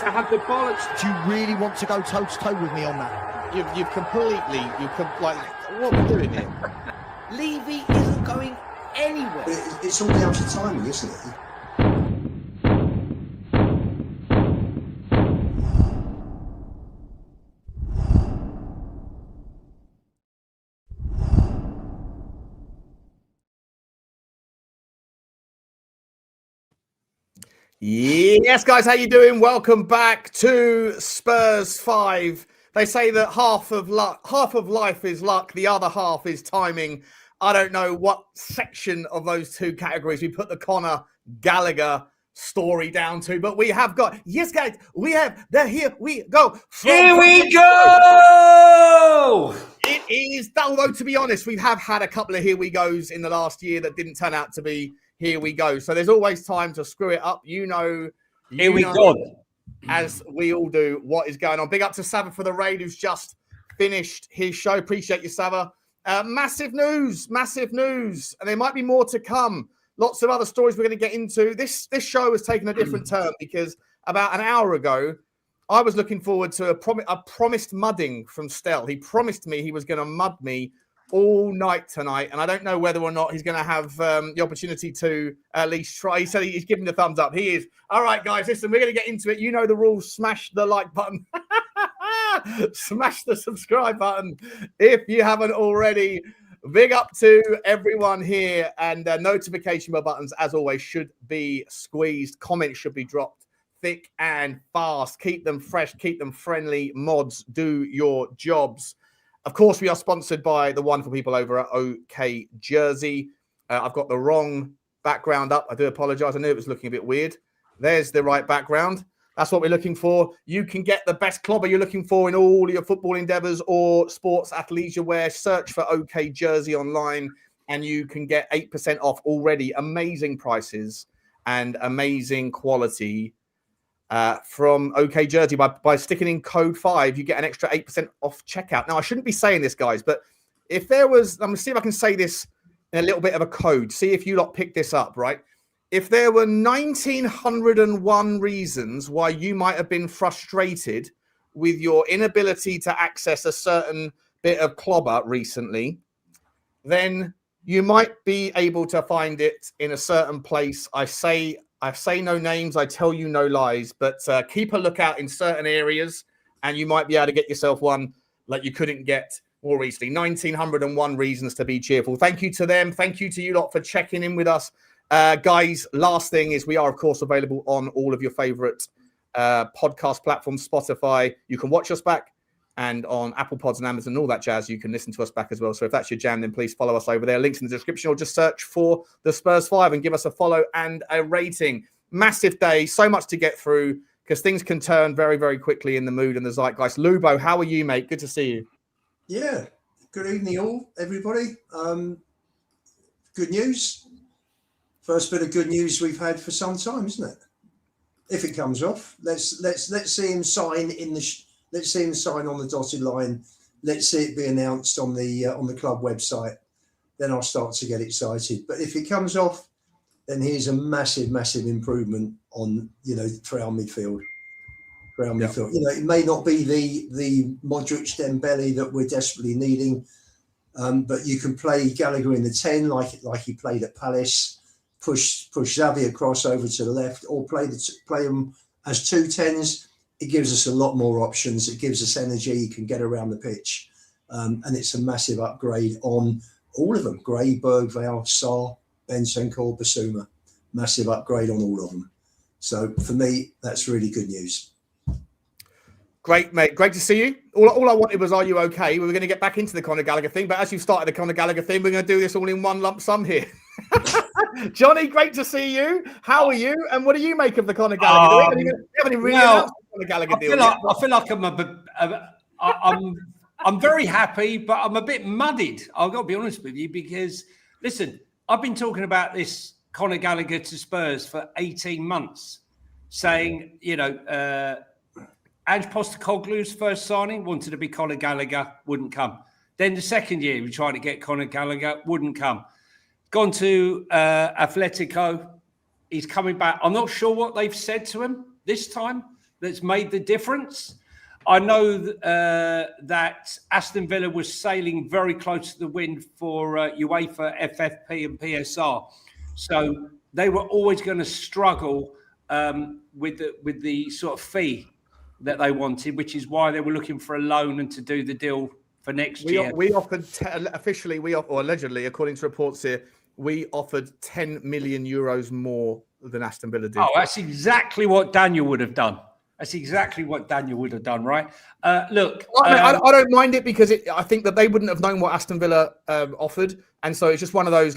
to have the bollocks. Do you really want to go toe to toe with me on that? You've completely, like, what are we doing here? Levy isn't going anywhere. It's all down to timing, isn't it? Yes, guys, how you doing? Welcome back to Spurs Five. They say that half of life is luck, the other half is timing. I don't know what section of those two categories we put the Conor Gallagher story down to, but we have got, yes, guys, we have the here we go. Here we go. It is, although to be honest, we have had a couple of here we goes in the last year that didn't turn out to be here we go. So there's always time to screw it up. Here we go. As we all do, what is going on. Big up to Sava for the raid, who's just finished his show. Appreciate you, Sava. Massive news. And there might be more to come. Lots of other stories we're going to get into. This show has taken a different turn because about an hour ago, I was looking forward to a promised mudding from Stell. He promised me he was going to mud me all night tonight, and I don't know whether or not he's going to have the opportunity to at least try. He said he's giving the thumbs up. He is. All right, guys, listen, we're going to get into it. You know the rules. Smash the like button. Smash the subscribe button if you haven't already. Big up to everyone here, and notification bell buttons, as always, should be squeezed. Comments should be dropped thick and fast. Keep them fresh. Keep them friendly. Mods, do your jobs. Of course, we are sponsored by the wonderful people over at OK Jersey. I've got the wrong background up. I do apologize. I knew it was looking a bit weird. There's the right background. That's what we're looking for. You can get the best clobber you're looking for in all your football endeavors or sports athleisure wear. Search for OK Jersey online and you can get 8% off already. Amazing prices and amazing quality. From OK Jersey by sticking in code 5, you get an extra 8% off checkout. Now, I shouldn't be saying this, guys, but if there was, I'm going to see if I can say this in a little bit of a code. See if you lot pick this up, right? If there were 1,901 reasons why you might have been frustrated with your inability to access a certain bit of clobber recently, then you might be able to find it in a certain place. I say no names, I tell you no lies, but keep a lookout in certain areas and you might be able to get yourself one like you couldn't get more recently. 1,901 reasons to be cheerful. Thank you to them. Thank you to you lot for checking in with us. Guys, last thing is we are, of course, available on all of your favorite podcast platforms, Spotify. You can watch us back, and on Apple Pods and Amazon and all that jazz, you can listen to us back as well. So if that's your jam, then please follow us over there. Links in the description, or just search for the Spurs 5 and give us a follow and a rating. Massive day, so much to get through because things can turn very, very quickly in the mood and the zeitgeist. Lubo, how are you, mate? Good to see you. Yeah, good evening all, everybody. Good news. First bit of good news we've had for some time, isn't it? If it comes off, let's see him sign let's see him sign on the dotted line. Let's see it be announced on the club website. Then I'll start to get excited. But if it comes off, then here's a massive, massive improvement on for our midfield. Midfield. It may not be the Modric Dembele that we're desperately needing, but you can play Gallagher in the 10 like he played at Palace. Push Xavi across over to the left, or play them as 2 10s. It gives us a lot more options. It gives us energy. You can get around the pitch, and it's a massive upgrade on all of them. Gray, Bergvall, Sarr, Bentancur, Basuma. Massive upgrade on all of them. So for me, that's really good news. Great, mate. Great to see you. All I wanted was, are you okay? We were going to get back into the Conor Gallagher thing, but as you started the Conor Gallagher thing, we're going to do this all in one lump sum here. Johnny, great to see you. How are you? And what do you make of the Conor Gallagher deal? We haven't even really announced the Conor Gallagher deal. I feel like I'm very happy, but I'm a bit muddied. I've got to be honest with you because, listen, I've been talking about this Conor Gallagher to Spurs for 18 months, saying, Ange Postecoglou's first signing wanted to be Conor Gallagher, wouldn't come. Then the second year, we tried to get Conor Gallagher, wouldn't come. Gone to Atletico. He's coming back. I'm not sure what they've said to him this time. that's made the difference. I know that Aston Villa was sailing very close to the wind for UEFA, FFP and PSR. So they were always going to struggle with the sort of fee that they wanted, which is why they were looking for a loan and to do the deal for next year. We offered, or allegedly, according to reports here, we offered 10 million euros more than Aston Villa did. Oh, that's exactly what Daniel would have done. That's exactly what Daniel would have done, right? Look, I don't mind it because I think that they wouldn't have known what Aston Villa offered, and so it's just one of those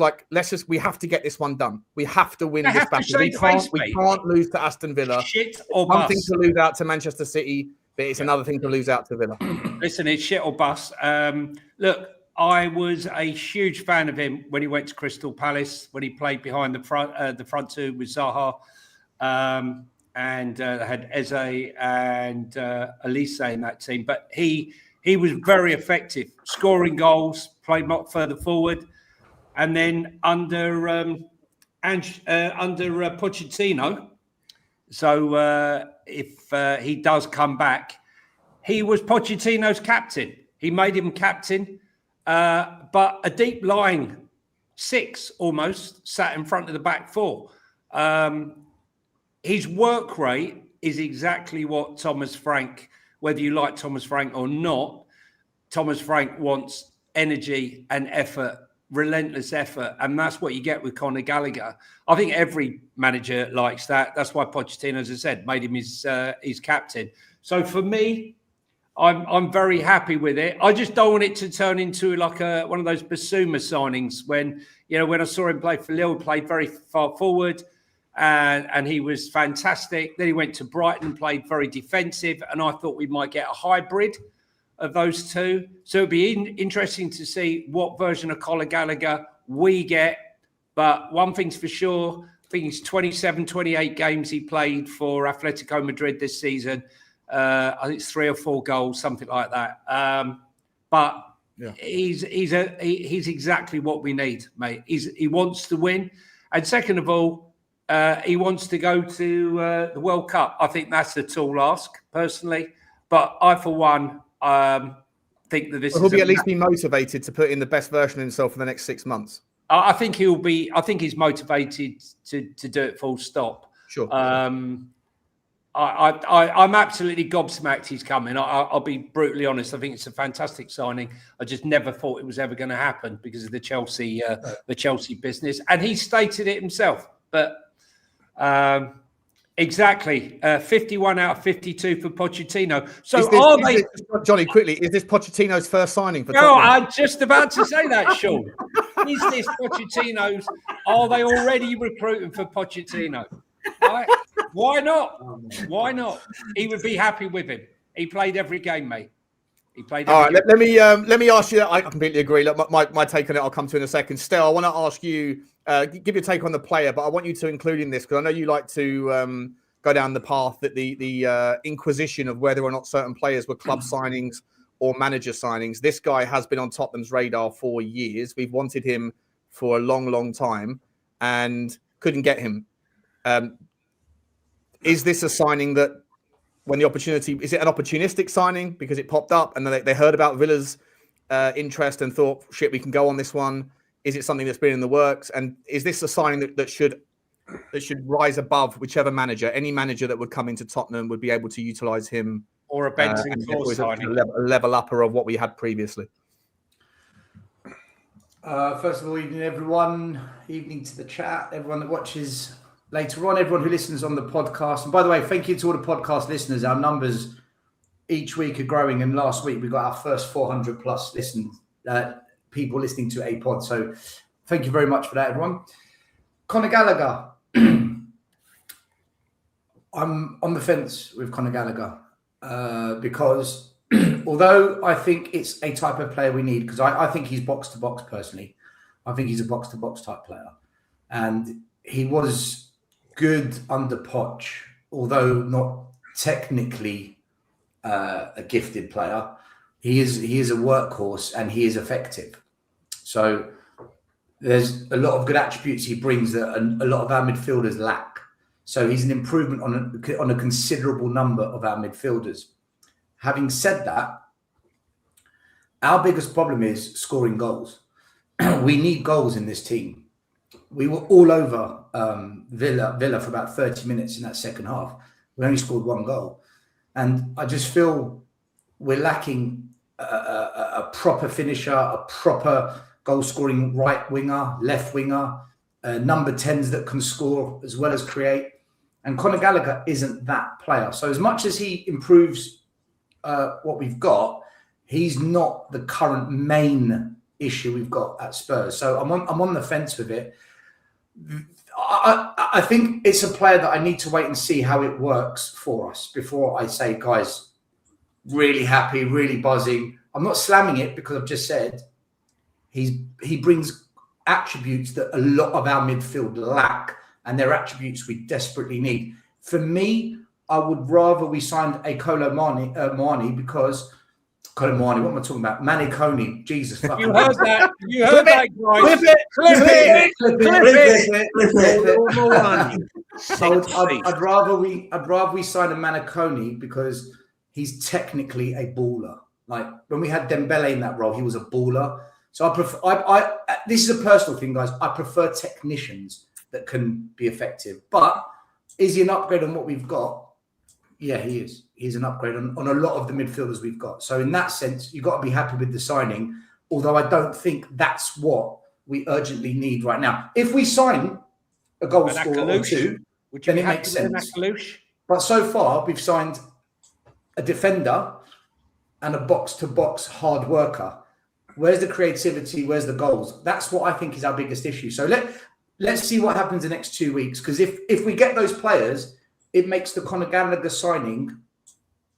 we have to get this one done. We have to win this battle. We can't lose to Aston Villa. Shit or one bust. thing to lose out to Manchester City, but it's another thing to lose out to Villa. Listen, it's shit or bust. Look, I was a huge fan of him when he went to Crystal Palace, when he played behind the front two with Zaha. And had Eze and Elise in that team. But he was very effective, scoring goals, played much further forward. And then under Pochettino, so if he does come back, he was Pochettino's captain. He made him captain, but a deep lying 6 almost sat in front of the back 4. His work rate is exactly what Thomas Frank, whether you like Thomas Frank or not, Thomas Frank wants energy and effort, relentless effort. And that's what you get with Conor Gallagher. I think every manager likes that. That's why Pochettino, as I said, made him his captain. So for me, I'm very happy with it. I just don't want it to turn into like one of those Basuma signings when I saw him play for Lille, played very far forward. And he was fantastic. Then he went to Brighton, played very defensive, and I thought we might get a hybrid of those two. So it'd be interesting to see what version of Conor Gallagher we get. But one thing's for sure, I think it's 27, 28 games he played for Atletico Madrid this season. I think it's 3 or 4 goals, something like that. But yeah, he's exactly what we need, mate. He wants to win. And second of all, he wants to go to the World Cup. I think that's a tall ask, personally. But I, for one, think that he'll at least be motivated to put in the best version of himself for the next 6 months. I think he'll be. I think he's motivated to do it full stop. Sure. I'm absolutely gobsmacked he's coming. I'll be brutally honest. I think it's a fantastic signing. I just never thought it was ever going to happen because of the Chelsea business. And he stated it himself. But exactly, 51 out of 52 for Pochettino. So Johnny, quickly, is this Pochettino's first signing for Tottenham? No, I'm just about to say that, Sean. Is this Pochettino's? Are they already recruiting for Pochettino? Right? Why not? Why not? He would be happy with him. He played every game, mate. He played. All right, let me ask you that. I completely agree. Look, my take on it, I'll come to in a second. Still, I want to ask you, give your take on the player, but I want you to include in this because I know you like to go down the path that the inquisition of whether or not certain players were club signings or manager signings. This guy has been on Tottenham's radar for years. We've wanted him for a long, long time and couldn't get him. Is this a signing that, when the opportunity, is it an opportunistic signing because it popped up and they heard about Villa's interest and thought, shit, we can go on this one? Is it something that's been in the works? And is this a signing that should rise above whichever manager? Any manager that would come into Tottenham would be able to utilise him, or a Benson signing, a level upper of what we had previously. First of all, evening everyone. Evening to the chat, everyone that watches later on, everyone who listens on the podcast. And by the way, thank you to all the podcast listeners. Our numbers each week are growing, and last week we got our first 400 plus people listening to a pod. So thank you very much for that, everyone. Conor Gallagher. I'm on the fence with Conor Gallagher because although I think it's a type of player we need, because I think he's box to box personally. I think he's a box to box type player, and he was good under Poch, although not technically a gifted player. He is a workhorse and he is effective. So there's a lot of good attributes he brings that a lot of our midfielders lack. So he's an improvement on a considerable number of our midfielders. Having said that, our biggest problem is scoring goals. We need goals in this team. We were all over Villa for about 30 minutes in that second half. We only scored 1 goal. And I just feel we're lacking a proper finisher, a proper goal-scoring right winger, left winger, number 10s that can score as well as create. And Conor Gallagher isn't that player. So as much as he improves what we've got, he's not the current main issue we've got at Spurs. So I'm on the fence with it. I think it's a player that I need to wait and see how it works for us before I say, guys, really happy, really buzzing. I'm not slamming it because I've just said he brings attributes that a lot of our midfield lack, and they're attributes we desperately need. For me, I would rather we signed a Colomani because Colomani, what am I talking about? Maniconi, Jesus fucking. You heard that? You heard that, guys? Clip it. I'd rather we sign a Maniconi because he's technically a baller. Like when we had Dembele in that role, he was a baller. So I prefer. This is a personal thing, guys. I prefer technicians that can be effective. But is he an upgrade on what we've got? Yeah, he is. He's an upgrade on a lot of the midfielders we've got. So in that sense, you've got to be happy with the signing, although I don't think that's what we urgently need right now. If we sign a goal scorer or two, then it makes sense. But so far, we've signed a defender and a box-to-box hard worker. Where's the creativity? Where's the goals? That's what I think is our biggest issue. So let's see what happens the next 2 weeks. Because if we get those players, it makes the Conor Gallagher signing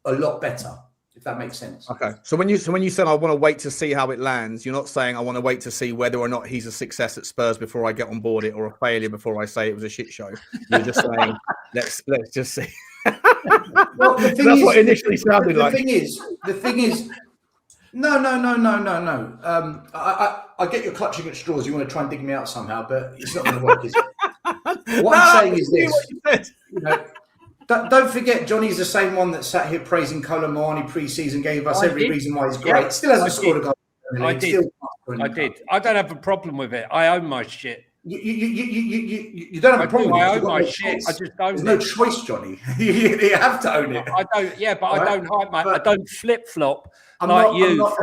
a lot better, if that makes sense. Okay. So when you said I want to wait to see how it lands, you're not saying I want to wait to see whether or not he's a success at Spurs before I get on board it, or a failure before I say it was a shit show. You're just saying let's just see. Well, that's what it initially sounded like. The thing is. No. I get you're clutching at straws. You want to try and dig me out somehow, but it's not going to work, is it? What I'm saying is this. Don't forget, Johnny's the same one that sat here praising Colomani pre-season, gave us every reason why he's great. Yeah, still hasn't scored a goal. I did. I don't have a problem with it. I own my shit. You don't have a problem. I own my shit. I just own it. There's no choice, Johnny. you have to own it. I don't. Yeah, but I don't hide my. I don't flip flop. I'm like not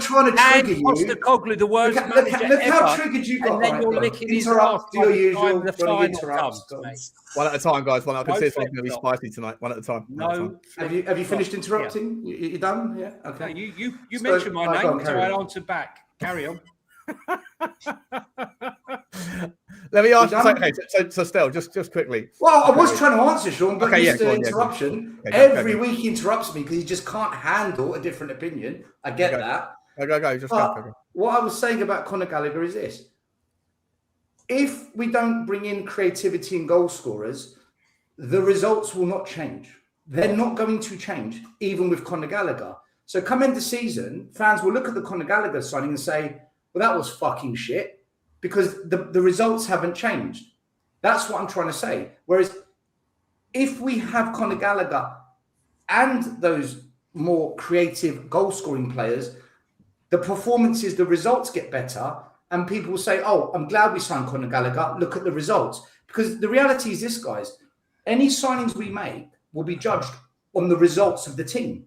trying to trigger you. Postecoglou, the worst manager ever. Look how triggered you got. And then you're licking his ass your usual. the final comes, mate. One at a time, guys. I can see it's going to be spicy tonight. One at a time. No. Have you finished interrupting? Yeah. You done? Yeah. Okay. No, you mentioned my name, so I answered back. Carry on. Let me ask you. Okay, so Stell, just quickly. Well, I was trying to answer, Sean, but okay, this interruption. Every week he interrupts me because he just can't handle a different opinion. I get that. Go. What I was saying about Conor Gallagher is this. If we don't bring in creativity and goal scorers, the results will not change. They're not going to change, even with Conor Gallagher. So come into season, fans will look at the Conor Gallagher signing and say, well, that was fucking shit, because the results haven't changed. That's what I'm trying to say. Whereas if we have Conor Gallagher and those more creative goal-scoring players, the performances, the results get better, and people will say, oh, I'm glad we signed Conor Gallagher. Look at the results. Because the reality is this, guys. Any signings we make will be judged on the results of the team.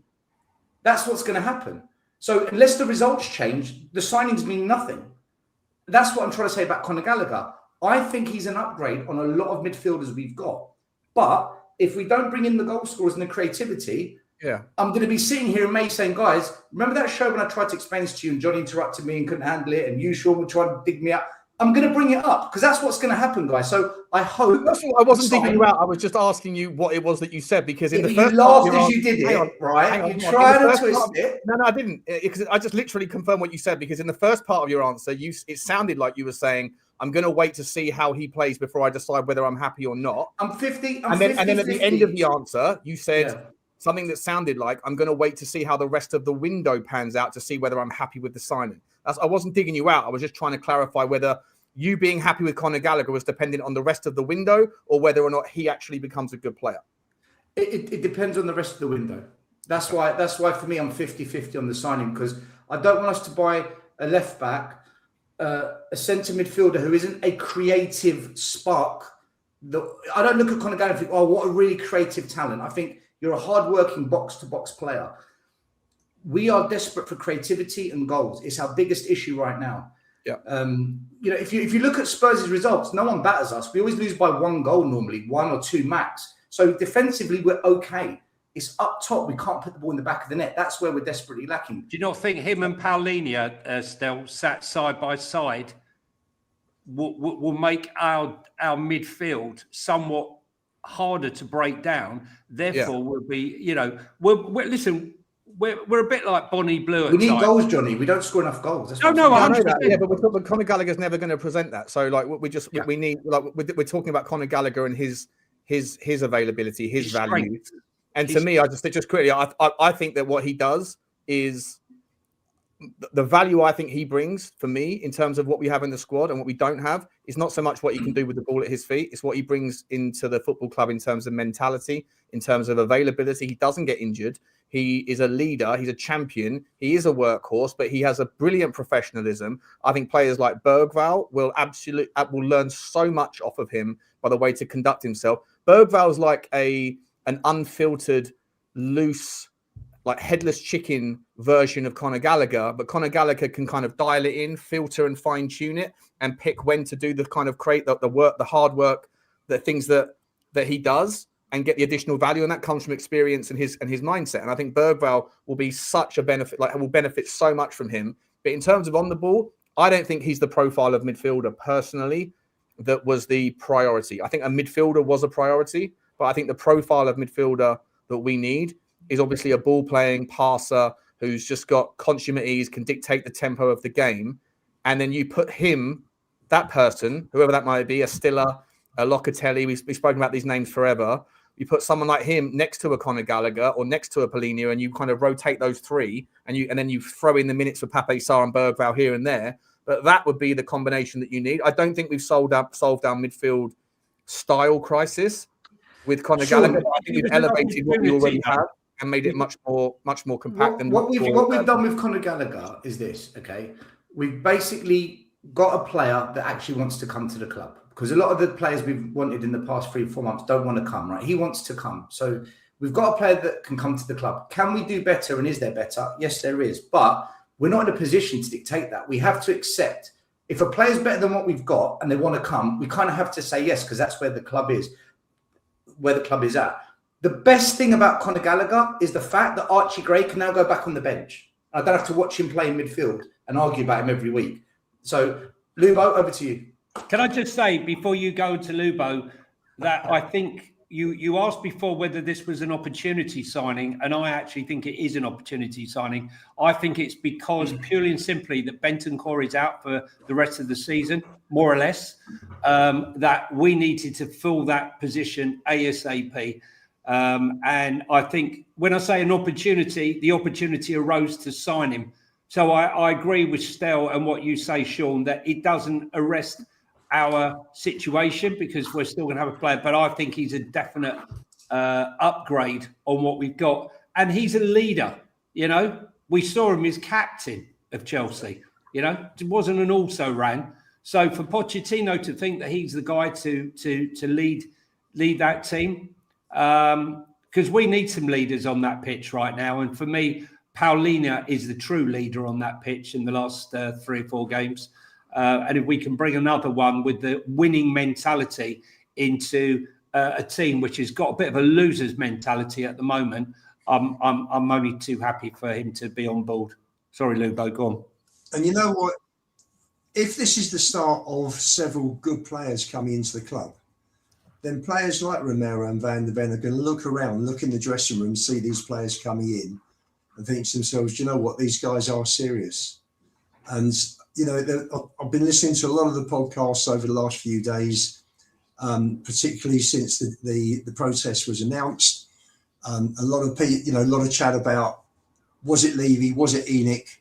That's what's going to happen. So unless the results change, the signings mean nothing. That's what I'm trying to say about Conor Gallagher. I think he's an upgrade on a lot of midfielders we've got. But if we don't bring in the goal scorers and the creativity, I'm going to be sitting here in May saying, guys, remember that show when I tried to explain this to you and Johnny interrupted me and couldn't handle it and you, Sean, were trying to dig me up? I'm going to bring it up because that's what's going to happen, guys. So I hope. I wasn't digging you out. I was just asking you what it was that you said, because in the first you laughed as you did it, right? You tried to twist it. No, I didn't. Because I just literally confirmed what you said, because in the first part of your answer, it sounded like you were saying, I'm going to wait to see how he plays before I decide whether I'm happy or not. I'm 50. And then at the end of the answer, you said something that sounded like, I'm going to wait to see how the rest of the window pans out to see whether I'm happy with the signing. I wasn't digging you out. I was just trying to clarify whether you being happy with Conor Gallagher was dependent on the rest of the window or whether or not he actually becomes a good player? It depends on the rest of the window. That's why for me, I'm 50-50 on the signing, because I don't want us to buy a left back, a centre midfielder who isn't a creative spark. I don't look at Conor Gallagher and think, oh, what a really creative talent. I think you're a hard-working box-to-box player. We are desperate for creativity and goals. It's our biggest issue right now. Yeah. If you look at Spurs' results, no one batters us. We always lose by 1 goal normally, 1 or 2 max. So defensively, we're okay. It's up top. We can't put the ball in the back of the net. That's where we're desperately lacking. Do you not think him and Paulinho still sat side by side will make our midfield somewhat harder to break down? Therefore, we'll be, we're a bit like Bonnie Blue. We need goals, Johnny. We don't score enough goals. That's I know that. Yeah, but Conor Gallagher's never going to present that. So, like, we need, like, we're talking about Conor Gallagher and his availability, his value. And to me, I think that what he does is the value I think he brings for me in terms of what we have in the squad and what we don't have is not so much what he can do with the ball at his feet. It's what he brings into the football club in terms of mentality, in terms of availability. He doesn't get injured. He is a leader. He's a champion. He is a workhorse, but he has a brilliant professionalism. I think players like Bergvall will learn so much off of him by the way to conduct himself. Bergvall's like an unfiltered, loose, like headless chicken version of Conor Gallagher, but Conor Gallagher can kind of dial it in, filter and fine tune it, and pick when to do the kind of create the work, the hard work, the things that he does, and get the additional value, and that comes from experience and his mindset. And I think Bergvall will be such a benefit, will benefit so much from him. But in terms of on the ball, I don't think he's the profile of midfielder personally that was the priority. I think a midfielder was a priority, but I think the profile of midfielder that we need is obviously a ball-playing passer who's just got consummate ease, can dictate the tempo of the game. And then you put him, that person, whoever that might be, a Stiller, a Locatelli, we've spoken about these names forever. You put someone like him next to a Conor Gallagher or next to a Paulinho, and you kind of rotate those three, and then you throw in the minutes for Pape Sarr and Bergvall here and there. But that would be the combination that you need. I don't think we've solved our midfield style crisis with Conor Gallagher. I think we've elevated what we already have and made it much more compact. What we've done with Conor Gallagher is this, okay? We've basically got a player that actually wants to come to the club, because a lot of the players we've wanted in the past 3-4 months don't want to come, right? He wants to come. So we've got a player that can come to the club. Can we do better, and is there better? Yes, there is. But we're not in a position to dictate that. We have to accept if a player's better than what we've got and they want to come, we kind of have to say yes, because that's where the club is at. The best thing about Conor Gallagher is the fact that Archie Gray can now go back on the bench. I don't have to watch him play in midfield and argue about him every week. So, Lubo, over to you. Can I just say, before you go to Lubo, that I think you asked before whether this was an opportunity signing, and I actually think it is an opportunity signing. I think it's because purely and simply that Bentancur is out for the rest of the season, more or less, that we needed to fill that position ASAP. And I think when I say an opportunity, the opportunity arose to sign him. So I agree with Stel and what you say, Sean, that it doesn't arrest our situation because we're still going to have a player. But I think he's a definite upgrade on what we've got. And he's a leader, We saw him as captain of Chelsea, It wasn't an also-ran. So for Pochettino to think that he's the guy to lead that team, because we need some leaders on that pitch right now. And for me, Paulinho is the true leader on that pitch in the last 3 or 4 games. And if we can bring another one with the winning mentality into a team which has got a bit of a loser's mentality at the moment, I'm only too happy for him to be on board. Sorry, Lubo, go on. And you know what? If this is the start of several good players coming into the club, then players like Romero and Van der Ven are going to look around, look in the dressing room, see these players coming in and think to themselves, you know what, these guys are serious. And, I've been listening to a lot of the podcasts over the last few days, particularly since the protest was announced. A lot of people, a lot of chat about, was it Levy, was it ENIC?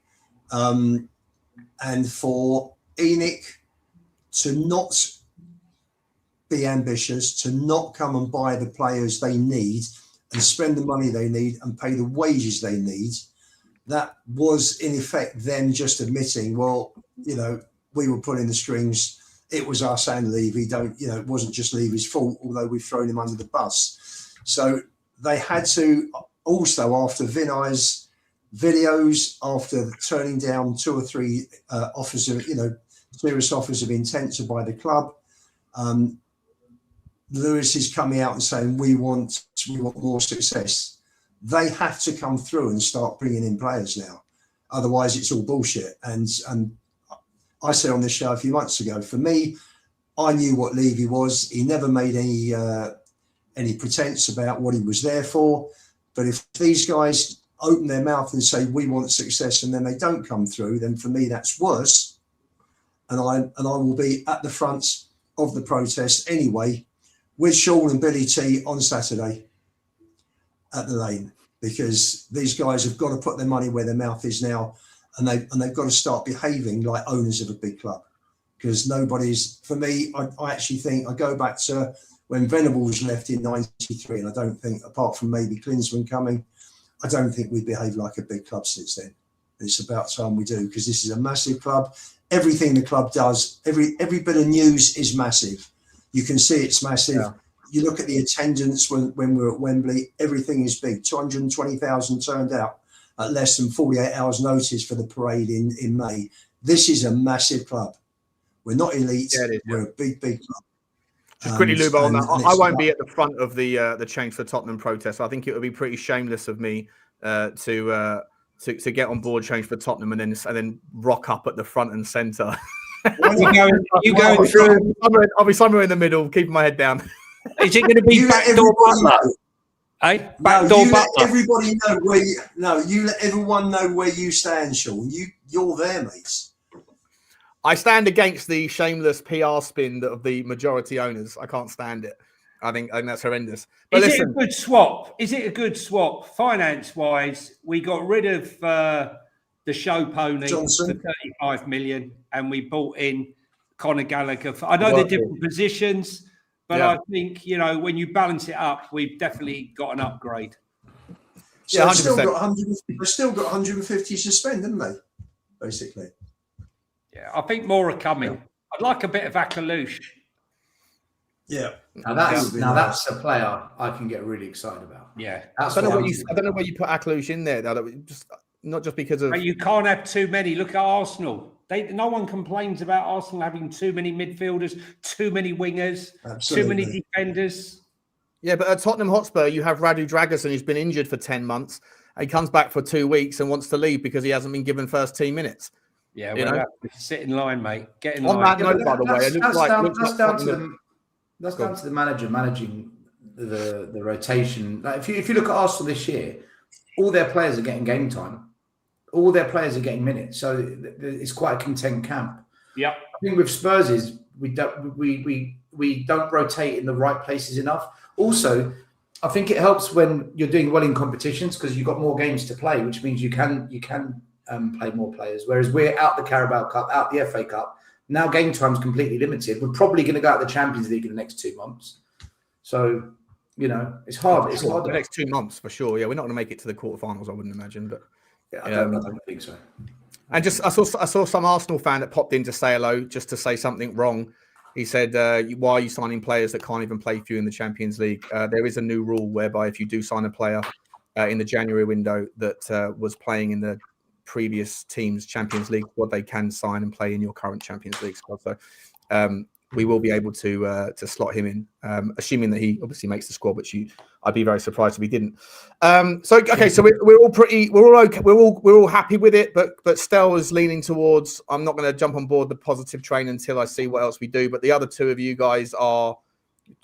And for ENIC to not be ambitious, to not come and buy the players they need and spend the money they need and pay the wages they need. That was in effect them just admitting, well, you know, we were pulling the strings. It was us and Levy. It wasn't just Levy's fault, although we've thrown him under the bus. So they had to also, after Vinay's videos, after turning down 2 or 3 offers of, serious offers of intent to buy the club, Lewis is coming out and saying we want more success. They have to come through and start bringing in players now. Otherwise, it's all bullshit. And I said on this show a few months ago, for me, I knew what Levy was. He never made any pretense about what he was there for. But if these guys open their mouth and say we want success and then they don't come through, then for me that's worse. And I will be at the front of the protest anyway with Sean and Billy T on Saturday at the Lane, because these guys have got to put their money where their mouth is now, and they've got to start behaving like owners of a big club. Because nobody's, for me, I actually think I go back to when Venables left in '93, and I don't think, apart from maybe Klinsmann coming, I don't think we behaved like a big club since then. It's about time we do, because this is a massive club. Everything the club does, every bit of news is massive. You can see it's massive. Yeah. You look at the attendance when we're at Wembley, everything is big. 220,000 turned out at less than 48 hours notice for the parade in May. This is a massive club. We're not elite. Yeah, we're a big club. Just quickly, Lou, on that. I won't be at the front of the Change for Tottenham protest. I think it would be pretty shameless of me to get on board Change for Tottenham and then rock up at the front and centre. You go through. I'll be somewhere in the middle, keeping my head down. Is it going to be backdoor Butler? Hey, backdoor Butler. Everybody know where you let everyone know where you stand, Sean. You're there, mates. I stand against the shameless PR spin of the majority owners. I can't stand it. I think that's horrendous. But Is it a good swap? Is it a good swap? Finance-wise, we got rid of the show pony Johnson for 35 million, and we bought in Conor Gallagher. I know they're different positions, but I think, when you balance it up, we've definitely got an upgrade. So they've still got 150 to spend, haven't they? Basically. Yeah, I think more are coming. Yeah. I'd like a bit of Akalouche. Yeah. Now that's a player I can get really excited about. Yeah. I don't know where you put Akalouche in there, though. Not just because of... You can't have too many. Look at Arsenal. No one complains about Arsenal having too many midfielders, too many wingers, too many defenders. Yeah, but at Tottenham Hotspur, you have Radu Dragusin, who's been injured for 10 months. He comes back for 2 weeks and wants to leave because he hasn't been given first team minutes. Yeah, well, sit in line, mate. Get in line. On that note, by the way, that's down to the manager managing the rotation. Like if you look at Arsenal this year, all their players are getting game time. All their players are getting minutes, so it's quite a content camp. Yeah, I think with Spurs is we don't rotate in the right places enough. Also, I think it helps when you're doing well in competitions because you've got more games to play, which means you can play more players. Whereas we're out the Carabao Cup, out the FA Cup. Now game time's completely limited. We're probably going to go out the Champions League in the next 2 months. So, it's hard. It's hard. The next 2 months for sure. Yeah, we're not going to make it to the quarterfinals, I wouldn't imagine. But I don't think so. And just I saw some Arsenal fan that popped in to say hello, just to say something wrong. He said, "Why are you signing players that can't even play for you in the Champions League?" There is a new rule whereby if you do sign a player in the January window that was playing in the previous team's Champions League squad, they can sign and play in your current Champions League squad. So we will be able to slot him in, assuming that he obviously makes the squad, which I'd be very surprised if he didn't. So we're all pretty, we're all okay, we're all happy with it, but Stel is leaning towards, I'm not going to jump on board the positive train until I see what else we do. But the other two of you guys are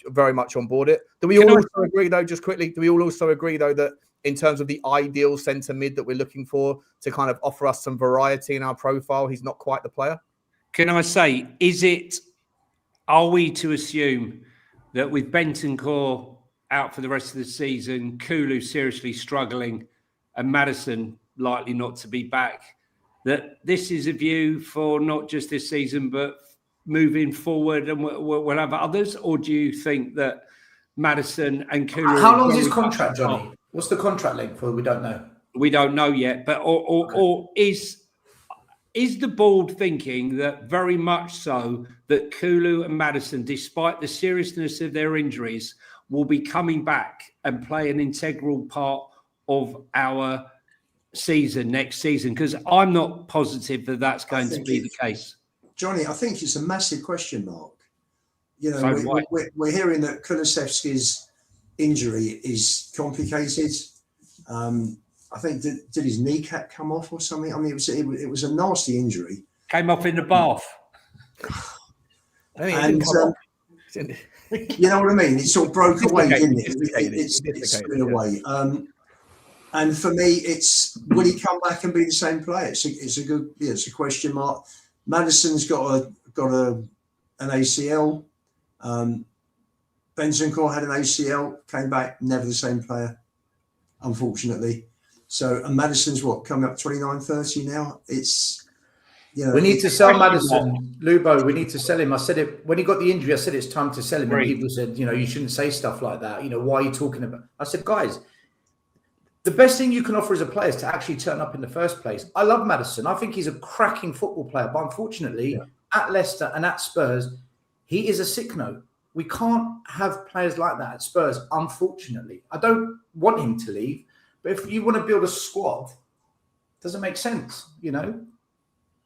very much on board it. Do we all also agree though, just quickly, that in terms of the ideal centre mid that we're looking for to kind of offer us some variety in our profile, he's not quite the player? Can I say, are we to assume that with Bentancur out for the rest of the season, Kulu seriously struggling, and Maddison likely not to be back, that this is a view for not just this season, but moving forward and we'll have others? Or do you think that Maddison and Kulu... How long is his contract, Johnny? What's the contract length? Well, we don't know. We don't know yet. But or is the board thinking that very much so that Kulu and Maddison, despite the seriousness of their injuries, will be coming back and play an integral part of our season next season? Because I'm not positive that that's going to be the case. Johnny, I think it's a massive question mark. You know, So we're hearing that Kulusevski's injury is complicated. I think did his kneecap come off or something? I mean, it was a nasty injury. Came off in the bath. And you know what I mean? It sort of broke away, didn't it? It's split away. And for me, it's will he come back and be the same player? It's a question mark. Maddison's got an ACL. Bentancur had an ACL, came back, never the same player, unfortunately. So, and Maddison's coming up 29, 30 now. It's, you know, we need to sell Maddison, Lubo. We need to sell him. I said it when he got the injury. I said it's time to sell him. And people said, you know, you shouldn't say stuff like that. You know, why are you talking about? I said, guys, the best thing you can offer as a player is to actually turn up in the first place. I love Maddison. I think he's a cracking football player, but unfortunately, at Leicester and at Spurs, he is a sick note. We can't have players like that at Spurs. Unfortunately, I don't want him to leave. But if you want to build a squad, it doesn't make sense, you know.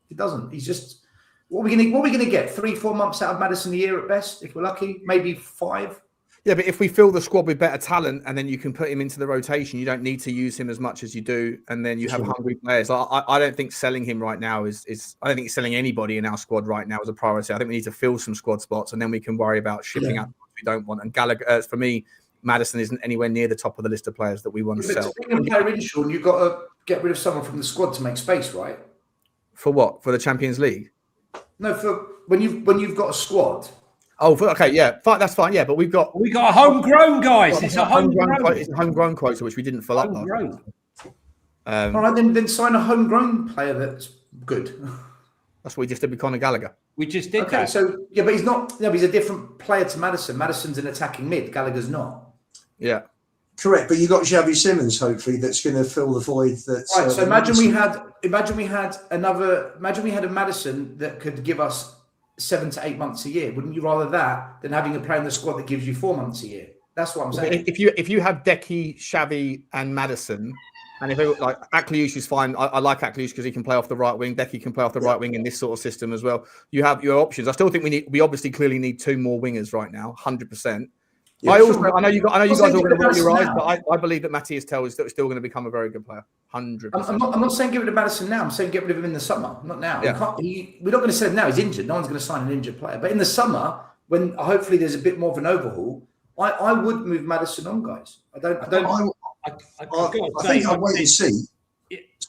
It doesn't. He's just what are we gonna get? 3-4 months out of Maddison a year at best, if we're lucky, maybe 5. Yeah, but if we fill the squad with better talent and then you can put him into the rotation, you don't need to use him as much as you do, and then you have hungry players. I don't think selling him right now is I don't think selling anybody in our squad right now is a priority. I think we need to fill some squad spots and then we can worry about shipping out what we don't want. And Gallagher, for me, Maddison isn't anywhere near the top of the list of players that we want to sell. You've got to get rid of someone from the squad to make space, right? For what? For the Champions League? No, for when you've got a squad. Oh, okay, yeah, that's fine. Yeah, but we got a homegrown, guys. It's a homegrown quota which we didn't fill up. All right, then sign a homegrown player that's good. That's what we just did with Conor Gallagher. We just did that. So but he's not. Yeah, but he's a different player to Maddison. Maddison's an attacking mid. Gallagher's not. Yeah, correct. But you got Xavi Simons, hopefully, that's going to fill the void. That's right. So imagine we had a Maddison that could give us 7 to 8 months a year. Wouldn't you rather that than having a player in the squad that gives you 4 months a year? That's what I'm saying. If you have Decky, Xavi, and Maddison, and if it, like Akliouche is fine, I like Akliouche because he can play off the right wing. Decky can play off the right wing in this sort of system as well. You have your options. I still think we obviously clearly need 2 more wingers right now, 100%. Yeah, I know you guys are going to roll your eyes, but I believe that Matthias Tell is still going to become a very good player. 100%. I'm not saying get rid of Maddison now. I'm saying get rid of him in the summer, not now. Yeah. We're not going to sell him now. He's injured. No one's going to sign an injured player. But in the summer, when hopefully there's a bit more of an overhaul, I would move Maddison on, guys. I think I'll wait and see.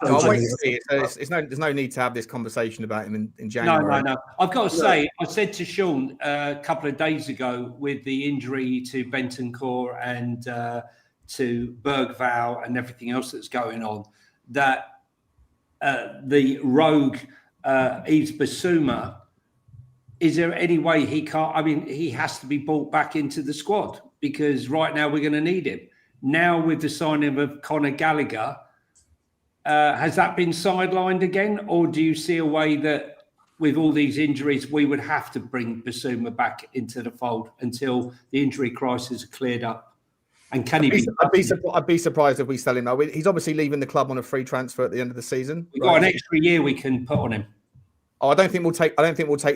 There's no need to have this conversation about him in January. No. I've got to say, I said to Sean a couple of days ago with the injury to Bentancur and to Bergvall and everything else that's going on, that the rogue Yves Bissouma, is there any way he can't? I mean, he has to be brought back into the squad because right now we're going to need him. Now with the signing of Conor Gallagher, has that been sidelined again, or do you see a way that with all these injuries we would have to bring Bissouma back into the fold until the injury crisis is cleared up? And can he be? I'd be surprised if we sell him now. He's obviously leaving the club on a free transfer at the end of the season. We've got an extra year we can put on him. Oh, I don't think we'll take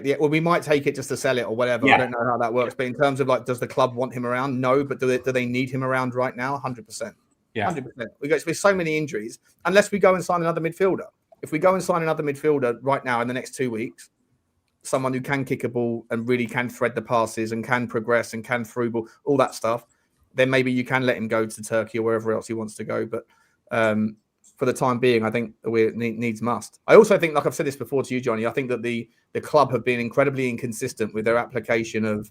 the. Well, we might take it just to sell it or whatever. Yeah. I don't know how that works. But in terms of like, does the club want him around? No. But do they need him around right now? 100%. Yeah, 100%. There's so many injuries. Unless we go and sign another midfielder. If we go and sign another midfielder right now in the next 2 weeks, someone who can kick a ball and really can thread the passes and can progress and can through ball, all that stuff, then maybe you can let him go to Turkey or wherever else he wants to go. But for the time being, I think we needs must. I also think, like I've said this before to you, Johnny, I think that the club have been incredibly inconsistent with their application of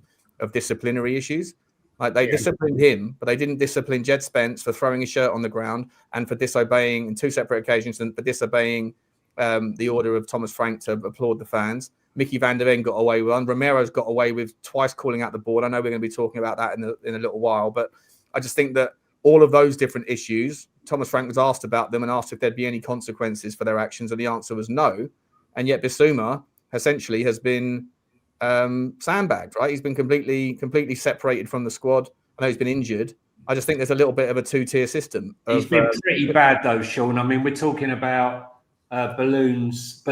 disciplinary issues. Like they disciplined him, but they didn't discipline Jed Spence for throwing his shirt on the ground and for disobeying in 2 separate occasions and for disobeying the order of Thomas Frank to applaud the fans. Mickey van der Ven got away with one. Romero's got away with twice calling out the board. I know we're going to be talking about that in a little while, but I just think that all of those different issues, Thomas Frank was asked about them and asked if there'd be any consequences for their actions, and the answer was no. And yet Bissouma essentially has been sandbagged, right? He's been completely separated from the squad. I know he's been injured. I just think there's a little bit of a two-tier system. He's been pretty bad though, Sean. I mean, we're talking about balloons,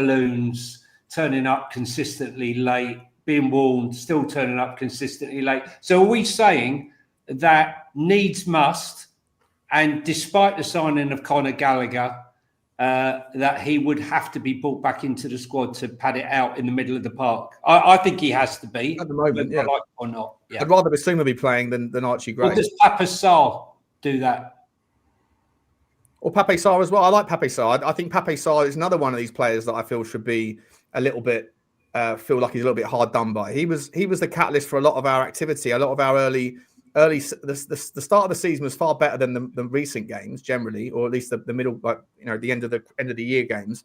turning up consistently late, being warned, still turning up consistently late. So are we saying that needs must, and despite the signing of Conor Gallagher, that he would have to be brought back into the squad to pad it out in the middle of the park? I think he has to be. At the moment, yeah. Like or not. Yeah. I'd rather Bissouma be playing than Archie Gray. Or does Papa Sarr do that? Or Pape Sarr as well. I like Pape Sarr. I think Pape Sarr is another one of these players that I feel should be a little bit, feel like he's a little bit hard done by. He was the catalyst for a lot of our activity, a lot of our early. The start of the season was far better than the recent games generally, or at least the middle, like the end of the year games.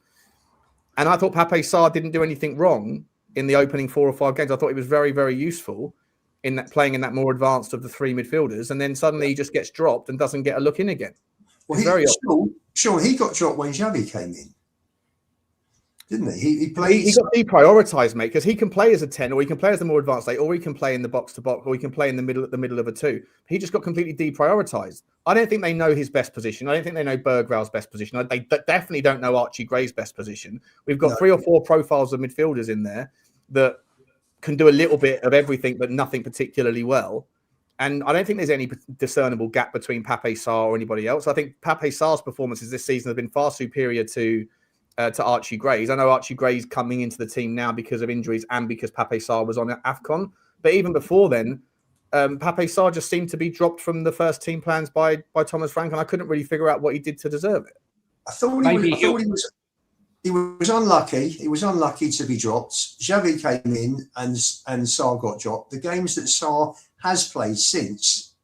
And I thought Pape Sarr didn't do anything wrong in the opening 4 or 5 games. I thought he was very, very useful in that, playing in that more advanced of the 3 midfielders, and then suddenly he just gets dropped and doesn't get a look in again. Well, Sean, he got dropped when Xavi came in, didn't he? He played. He got deprioritized, mate, because he can play as a 10, or he can play as the more advanced 8, or he can play in the box to box, or he can play in the middle of a 2. He just got completely deprioritized. I don't think they know his best position. I don't think they know Bergwall's best position. They definitely don't know Archie Gray's best position. We've got 3 or 4 profiles of midfielders in there that can do a little bit of everything, but nothing particularly well. And I don't think there's any discernible gap between Pape Sarr or anybody else. I think Pape Sarr's performances this season have been far superior to Archie Gray's. I know Archie Gray's coming into the team now because of injuries and because Pape Sarr was on AFCON. But even before then, Pape Sarr just seemed to be dropped from the first team plans by Thomas Frank, and I couldn't really figure out what he did to deserve it. I thought he was unlucky. He was unlucky to be dropped. Xavi came in and Sarr got dropped. The games that Sarr has played since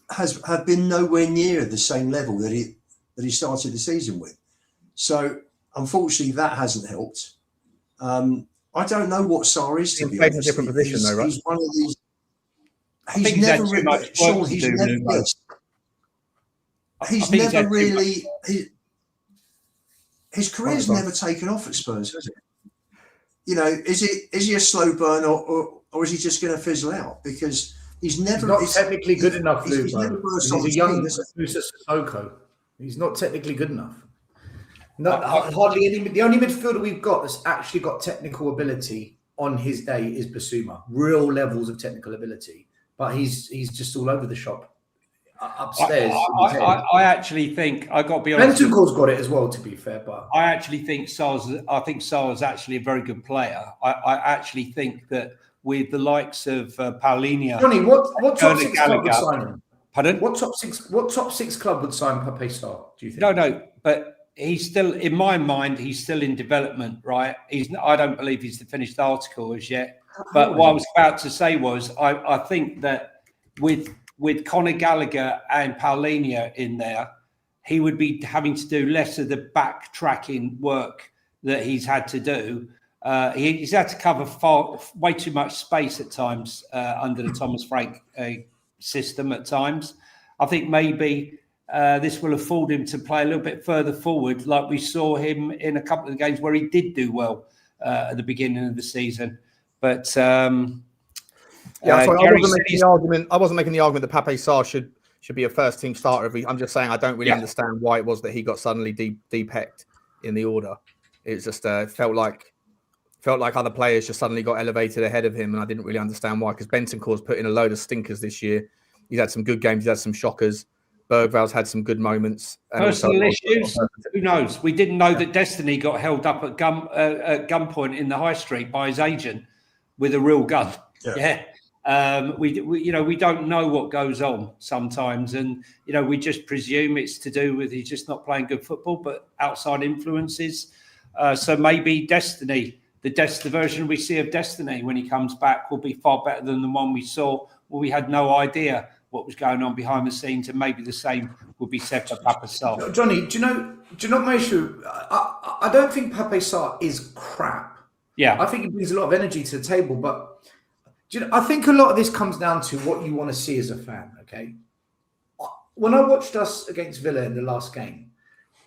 have been nowhere near the same level that he started the season with. So unfortunately, that hasn't helped. I don't know what Sarr is, to be honest. In a different position, though, right? He's one of these. He's never really. Sean, he's never. He's never really. His career's never taken off at Spurs, has it? Is he a slow burn or is he just going to fizzle out? Because he's never. He's not technically good enough, Lou. He's a young Musa Sissoko. He's not technically good enough. Hardly any. The only midfielder we've got that's actually got technical ability on his day is Bissouma. Real levels of technical ability, but he's just all over the shop. Upstairs. I actually think I got to be honest. Bentancur's got it as well, to be fair, but I actually think Sarr's actually a very good player. I actually think that with the likes of Paulinho, Johnny, what top 6 club would sign him? Pardon? What top six club would sign Pape Sarr? Do you think? No, but he's still, in my mind, he's still in development, right? I don't believe he's the finished article as yet. But what I was about to say was, I think that with Conor Gallagher and Paulinho in there, he would be having to do less of the backtracking work that he's had to do. He's had to cover way too much space at times under the Thomas Frank system at times. I think maybe this will afford him to play a little bit further forward, like we saw him in a couple of the games where he did do well at the beginning of the season. But I wasn't making the argument that Pape Sarr should be a first team starter. I'm just saying I don't really understand why it was that he got suddenly depecked in the order. It just felt like other players just suddenly got elevated ahead of him, and I didn't really understand why. Because Bentancur's put in a load of stinkers this year. He's had some good games. He's had some shockers. Bergwall's had some good moments. Personal issues? Who knows? We didn't know that Destiny got held up at gunpoint in the high street by his agent with a real gun. Yeah. We don't know what goes on sometimes, and we just presume it's to do with he's just not playing good football, but outside influences. So maybe Destiny, the version we see of Destiny when he comes back, will be far better than the one we saw where we had no idea what was going on behind the scenes, and maybe the same will be said for Pape Sarr. Johnny, do you know my issue? I don't think Pape Sarr is crap. Yeah. I think he brings a lot of energy to the table, but do you know, I think a lot of this comes down to what you want to see as a fan, okay? When I watched us against Villa in the last game,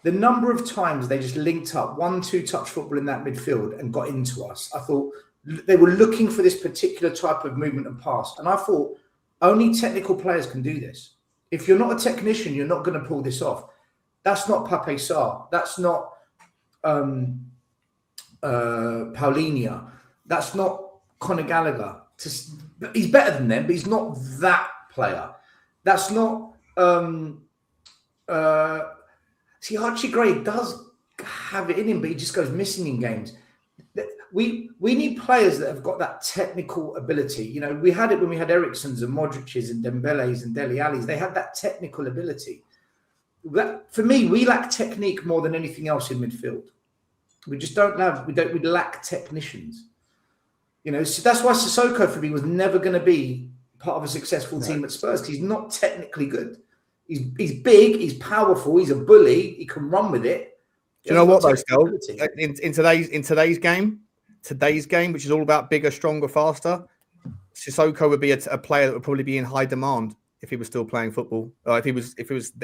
the number of times they just linked up 1-2 touch football in that midfield and got into us, I thought they were looking for this particular type of movement and pass. And I thought only technical players can do this. If you're not a technician, you're not going to pull this off. That's not Pape Sarr. That's not Paulinho. That's not Conor Gallagher. He's better than them, but he's not that player. That's not... see, Archie Gray does have it in him, but he just goes missing in games. We need players that have got that technical ability. You know, we had it when we had Ericssons and Modric's and Dembele's and Dele Alli's. They had that technical ability. For me, we lack technique more than anything else in midfield. We just don't have. We lack technicians. You know, so that's why Sissoko for me was never going to be part of a successful team at Spurs, because he's not technically good. He's big, he's powerful, he's a bully, he can run with it. Do you know what though, Stel? In today's game, which is all about bigger, stronger, faster, Sissoko would be a player that would probably be in high demand if he was still playing football. If he was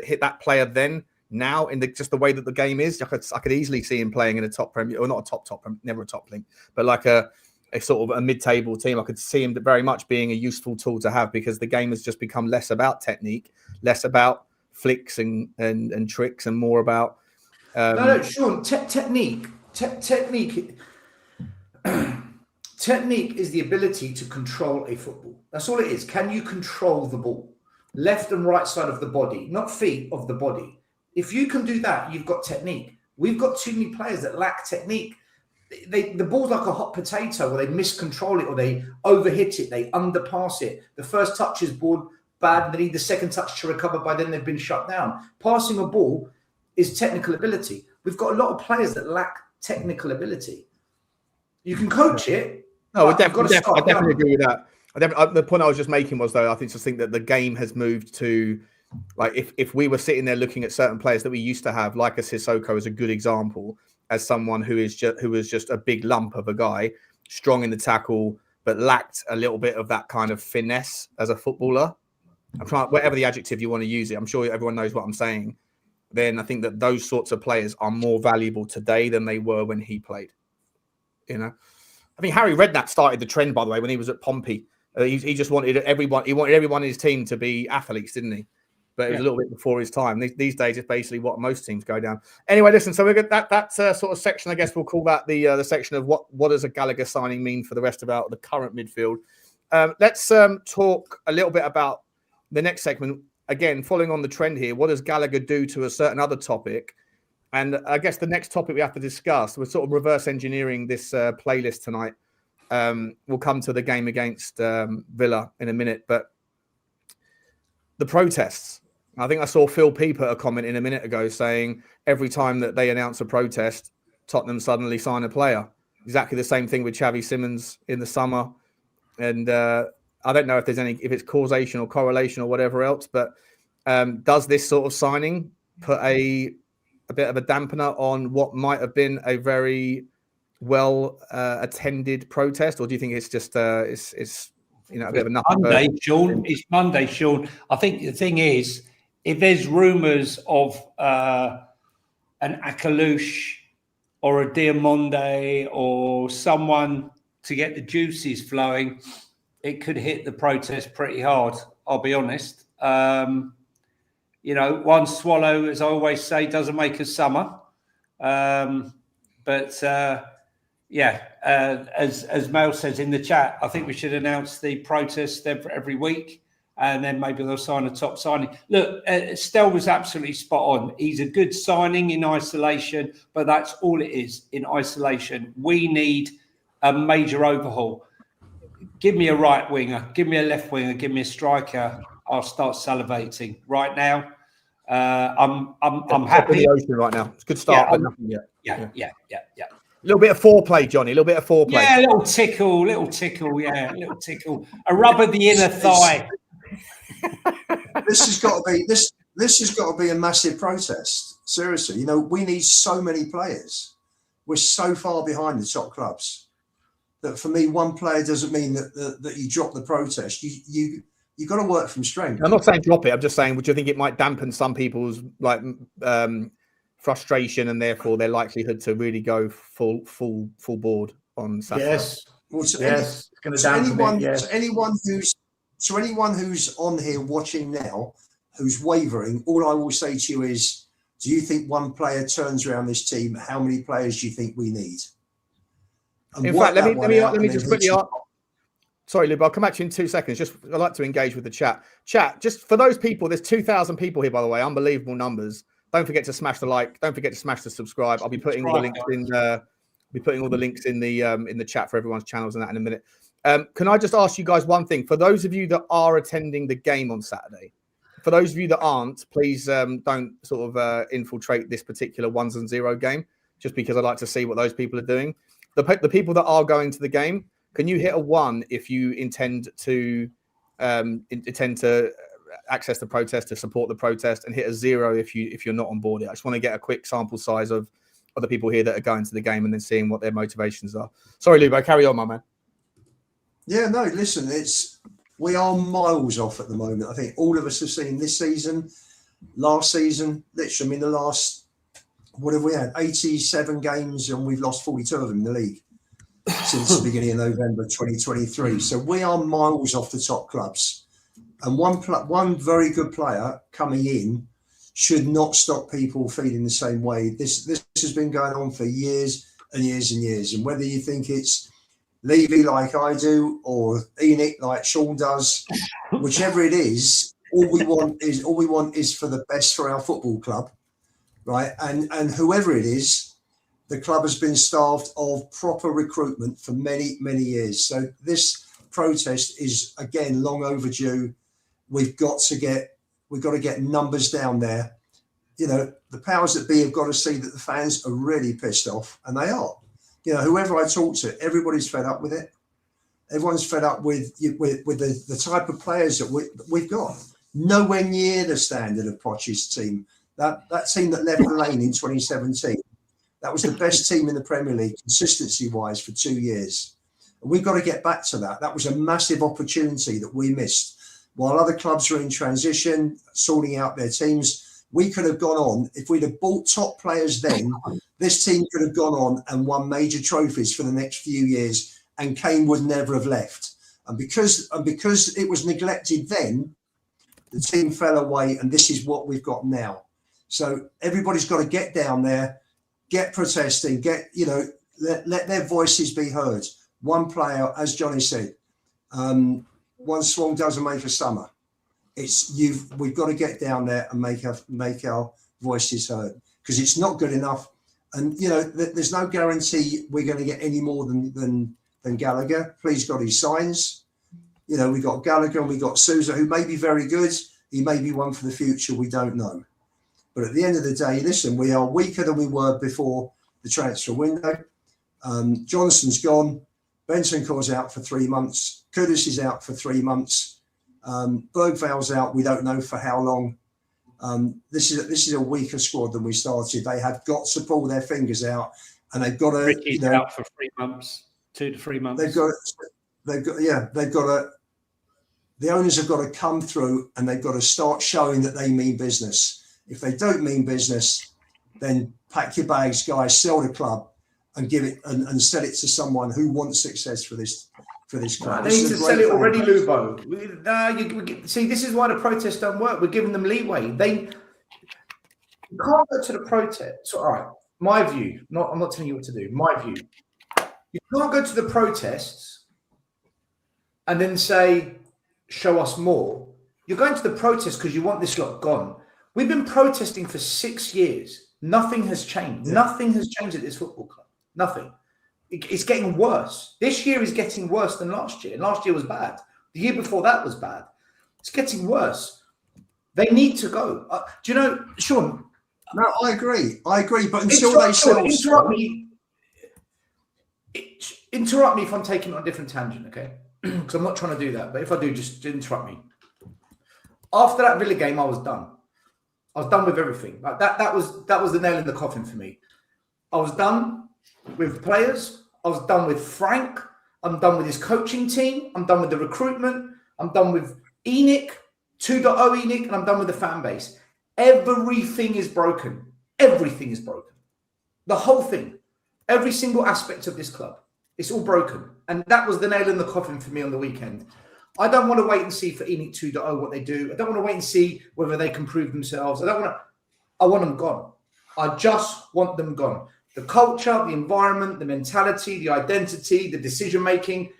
hit that player then. Now, in just the way that the game is, I could easily see him playing in a top Premier, or not a top, never a top league, but like a sort of a mid-table team. I could see him very much being a useful tool to have, because the game has just become less about technique, less about flicks and tricks, and more about no, Sean. Technique is the ability to control a football. That's all it is. Can you control the ball, left and right side of the body, not feet, of the body? If you can do that, you've got technique. We've got too many players that lack technique. The ball's like a hot potato, or they miscontrol it, or they overhit it, they underpass it. The first touch is ball bad, they need the second touch to recover, by then they've been shut down. Passing a ball is technical ability. We've got a lot of players that lack technical ability. You can coach it. No, I definitely agree with that. The point I was just making was, though, I think that the game has moved to, like, if we were sitting there looking at certain players that we used to have, like a Sissoko is a good example, as someone who was just a big lump of a guy, strong in the tackle, but lacked a little bit of that kind of finesse as a footballer. I'm trying, whatever the adjective you want to use it, I'm sure everyone knows what I'm saying. Then I think that those sorts of players are more valuable today than they were when he played. You know, I mean, Harry Redknapp started the trend, by the way, when he was at Pompey. He just wanted everyone. He wanted everyone in his team to be athletes, didn't he? But it was a little bit before his time. These days, it's basically what most teams go down. Anyway, listen. So we're good. That sort of section, I guess we'll call that the section of what does a Gallagher signing mean for the rest of the current midfield. Let's talk a little bit about the next segment. Again, following on the trend here, what does Gallagher do to a certain other topic? And I guess the next topic we have to discuss, we're sort of reverse engineering this playlist tonight. We'll come to the game against Villa in a minute, but the protests. I think I saw Phil P put a comment in a minute ago saying every time that they announce a protest, Tottenham suddenly sign a player. Exactly the same thing with Xavi Simons in the summer. And I don't know if it's causation or correlation or whatever else, but does this sort of signing put a bit of a dampener on what might have been a very well attended protest, or do you think it's just it's a bit of a nothing? Monday, Sean. It's Monday, Sean. I think the thing is, if there's rumours of an Akalouche or a Diamonde or someone to get the juices flowing, it could hit the protest pretty hard. I'll be honest. One swallow, as I always say, doesn't make a summer. As Mel says in the chat, I think we should announce the protest every week, and then maybe they'll sign a top signing. Look, Stel was absolutely spot on. He's a good signing in isolation, but that's all it is in isolation. We need a major overhaul. Give me a right winger, give me a left winger, give me a striker. I'll start salivating right now. I'm happy. In the ocean right now. It's a good start, but nothing yet. Yeah. A little bit of foreplay, Johnny. A little bit of foreplay. Yeah, a little tickle. A rub of the inner thigh. This has got to be a massive protest. Seriously, we need so many players. We're so far behind the top clubs. that for me, one player doesn't mean that you drop the protest. You got to work from strength. I'm not saying drop it. I'm just saying, would you think it might dampen some people's frustration and therefore their likelihood to really go full board on Saturday? Yes. Well, Yes. It's going to dampen it, yes. To anyone who's on here watching now, who's wavering, all I will say to you is, do you think one player turns around this team? How many players do you think we need? And in fact, let me just quickly ask. Sorry, Lib, I'll come back to you in 2 seconds. I'd like to engage with the chat. Chat, just for those people, there's 2,000 people here, by the way. Unbelievable numbers. Don't forget to smash the like. Don't forget to smash the subscribe. I'll be putting all the links in. In the chat for everyone's channels and that in a minute. Can I just ask you guys one thing? For those of you that are attending the game on Saturday, for those of you that aren't, please don't sort of infiltrate this particular 1s and 0 game, just because I'd like to see what those people are doing. The people that are going to the game, can you hit a 1 if you intend to access the protest, to support the protest, and hit a 0 if you're not on board? I just want to get a quick sample size of the people here that are going to the game and then seeing what their motivations are. Sorry, Lubo, carry on, my man. Yeah, no, listen, we are miles off at the moment. I think all of us have seen this season, last season, literally, I mean, the last, what have we had? 87 games, and we've lost 42 of them in the league since the beginning of November 2023. So we are miles off the top clubs. And one very good player coming in should not stop people feeling the same way. This has been going on for years and years and years. And whether you think it's Levy like I do or Enoch like Sean does, whichever it is, all we want is for the best for our football club, right? And whoever it is, the club has been starved of proper recruitment for many, many years. So this protest is again long overdue. We've got to get numbers down there. You know, the powers that be have got to see that the fans are really pissed off, and they are. You know, whoever I talk to, everybody's fed up with it. Everyone's fed up with the type of players that we've got. Nowhere near the standard of Poch's team. That team that left the lane in 2017, that was the best team in the Premier League, consistency-wise, for 2 years. And we've got to get back to that. That was a massive opportunity that we missed. While other clubs are in transition, sorting out their teams, we could have gone on. If we'd have bought top players then, this team could have gone on and won major trophies for the next few years, and Kane would never have left. And because it was neglected then, the team fell away, and this is what we've got now. So everybody's got to get down there, get protesting, let their voices be heard. One player, as Johnny said, one swan doesn't make a summer. We've got to get down there and make our voices heard, because it's not good enough. And you know, there's no guarantee we're going to get any more than Gallagher. Please God, he signs. You know, we got Gallagher and we got Sousa, who may be very good. He may be one for the future. We don't know. But at the end of the day, listen, we are weaker than we were before the transfer window. Johnson's gone. Bentancur's out for 3 months. Kudus is out for 3 months. Bergval's out. We don't know for how long. This is a weaker squad than we started. They have got to pull their fingers out, and they've got to. Ricky's out for 3 months, 2 to 3 months. They've got to. The owners have got to come through, and they've got to start showing that they mean business. If they don't mean business, then pack your bags, guys. Sell the club, and give it and sell it to someone who wants success for this club. They need to sell it already, Lubo. See, this is why the protests don't work. We're giving them leeway. You can't go to the protest. So, all right, my view. I'm not telling you what to do. My view. You can't go to the protests and then say, "Show us more." You're going to the protest because you want this lot gone. We've been protesting for 6 years. Nothing has changed. Yeah. Nothing has changed at this football club. Nothing. It's getting worse. This year is getting worse than last year. Last year was bad. The year before that was bad. It's getting worse. They need to go. Do you know, Sean? No, I agree. But until they sell, interrupt me if I'm taking on a different tangent, okay? Because I'm not trying to do that. But if I do, just interrupt me. After that Villa game, I was done. I was done with everything. Like that was the nail in the coffin for me. I was done with players. I was done with Frank. I'm done with his coaching team. I'm done with the recruitment. I'm done with ENIC, 2.0 ENIC, and I'm done with the fan base. Everything is broken. Everything is broken. The whole thing. Every single aspect of this club. It's all broken. And that was the nail in the coffin for me on the weekend. I don't want to wait and see for ENIC 2.0 what they do. I don't want to wait and see whether they can prove themselves. I want them gone. I just want them gone. The culture, the environment, the mentality, the identity, the decision-making,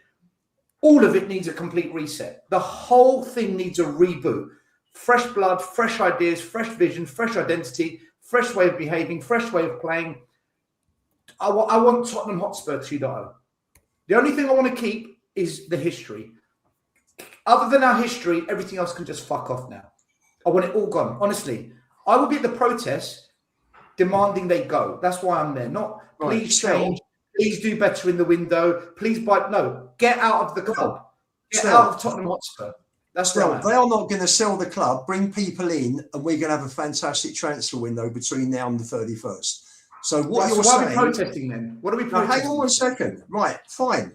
all of it needs a complete reset. The whole thing needs a reboot. Fresh blood, fresh ideas, fresh vision, fresh identity, fresh way of behaving, fresh way of playing. I want Tottenham Hotspur 2.0. The only thing I want to keep is the history. Other than our history, everything else can just fuck off now. I want it all gone. Honestly, I will be at the protest demanding they go. That's why I'm there. Not please change, please do better in the window, please buy. No, get out of the club. Get out of Tottenham Hotspur. That's right. They are not going to sell the club, bring people in, and we're going to have a fantastic transfer window between now and the 31st. So what you're saying? Why are we protesting then? What are we protesting? Hang on 1 second. Right, fine.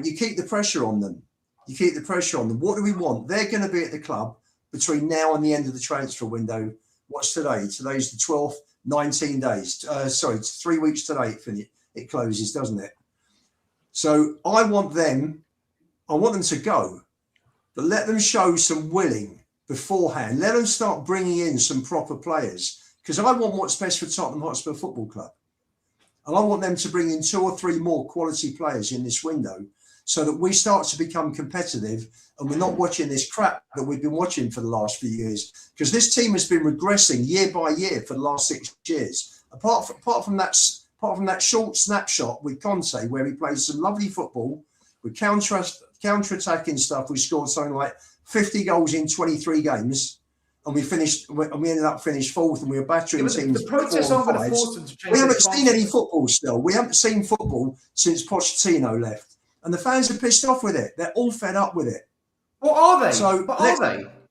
You keep the pressure on them. What do we want? They're going to be at the club between now and the end of the transfer window. What's today? Today's the 12th, 19 days. It's 3 weeks today it closes, doesn't it? So I want them to go, but let them show some willing beforehand. Let them start bringing in some proper players, because I want what's best for Tottenham Hotspur Football Club. And I want them to bring in 2 or 3 more quality players in this window, so that we start to become competitive and we're not watching this crap that we've been watching for the last few years. Because this team has been regressing year by year for the last 6 years. Apart from that short snapshot with Conte, where he plays some lovely football, with counter-attacking stuff, we scored something like 50 goals in 23 games. And we ended up finished 4th, and we were battering teams. The protests aren't going to force them to change. We haven't seen any football still. We haven't seen football since Pochettino left. And the fans are pissed off with it. They're all fed up with it. What are they?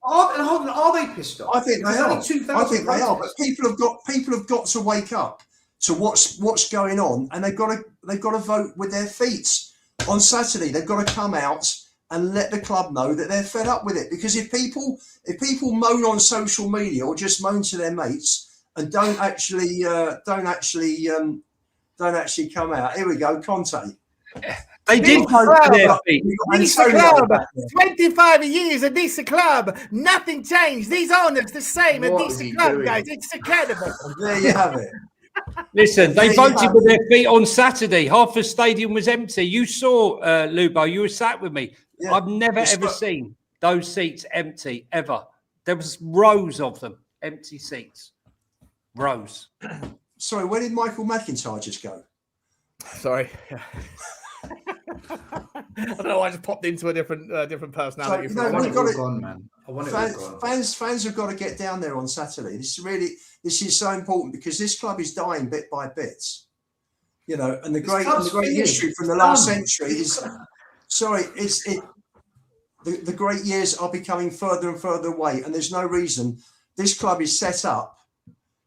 Are they pissed off? I think they are. But people have got to wake up to what's going on, and they've got to vote with their feet on Saturday. They've got to come out and let the club know that they're fed up with it. Because if people moan on social media or just moan to their mates and don't actually come out, here we go, Conte. They did vote for their feet. This club, 25 years at this club, nothing changed. These owners the same at this club, guys. It's incredible. There you have it. Listen, they voted with their feet on Saturday. Half the stadium was empty. You saw, Lubo, you were sat with me. Yeah. I've never ever seen those seats empty, ever. There was rows of them, empty seats. Rows. Sorry, where did Michael McIntyre just go? Sorry. I don't know. I just popped into a different personality. So, we've got gone, man. Fans have got to get down there on Saturday. This is so important, because this club is dying bit by bit. And the great history from the last century is. Sorry, the great years are becoming further and further away, and there's no reason. This club is set up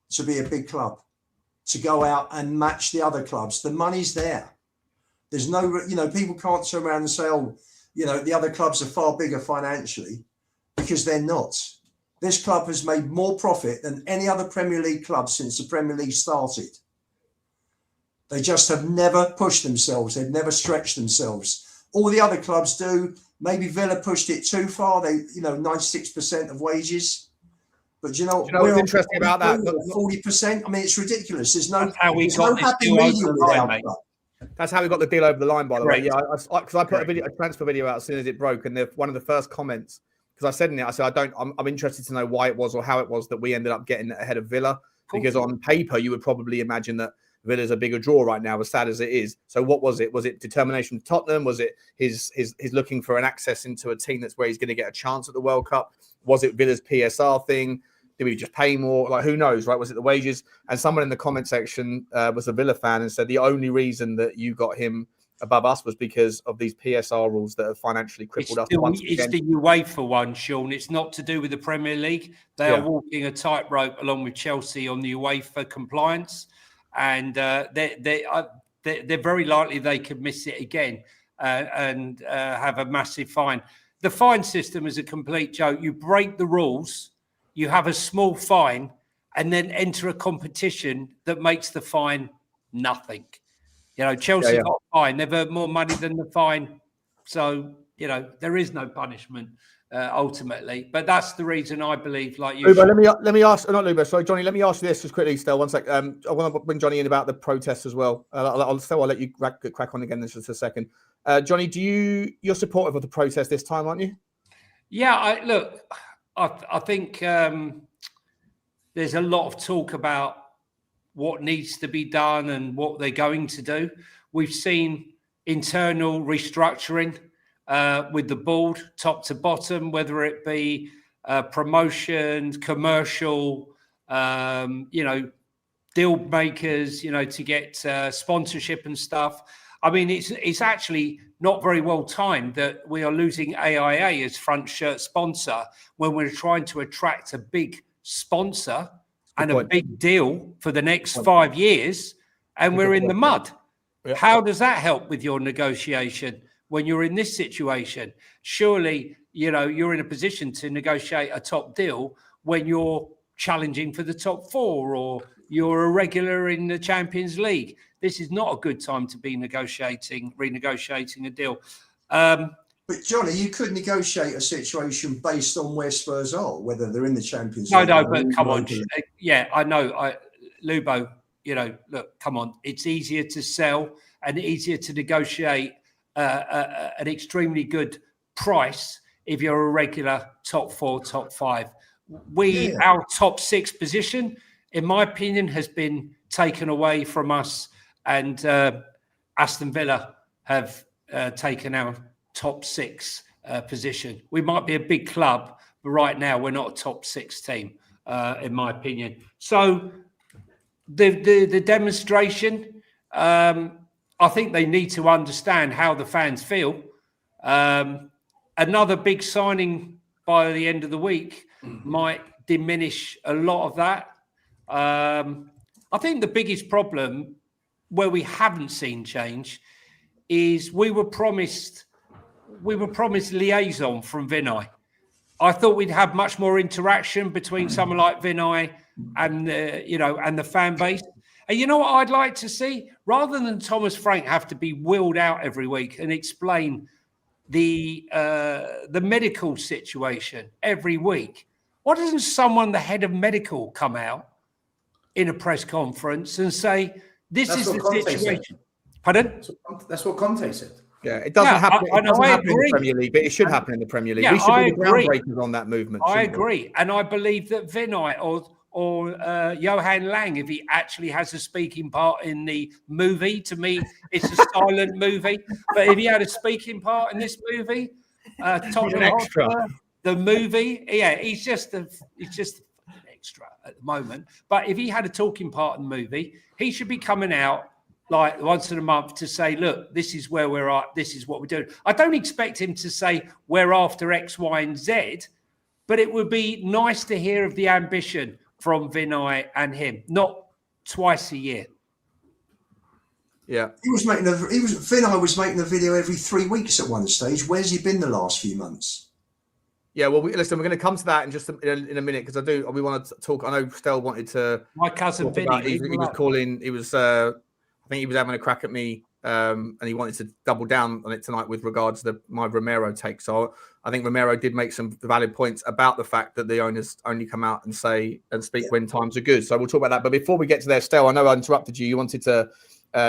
to be a big club, to go out and match the other clubs. The money's there. There's no, people can't turn around and say, the other clubs are far bigger financially, because they're not. This club has made more profit than any other Premier League club since the Premier League started. They just have never pushed themselves. They've never stretched themselves. All the other clubs do. Maybe Villa pushed it too far. They, 96% of wages. But what's interesting about that? 40%. I mean, it's ridiculous. There's no happy medium without that. That's how we got the deal over the line, by the way. Yeah, because I put a transfer video out as soon as it broke, and one of the first comments, because I said in it, I said I'm interested to know why it was or how it was that we ended up getting ahead of Villa, because on paper you would probably imagine that Villa's a bigger draw right now, as sad as it is. So what was it? Was it determination from Tottenham? Was it his looking for an access into a team that's where he's going to get a chance at the World Cup? Was it Villa's PSR thing? Did we just pay more? Like, who knows, right? Was it the wages? And someone in the comment section was a Villa fan and said the only reason that you got him above us was because of these PSR rules that have financially crippled us. It's the UEFA one, Sean. It's not to do with the Premier League. They are walking a tightrope along with Chelsea on the UEFA compliance, and they're very likely they could miss it again. and have a massive fine. The fine system is a complete joke. You break the rules, you have a small fine, and then enter a competition that makes the fine nothing. Chelsea got a fine. They've earned more money than the fine. So, there is no punishment ultimately. But that's the reason I believe, like you. Lubo, let me ask, not Lubo, sorry, Johnny, let me ask you this just quickly, still, one sec. I want to bring Johnny in about the protests as well. I'll let you crack on again in just a second. Johnny, you're supportive of the protest this time, aren't you? Yeah, I think there's a lot of talk about what needs to be done and what they're going to do. We've seen internal restructuring with the board, top to bottom, whether it be promotions, commercial, deal makers, to get sponsorship and stuff. I mean, it's actually not very well timed that we are losing AIA as front shirt sponsor when we're trying to attract a big sponsor and a big deal for the next 5 years, and we're in the mud. Yeah. How does that help with your negotiation when you're in this situation? Surely, you're in a position to negotiate a top deal when you're challenging for the top 4 or you're a regular in the Champions League. This is not a good time to be renegotiating a deal. But Johnny, you could negotiate a situation based on where Spurs are, whether they're in the Champions League. No, but come on. Yeah, I know. Lubo, look, come on. It's easier to sell and easier to negotiate an extremely good price if you're a regular top 4, top 5. Our top 6 position, in my opinion, has been taken away from us, and Aston Villa have taken our top 6 position. We might be a big club, but right now we're not a top 6 team, in my opinion. So the demonstration, I think they need to understand how the fans feel. Another big signing by the end of the week might diminish a lot of that. I think the biggest problem where we haven't seen change is we were promised liaison from Vinay. I thought we'd have much more interaction between someone like Vinay and the fan base. And you know what I'd like to see? Rather than Thomas Frank have to be wheeled out every week and explain the medical situation every week, why doesn't someone, the head of medical, come out in a press conference and say, this is the situation? Pardon? That's what Conte said. Yeah, it doesn't happen. It doesn't happen in the Premier League, but it should happen in the Premier League. Yeah, we should be the groundbreakers on that movement. I agree. And I believe that Vinay or Johan Lang, if he actually has a speaking part in the movie, to me, it's a silent movie. But if he had a speaking part in this movie, Tottenham Hotspur, the movie, he's just an extra at the moment. But if he had a talking part in the movie, he should be coming out like once in a month to say, look, this is where we're at. This is what we're doing. I don't expect him to say we're after X, Y, and Z, but it would be nice to hear of the ambition from Vinay and him, not twice a year. Yeah. Vinay was making a video every 3 weeks at one stage. Where's he been the last few months? Yeah, well, listen, we're going to come to that in just in a minute because we want to talk. I know Stel wanted to. My cousin Vinny. I think he was having a crack at me, and he wanted to double down on it tonight with regards to my Romero take. So I think Romero did make some valid points about the fact that the owners only come out and speak when times are good. So we'll talk about that. But before we get to there, Stel, I know I interrupted you. You wanted to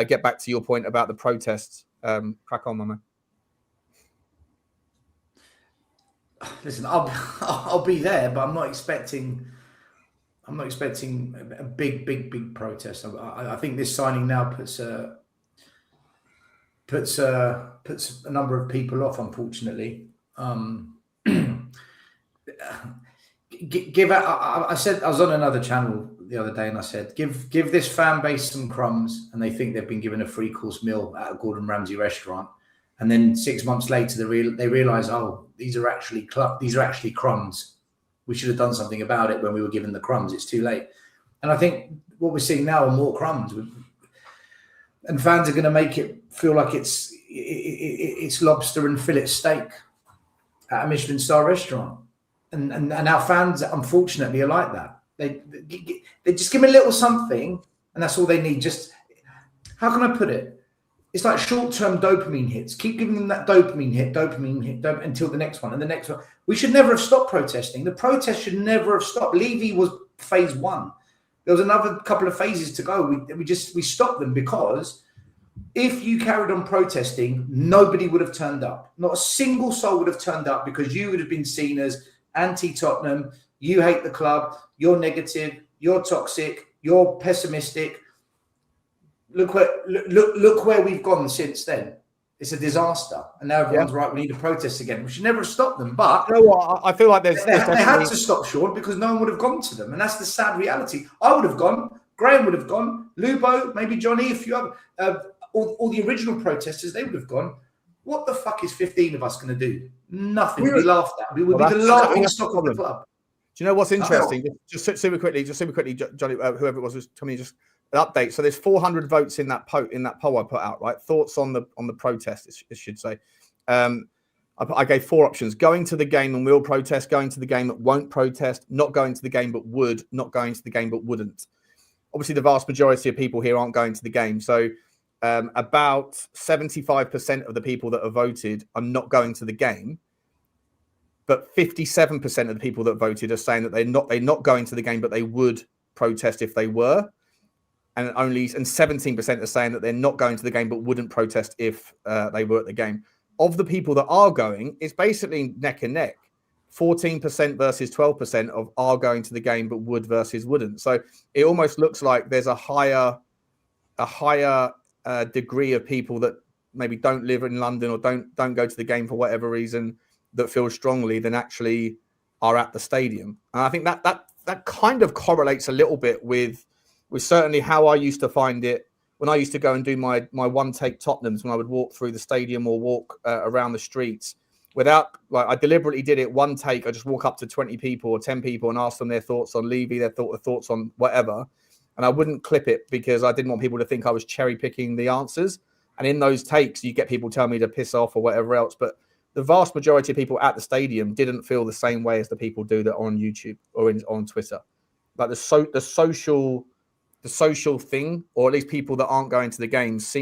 get back to your point about the protests. Crack on, my man. Listen, I'll be there, but I'm not expecting a big protest. I think this signing now puts a number of people off, unfortunately. I said, I was on another channel the other day and I said, give this fan base some crumbs and they think they've been given a 3-course meal at a Gordon Ramsay restaurant. And then 6 months later, they realize, oh, these are actually crumbs. We should have done something about it when we were given the crumbs. It's too late. And I think what we're seeing now are more crumbs. And fans are going to make it feel like it's it's lobster and fillet steak at a Michelin star restaurant, and our fans unfortunately are like that. They just give me a little something, and that's all they need. Just, how can I put it? It's like short-term dopamine hits. Keep giving them that dopamine hit, until the next one and the next one. We should never have stopped protesting. The protest should never have stopped. Levy was phase one. There was another couple of phases to go. We stopped them because if you carried on protesting, nobody would have turned up. Not a single soul would have turned up because you would have been seen as anti-Tottenham. You hate the club. You're negative. You're toxic. You're pessimistic. Look where we've gone since then. It's a disaster, and now everyone's right. We need to protest again. We should never have stopped them, but you know what? I feel like they had to stop, Sean, because no one would have gone to them, and that's the sad reality. I would have gone. Graham would have gone. Lubo, maybe Johnny, a few other, all the original protesters, they would have gone. What the fuck is 15 of us going to do? Nothing. We'd be laughed at. We would be the laughing stock of the club. Do you know what's interesting? Just super quickly, Johnny, whoever it was telling me just an update. So there's 400 votes in that poll I put out, right? Thoughts on the protest, it should say. I gave 4 options: going to the game and will protest, going to the game but won't protest, not going to the game but would, not going to the game but wouldn't. Obviously, the vast majority of people here aren't going to the game. So about 75% of the people that have voted are not going to the game. But 57% of the people that voted are saying that they're not going to the game, but they would protest if they were. And 17% are saying that they're not going to the game, but wouldn't protest if they were at the game. Of the people that are going, it's basically neck and neck. 14% versus 12% of are going to the game, but would versus wouldn't. So it almost looks like there's a higher degree of people that maybe don't live in London or don't go to the game for whatever reason that feel strongly than actually are at the stadium. And I think that kind of correlates a little bit with certainly how I used to find it when I used to go and do my one take Tottenhams, when I would walk through the stadium or walk around the streets without, like, I deliberately did it one take. I just walk up to 20 people or 10 people and ask them their thoughts on Levy, their thoughts on whatever. And I wouldn't clip it because I didn't want people to think I was cherry picking the answers. And in those takes, you get people telling me to piss off or whatever else. But the vast majority of people at the stadium didn't feel the same way as the people do that on YouTube or on Twitter. Like the social thing, or at least people that aren't going to the games,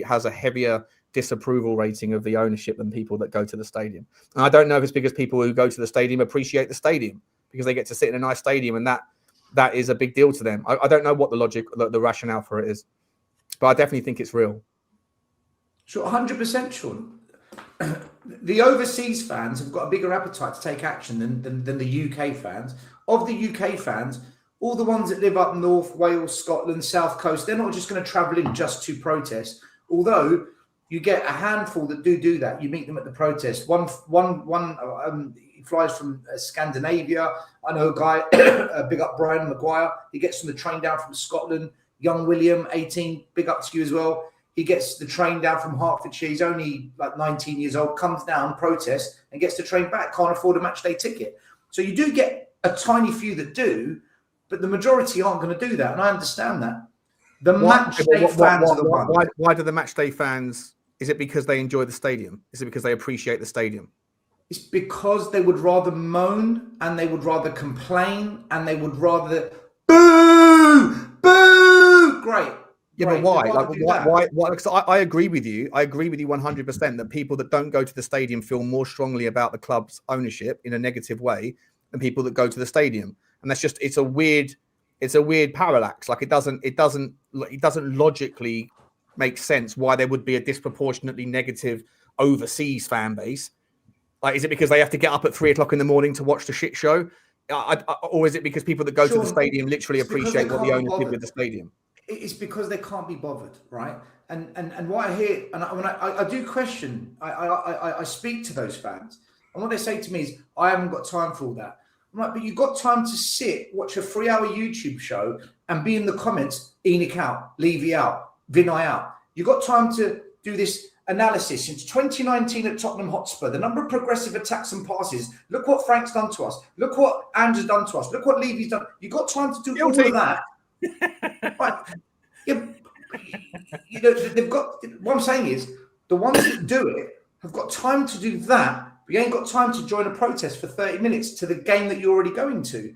has a heavier disapproval rating of the ownership than people that go to the stadium. And I don't know if it's because people who go to the stadium appreciate the stadium because they get to sit in a nice stadium, and that is a big deal to them. I don't know what the logic, the rationale for it is, but I definitely think it's real. Sure, 100%, Sean. The overseas fans have got a bigger appetite to take action than the UK fans. Of the UK fans, all the ones that live up north, Wales, Scotland, South Coast, they're not just going to travel in just to protest. Although you get a handful that do that. You meet them at the protest. One he flies from Scandinavia. I know a guy, big up Brian Maguire. He gets on the train down from Scotland. Young William, 18, big up to you as well. He gets the train down from Hertfordshire. He's only like 19 years old, comes down, protests, and gets the train back. Can't afford a match day ticket. So you do get a tiny few that do, but the majority aren't going to do that. And I understand that. The match day fans are the ones. Why do the match day fans, is it because they enjoy the stadium? Is it because they appreciate the stadium? It's because they would rather moan and they would rather complain and they would rather boo. Great. Yeah, but why? Like, why? Because I agree with you. I agree with you 100% that people that don't go to the stadium feel more strongly about the club's ownership in a negative way than people that go to the stadium. And that's just, it's a weird parallax. Like it doesn't logically make sense why there would be a disproportionately negative overseas fan base. Like, is it because they have to get up at 3:00 in the morning to watch the shit show? Or is it because people that go to the stadium literally appreciate what the owners did with the stadium? It's because they can't be bothered, right? And what I hear, and when I do question, I speak to those fans, and what they say to me is, I haven't got time for all that. I'm like, but you've got time to sit, watch a 3-hour YouTube show, and be in the comments, Enoch out, Levy out, Vinay out. You've got time to do this analysis. Since 2019 at Tottenham Hotspur, the number of progressive attacks and passes. Look what Frank's done to us. Look what Andrew's done to us. Look what Levy's done. You've got time to do all of that. Right. Yeah. You know, they've got. What I'm saying is, The ones that do it have got time to do that, but you ain't got time to join a protest for 30 minutes to the game that you're already going to.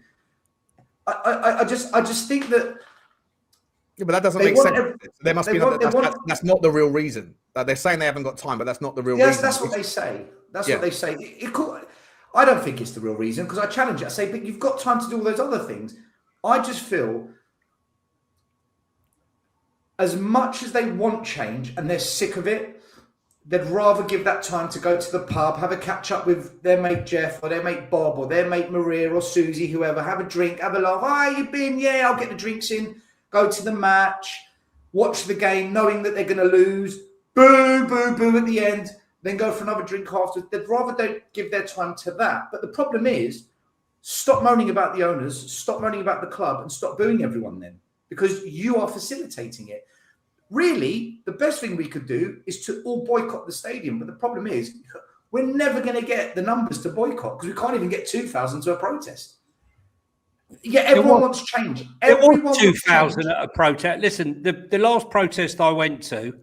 I just think that. Yeah, but that doesn't make sense. There must be that's not the real reason. They're saying they haven't got time, but that's not the real reason. Yes, that's what they say. That's what they say. I don't think it's the real reason because I challenge it. I say, but you've got time to do all those other things. I just feel as much as they want change and they're sick of it, they'd rather give that time to go to the pub, have a catch up with their mate Jeff or their mate Bob or their mate Maria or Susie, whoever, have a drink, have a laugh. How you been? Yeah, I'll get the drinks in. Go to the match, watch the game, knowing that they're going to lose. Boo, boo, boo at the end. Then go for another drink after. They'd rather don't give their time to that. But the problem is, stop moaning about the owners, stop moaning about the club, and stop booing everyone then. Because you are facilitating it. Really, the best thing we could do is to all boycott the stadium. But the problem is, we're never going to get the numbers to boycott because we can't even get 2,000 to a protest. Yeah, everyone wants change. Everyone wants 2,000 at a protest. Listen, the last protest I went to,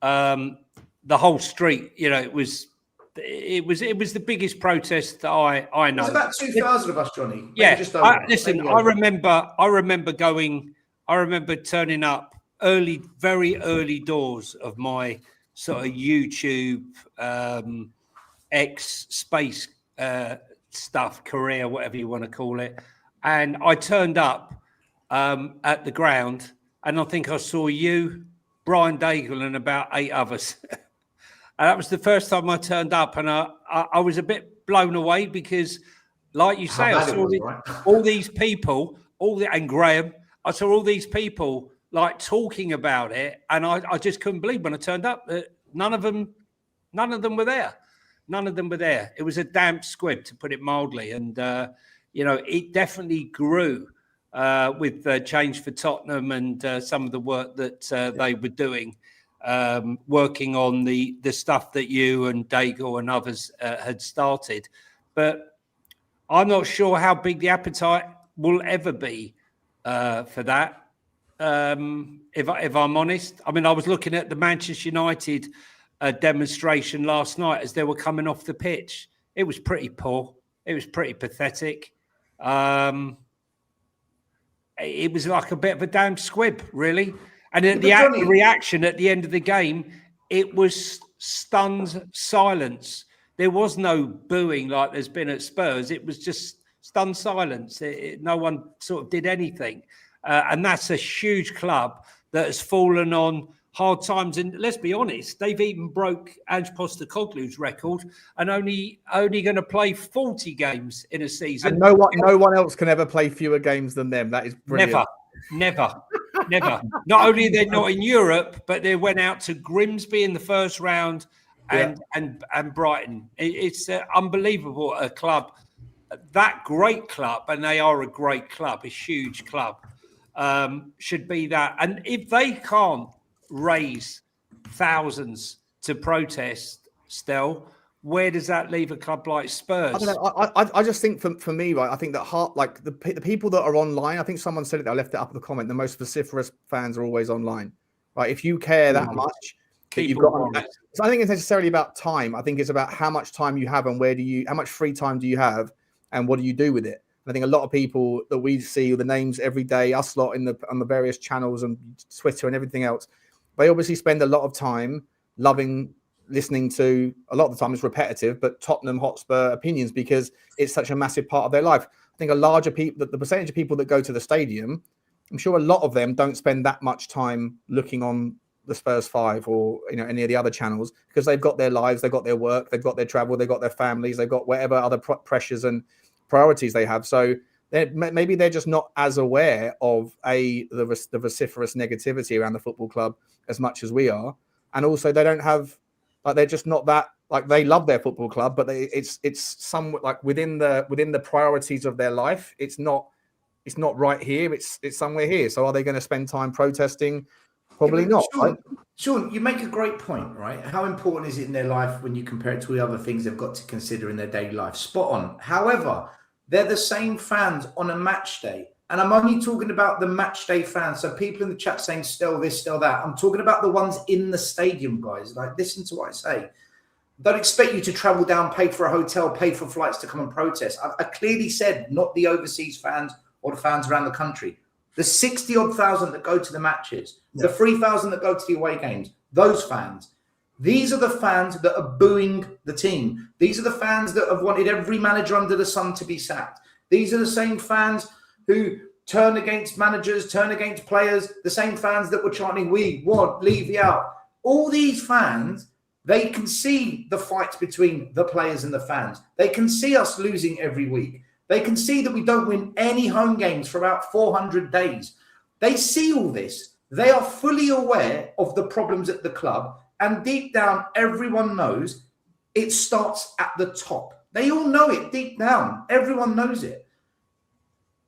the whole street, it was the biggest protest that I know. It's about 2,000 of us, Johnny. Yeah, I remember going. I remember turning up very early doors of my sort of YouTube space stuff career, whatever you want to call it. And I turned up at the ground, and I think I saw you, Brian Daigle, and about 8 others. And that was the first time I turned up, and I was a bit blown away because, like you say, I saw all these people, and Graham, I saw all these people like talking about it, and I just couldn't believe when I turned up that none of them were there. None of them were there. It was a damp squib, to put it mildly, and it definitely grew with Change for Tottenham and some of the work that they were doing, working on the stuff that you and Daigle and others had started. But I'm not sure how big the appetite will ever be for that. If I'm honest, I mean, I was looking at the Manchester United demonstration last night as they were coming off the pitch. It was pretty poor. It was pretty pathetic. It was like a bit of a damn squib, really. And the reaction at the end of the game, it was stunned silence. There was no booing like there's been at Spurs. It was just stunned silence. No one sort of did anything. And that's a huge club that has fallen on hard times. And let's be honest, they've even broke Ange Postecoglou's record and only going to play 40 games in a season. And no one else can ever play fewer games than them. That is brilliant. Never. Not only they're not in Europe, but they went out to Grimsby in the first round and Brighton. It's unbelievable. A club, that great club, and they are a great club, a huge club, should be that. And if they can't raise thousands to protest, Stel, where does that leave a club like Spurs? I don't know. I just think for me, right, I think that the people that are online, I think someone said it, I left it up in the comment, the most vociferous fans are always online. Right? If you care that much, that you've got. So I think it's necessarily about time. I think it's about how much time you have and how much free time do you have and what do you do with it. I think a lot of people that we see the names every day, us lot on the various channels and Twitter and everything else, they obviously spend a lot of time listening to, a lot of the time it's repetitive, but Tottenham Hotspur opinions because it's such a massive part of their life. I think the percentage of people that go to the stadium, I'm sure a lot of them don't spend that much time looking on the Spurs Five or any of the other channels because they've got their lives, they've got their work, they've got their travel, they've got their families, they've got whatever other pressures and priorities they have. So maybe they're just not as aware of the vociferous negativity around the football club as much as we are, and also they don't have they're just not that they love their football club, but it's somewhat like within the priorities of their life. It's not right here. It's somewhere here. So are they going to spend time protesting? Probably not. Sean, you make a great point, right? How important is it in their life when you compare it to the other things they've got to consider in their daily life? Spot on. However, they're the same fans on a match day And I'm only talking about the match day fans. So people in the chat saying still this, still that. I'm talking about the ones in the stadium, guys. Like, listen to what I say. Don't expect you to travel down, pay for a hotel, pay for flights to come and protest. I clearly said not the overseas fans or the fans around the country. The 60-odd thousand that go to the matches, the 3,000 that go to the away games, those fans. These are the fans that are booing the team. These are the fans that have wanted every manager under the sun to be sacked. These are the same fans who turn against managers, turn against players, the same fans that were chanting, we want Levy out. All these fans, they can see the fights between the players and the fans. They can see us losing every week. They can see that we don't win any home games for about 400 days. They see all this. They are fully aware of the problems at the club. And deep down, everyone knows it starts at the top. They all know it deep down. Everyone knows it.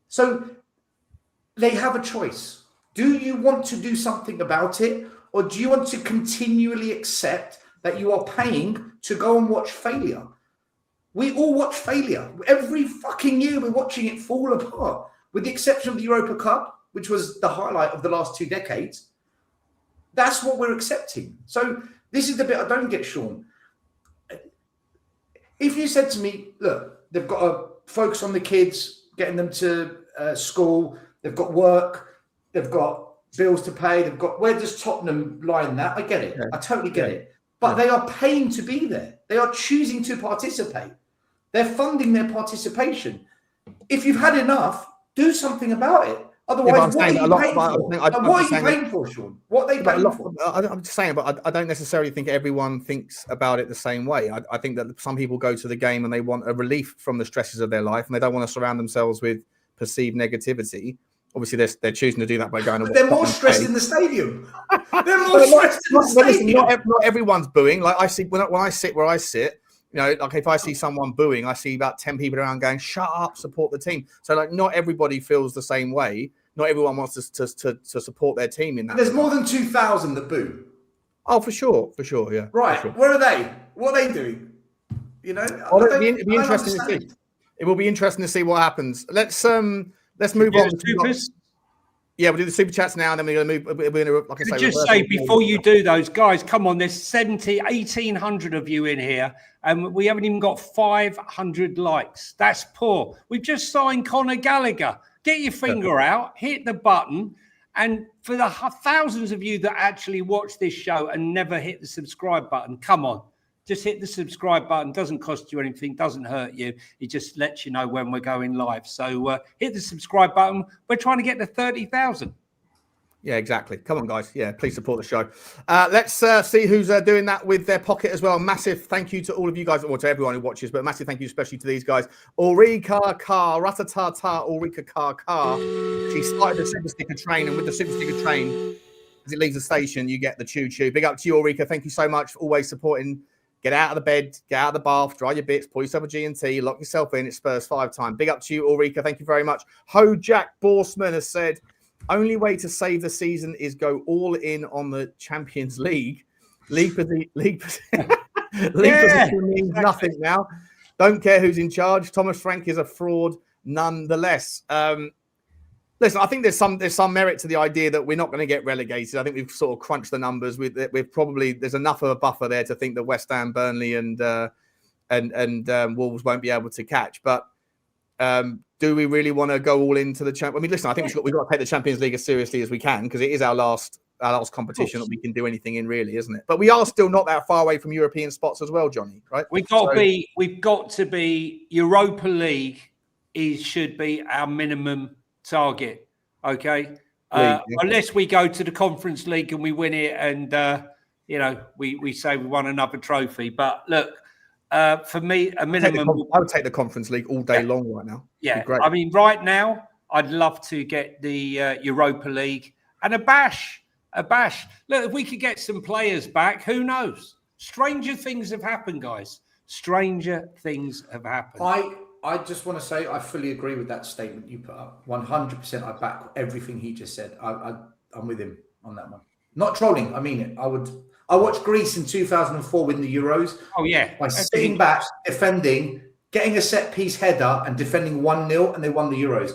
So they have a choice. Do you want to do something about it? Or do you want to continually accept that you are paying to go and watch failure? We all watch failure. Every fucking year we're watching it fall apart. With the exception of the Europa Cup, which was the highlight of the last 2 decades. That's what we're accepting. So this is the bit I don't get, Sean. If you said to me, look, they've got to focus on the kids, getting them to school, they've got work, they've got bills to pay, they've got, where does Tottenham lie in that? I get it. I totally get it. But they are paying to be there. They are choosing to participate. They're funding their participation. If you've had enough, do something about it. Otherwise, what are you paying for? What are you paying for, Sean? What are they paying for? I'm just saying, but I don't necessarily think everyone thinks about it the same way. I think that some people go to the game and they want a relief from the stresses of their life, and they don't want to surround themselves with perceived negativity. Obviously, they're choosing to do that by going. But they're more stressed in the stadium. They're more stressed in the stadium. Not everyone's booing. Like I see when I sit where I sit. You know, like if I see someone booing, I see about 10 people around going, "Shut up, support the team." So, like, not everybody feels the same way. Not everyone wants to support their team in that. There's more than 2,000 that boo. Oh, for sure, yeah. Right, sure. Where are they? What are they doing? You know, it'll be interesting to see. It will be interesting to see what happens. Let's move on. Yeah, we'll do the super chats now, and then we're going to move. We're going to, like I say, just say before you do those, guys, come on. There's 1,800 of you in here, and we haven't even got 500 likes. That's poor. We've just signed Conor Gallagher. Get your finger out, hit the button, and for the thousands of you that actually watch this show and never hit the subscribe button, come on. Just hit the subscribe button. Doesn't cost you anything. Doesn't hurt you. It just lets you know when we're going live. So hit the subscribe button. We're trying to get to 30,000. Yeah, exactly. Come on, guys. Yeah, please support the show. Let's see who's doing that with their pocket as well. Massive thank you to all of you guys, or to everyone who watches, but massive thank you especially to these guys. Ulrika Carr, Ratatata, Ulrika Carr. She started the super sticker train, and with the super sticker train, as it leaves the station, you get the choo-choo. Big up to you, Ulrika. Thank you so much for always supporting. Get out of the bed, get out of the bath, dry your bits, pour yourself a G&T, lock yourself in. It's Spurs 5 time. Big up to you, Ulrika. Thank you very much. Ho Jack Borsman has said, only way to save the season is go all in on the Champions League. League position means nothing now. Don't care who's in charge. Thomas Frank is a fraud nonetheless. Listen, I think there's some merit to the idea that we're not going to get relegated. I think we've sort of crunched the numbers. There's enough of a buffer there to think that West Ham, Burnley, and Wolves won't be able to catch. But do we really want to go all into the champ? I mean, listen, I think we've got to take the Champions League as seriously as we can, because it is our last competition that we can do anything in, really, isn't it? But we are still not that far away from European spots as well, Johnny. Right? We've got to be Europa League. Should be our minimum target. Okay, unless we go to the Conference League and we win it, and we say we won another trophy. But look. For me, a minimum. I would take the Conference League all day long right now. Yeah, great. I mean, right now, I'd love to get the Europa League and a bash. Look, if we could get some players back, who knows? Stranger things have happened, guys. Stranger things have happened. I just want to say I fully agree with that statement you put up. 100%. I back everything he just said. I'm with him on that one. Not trolling. I mean it. I watched Greece in 2004 win the Euros. Oh, yeah. By sitting back, defending, getting a set-piece header and defending 1-0, and they won the Euros.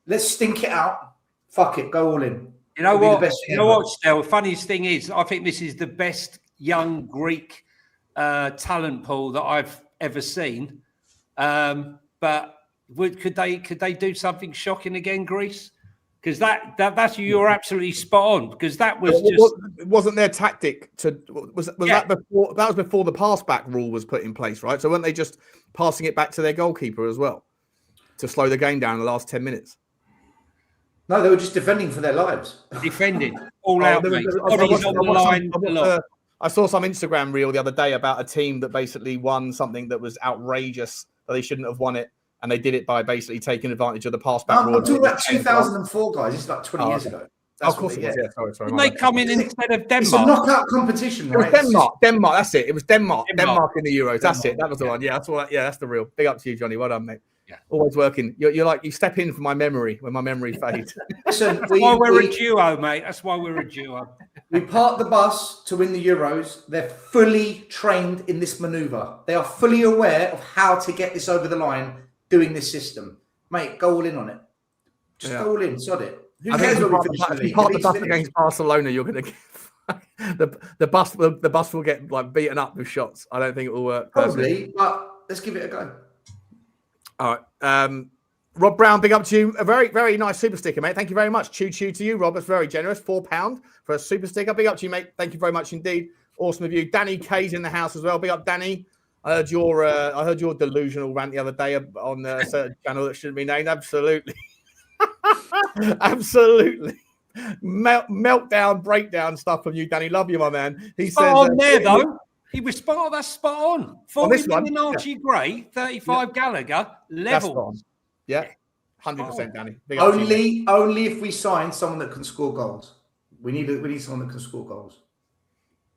Let's stink it out. Fuck it. Go all in. You know It'll what? be the best thing You know ever. what, Stel? The funniest thing is, I think this is the best young Greek talent pool that I've ever seen. But could they do something shocking again, Greece? Because that's you're absolutely spot on. Because that was it wasn't their tactic to that before. That was before the pass back rule was put in place, right? So weren't they just passing it back to their goalkeeper as well to slow the game down in the last 10 minutes? No, they were just defending for their lives. defended all out, mate. Bodies on the line. I saw some Instagram reel the other day about a team that basically won something that was outrageous, that they shouldn't have won it. And they did it by basically taking advantage of the pass back. I'm talking about 2004, guys. It's like 20 years ago. Of course it was. Yeah, sorry. Didn't they come in instead of Denmark? It's a knockout competition, right? It was Denmark. Denmark. That's it. It was Denmark. Denmark in the Euros. That's it. That was the one. Yeah, that's the real. Big up to you, Johnny. Well done, mate. Yeah. Always working. You're like, you step in for my memory when my memory fades. Listen, That's why we're a duo, mate. That's why we're a duo. We parked the bus to win the Euros. They're fully trained in this manoeuvre. They are fully aware of how to get this over the line doing this system. Mate, go all in on it. Just go all in. Sod it. Who cares where we finish the league? If you park the bus against Barcelona, you're going to get... the bus will get like beaten up with shots. I don't think it will work. Probably, but let's give it a go. All right. Rob Brown, big up to you. A very, very nice super sticker, mate. Thank you very much. Choo to you, Rob. That's very generous. £4 for a super sticker. Big up to you, mate. Thank you very much indeed. Awesome of you. Danny K's in the house as well. Big up, Danny. I heard your delusional rant the other day on a certain channel that shouldn't be named. Absolutely. Absolutely. Meltdown, breakdown stuff from you, Danny. Love you, my man. He says on there, though. He was spot on. That's spot on. 40 million Archie Gray, 35 Gallagher, level. Yeah, 100%, Danny. Only if we sign someone that can score goals. We need someone that can score goals.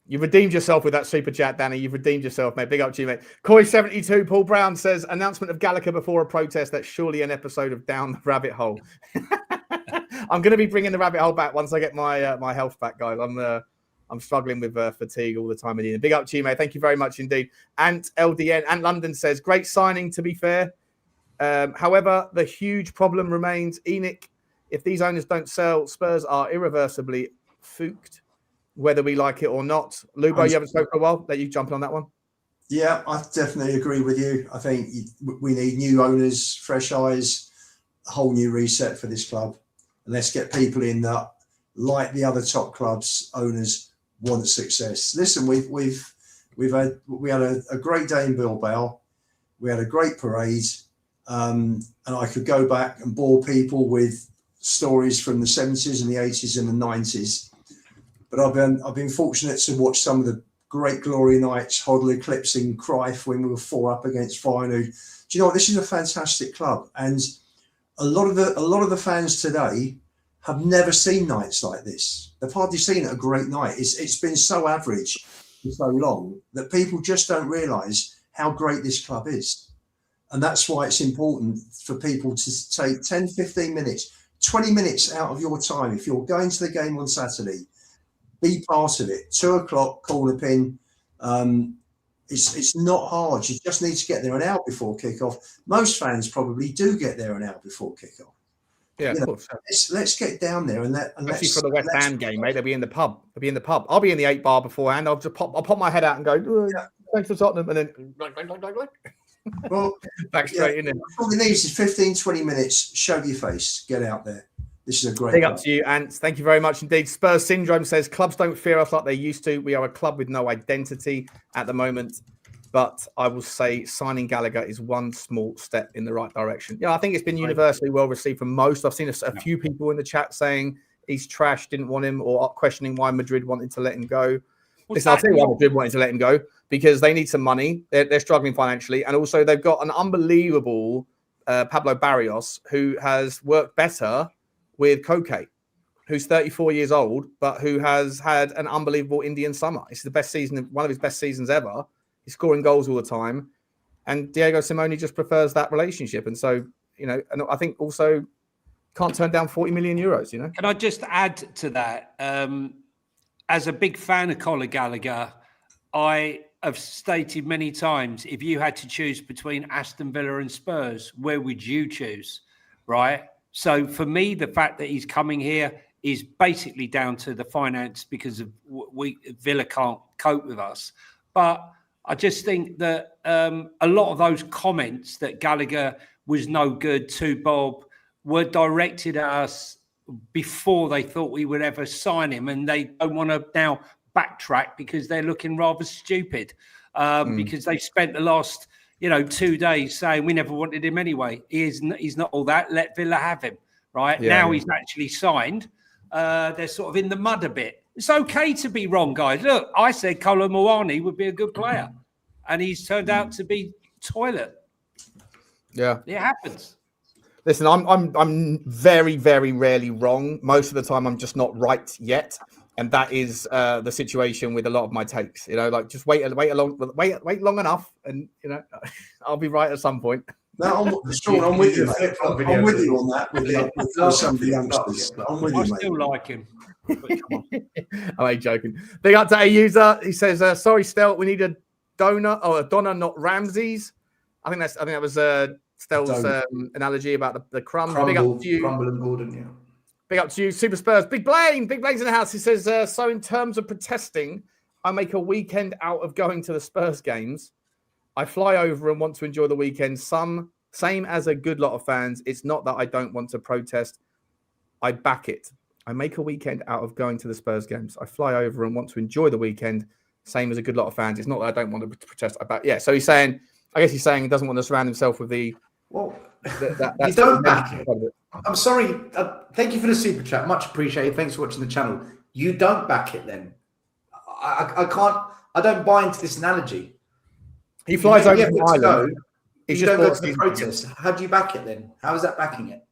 You've redeemed yourself with that super chat, Danny. You've redeemed yourself, mate. Big up to you, mate. Koi72, Paul Brown says, announcement of Gallagher before a protest. That's surely an episode of Down the Rabbit Hole. I'm going to be bringing the rabbit hole back once I get my health back, guys. I'm struggling with fatigue all the time. Big up to you, mate. Thank you very much indeed. Ant LDN and London says, great signing, to be fair. However, the huge problem remains. Enoch, if these owners don't sell, Spurs are irreversibly fooked, whether we like it or not. Lubo, you haven't spoken for a while. Let you jump on that one. Yeah, I definitely agree with you. I think we need new owners, fresh eyes, a whole new reset for this club. And let's get people in that, like the other top clubs, owners want success. Listen, we had a great day in Bilbao. We had a great parade. And I could go back and bore people with stories from the 70s and the 80s and the 90s. But I've been fortunate to watch some of the great glory nights, Hoddle eclipsing Cruyff when we were 4 up against Feyenoord. Do you know what? This is a fantastic club, and a lot of the fans today have never seen nights like this. They've hardly seen a great night. It's been so average for so long that people just don't realise how great this club is. And that's why it's important for people to take 10, 15 minutes, 20 minutes out of your time. If you're going to the game on Saturday, be part of it. 2 o'clock, corner pin. It's not hard. You just need to get there an hour before kickoff. Most fans probably do get there an hour before kickoff. Yeah, of course. Let's get down there and especially for the West Ham game, mate. They'll be in the pub. I'll be in the 8 bar beforehand. I'll pop my head out and go, thanks for Tottenham, and then well, back straight in there. All it needs is 15, 20 minutes. Show your face. Get out there. This is a great. Big up to you, Ants. Thank you very much indeed. Spurs Syndrome says, clubs don't fear us like they used to. We are a club with no identity at the moment. But I will say signing Gallagher is one small step in the right direction. Yeah, I think it's been universally well received from most. I've seen a few people in the chat saying he's trash, didn't want him, or questioning why Madrid wanted to let him go. Listen, I'll tell you why Madrid wanted to let him go, because they need some money. They're struggling financially. And also they've got an unbelievable Pablo Barrios, who has worked better with Koke, who's 34 years old, but who has had an unbelievable Indian summer. It's the best season, one of his best seasons ever. He's scoring goals all the time. And Diego Simeone just prefers that relationship. And so, and I think also can't turn down 40 million euros, Can I just add to that? As a big fan of Conor Gallagher, I have stated many times, if you had to choose between Aston Villa and Spurs, where would you choose? Right? So for me, the fact that he's coming here is basically down to the finance because of Villa can't cope with us. But I just think that a lot of those comments that Gallagher was no good to Bob were directed at us before they thought we would ever sign him, and they don't want to now backtrack because they're looking rather stupid because they spent the last 2 days saying we never wanted him anyway. He's not all that. Let Villa have him. Right now, he's actually signed. They're sort of in the mud a bit. It's okay to be wrong, guys. Look, I said Kolo Muani would be a good player, and he's turned out to be toilet. Yeah, it happens. Listen, I'm very, very rarely wrong. Most of the time, I'm just not right yet, and that is the situation with a lot of my takes. Like just wait long enough, and I'll be right at some point. No, Sean, I'm with you. I'm with you on that. With some of the youngsters, I'm with you, mate. I still like him. But come on. I'm only joking. Big up to a user. He says, "Sorry, Stelt, we need a donor or a Donna, not Ramses." I think that was Stel's analogy about the crumb. Big up to you, Crumble and Gordon. Yeah. Big up to you, Super Spurs. Big Blaine in the house. He says, "So in terms of protesting, I make a weekend out of going to the Spurs games. I fly over and want to enjoy the weekend. Same as a good lot of fans. It's not that I don't want to protest. I back it. I make a weekend out of going to the Spurs games. I fly over and want to enjoy the weekend. Same as a good lot of fans. It's not that I don't want to protest. I back." Yeah. So he's saying he doesn't want to surround himself with the. Well, you don't back it. I'm sorry. Thank you for the super chat. Much appreciated. Thanks for watching the channel. You don't back it then. I can't. I don't buy into this analogy. He flies over to Ireland. You don't go to the protest. How do you back it then? How is that backing it?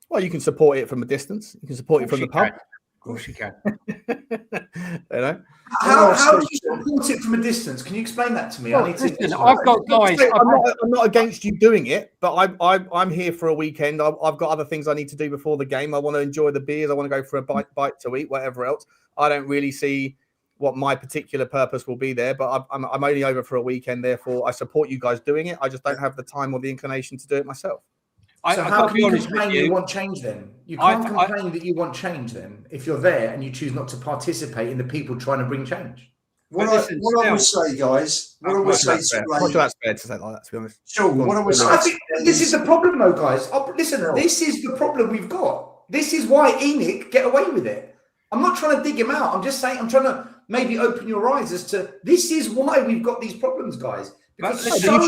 Well, you can support it from a distance. You can support it from the pub. Of course you can. How do you support it from a distance? Can you explain that to me? Well, I've got guys. I'm not against you doing it, but I'm here for a weekend. I've got other things I need to do before the game. I want to enjoy the beers. I want to go for a bite to eat, whatever else. I don't really see what my particular purpose will be there, but I'm only over for a weekend. Therefore, I support you guys doing it. I just don't have the time or the inclination to do it myself. So how can you complain you want change then? You can't complain that you want change then if you're there and you choose not to participate in the people trying to bring change. What I would say, guys, what I would say to Not sure that's fair to say like that, to be honest. Sure, what I would say. I think this is the problem though, guys. Listen, this is the problem we've got. This is why Enoch get away with it. I'm not trying to dig him out. I'm just saying, I'm trying to maybe open your eyes as to this is why we've got these problems, guys. Because hang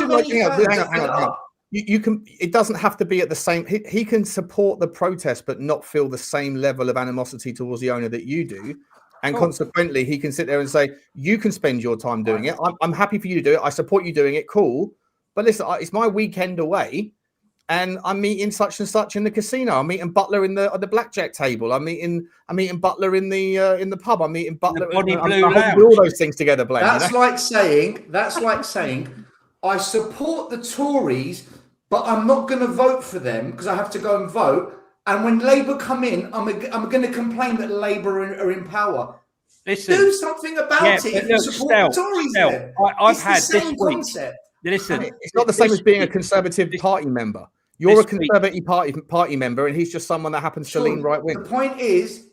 on. You can. It doesn't have to be at the same. He can support the protest, but not feel the same level of animosity towards the owner that you do, and consequently, he can sit there and say, "You can spend your time doing it. I'm happy for you to do it. I support you doing it. Cool, but listen, it's my weekend away, and I'm meeting such and such in the casino. I'm meeting Butler in the blackjack table. I'm meeting Butler in the pub. I'm meeting Butler. I'm all those things together, Blaine. That's like saying, I support the Tories, but I'm not going to vote for them because I have to go and vote. And when Labour come in, I'm going to complain that Labour are in power. Listen, do something about it. Look, support the Tories. Then. I've had the same this week. Concept. Listen, it's not the same as being a Conservative Party member. You're a Conservative Party member, and he's just someone that happens to lean right wing. The point is,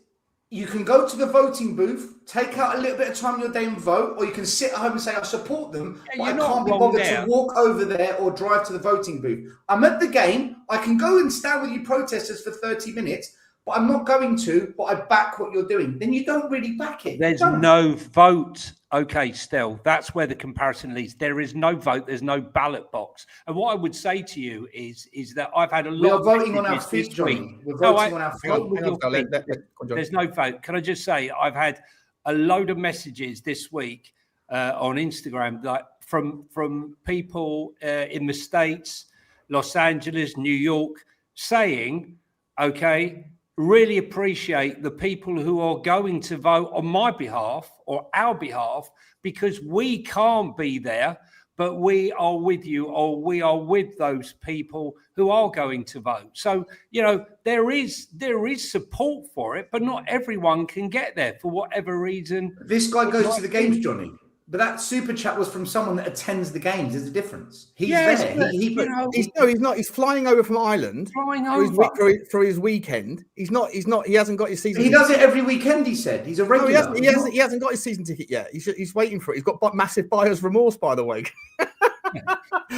you can go to the voting booth, take out a little bit of time in your day and vote, or you can sit at home and say, I support them, but I can't be bothered to walk over there or drive to the voting booth. I'm at the game. I can go and stand with you protesters for 30 minutes, but I'm not going to, but I back what you're doing. Then you don't really back it. There's no vote. Okay, Stel, that's where the comparison leads. There is no vote. There's no ballot box. And what I would say to you is that I've had a lot of voting on our feet, Johnny. We're voting on our feet. There's no vote. Can I just say I've had a load of messages this week on Instagram, like from people in the States, Los Angeles, New York, saying, okay, really appreciate the people who are going to vote on my behalf or our behalf, because we can't be there, but we are with you, or we are with those people who are going to vote. So, there is support for it, but not everyone can get there for whatever reason. This guy goes to the games, Johnny. But that super chat was from someone that attends the games. There's a difference. He's there. He's not. He's flying over from Ireland for his weekend. He's not. He hasn't got his season. He does it every weekend. He said he's a regular. No, he hasn't got his season ticket yet. He's waiting for it. He's got massive buyer's remorse, by the way,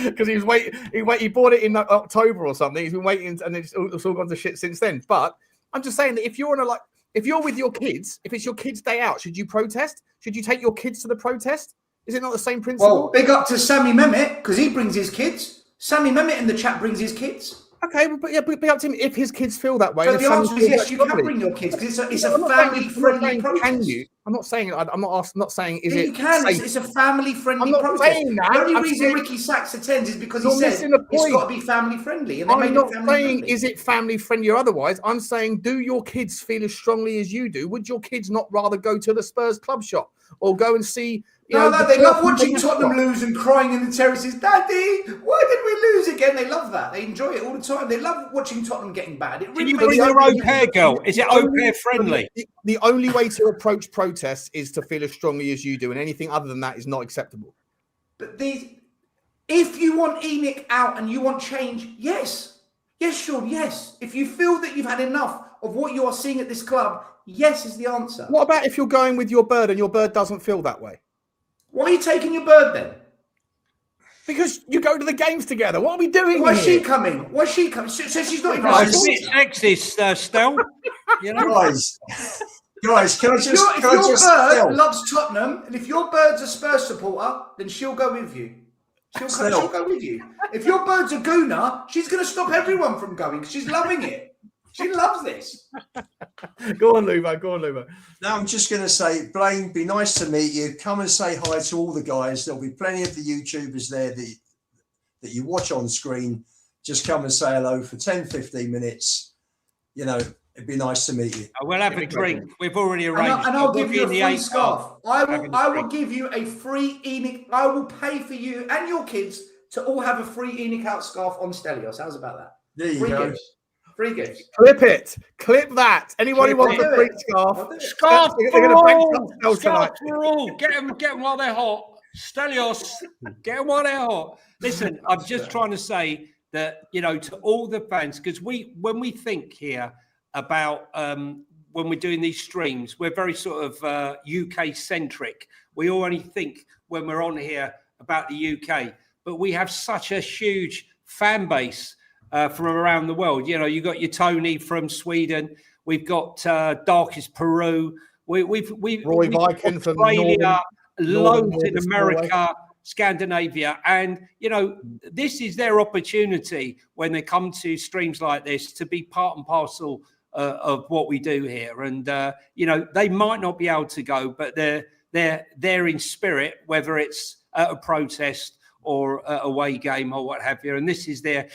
because he was waiting. He bought it in October or something. He's been waiting, and it's all gone to shit since then. But I'm just saying that if you're if you're with your kids, if it's your kids' day out, should you protest? Should you take your kids to the protest? Is it not the same principle? Well, big up to Sammy Mehmet because he brings his kids. Sammy Mehmet in the chat brings his kids. Okay, but big up to him if his kids feel that way. So the answer is yes, you can bring your kids because it's a family-friendly protest. Can you? I'm not saying. I'm not saying. Is it? You can. It's a family-friendly protest. Saying that. The only reason Ricky Sachs attends is because he said it's got to be family-friendly. And I'm not saying is it family-friendly or otherwise. I'm saying, do your kids feel as strongly as you do? Would your kids not rather go to the Spurs club shop or go and see? They love watching Tottenham lose and crying in the terraces. Daddy, why did we lose again? They love that. They enjoy it all the time. They love watching Tottenham getting bad. It really bring your au pair, girl? Is it au pair friendly? The only way to approach protests is to feel as strongly as you do, and anything other than that is not acceptable. But if you want ENIC out and you want change, yes, Sean, yes. If you feel that you've had enough of what you are seeing at this club, yes is the answer. What about if you're going with your bird and your bird doesn't feel that way? Why are you taking your bird then? Because you go to the games together. What are we doing? Why is she coming? So she's not even. It's a bit sexist, Stel. You know, guys, can I just? If your bird loves Tottenham, and if your bird's a Spurs supporter, then she'll go with you. She'll go with you. If your bird's a gooner, she's going to stop everyone from going because she's loving it. She loves this. Go on, Lubo. No, I'm just going to say, Blaine, be nice to meet you. Come and say hi to all the guys. There'll be plenty of the YouTubers there that you watch on screen. Just come and say hello for 10, 15 minutes. You know, it'd be nice to meet you. We'll have a drink. We've already arranged. And I'll give you a free scarf. I will give you a free ENIC. I will pay for you and your kids to all have a free ENIC out scarf on Stelios. How's about that? There you go. Free gifts. Clip that. Anyone who wants a free scarf. Scarf for all. Get them while they're hot. Stelios, get them while they're hot. Listen, I'm just trying to say that, to all the fans, because when we think here about when we're doing these streams, we're very sort of UK centric. We only think when we're on here about the UK, but we have such a huge fan base from around the world. You got your Tony from Sweden. We've got Darkest Peru. We've Roy Viking from Australia, loads in America, Scandinavia. And, this is their opportunity when they come to streams like this to be part and parcel of what we do here. And, they might not be able to go, but they're in spirit, whether it's at a protest or away game or what have you. And this is their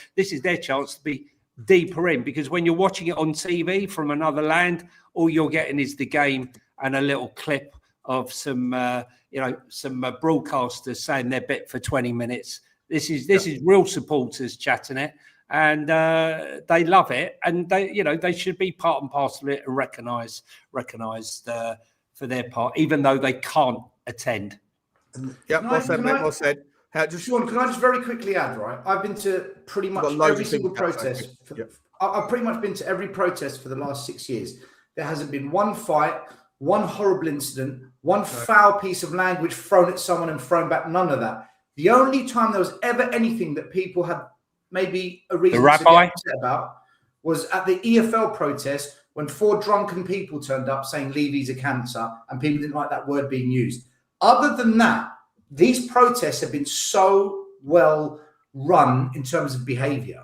chance to be deeper in, because when you're watching it on TV from another land, all you're getting is the game and a little clip of some broadcasters saying their bit for 20 minutes. This is real supporters chatting it, and they love it, and they should be part and parcel of it and recognised for their part, even though they can't attend. Yeah, well said. Sean, can I just very quickly add, right? I've been to pretty much every single protest. I've pretty much been to every protest for the last 6 years. There hasn't been one fight, one horrible incident, one foul piece of language thrown at someone and thrown back. None of that. The only time there was ever anything that people had maybe a reason to get upset about was at the EFL protest when 4 drunken people turned up saying Levy's a cancer, and people didn't like that word being used. Other than that, these protests have been so well run in terms of behaviour.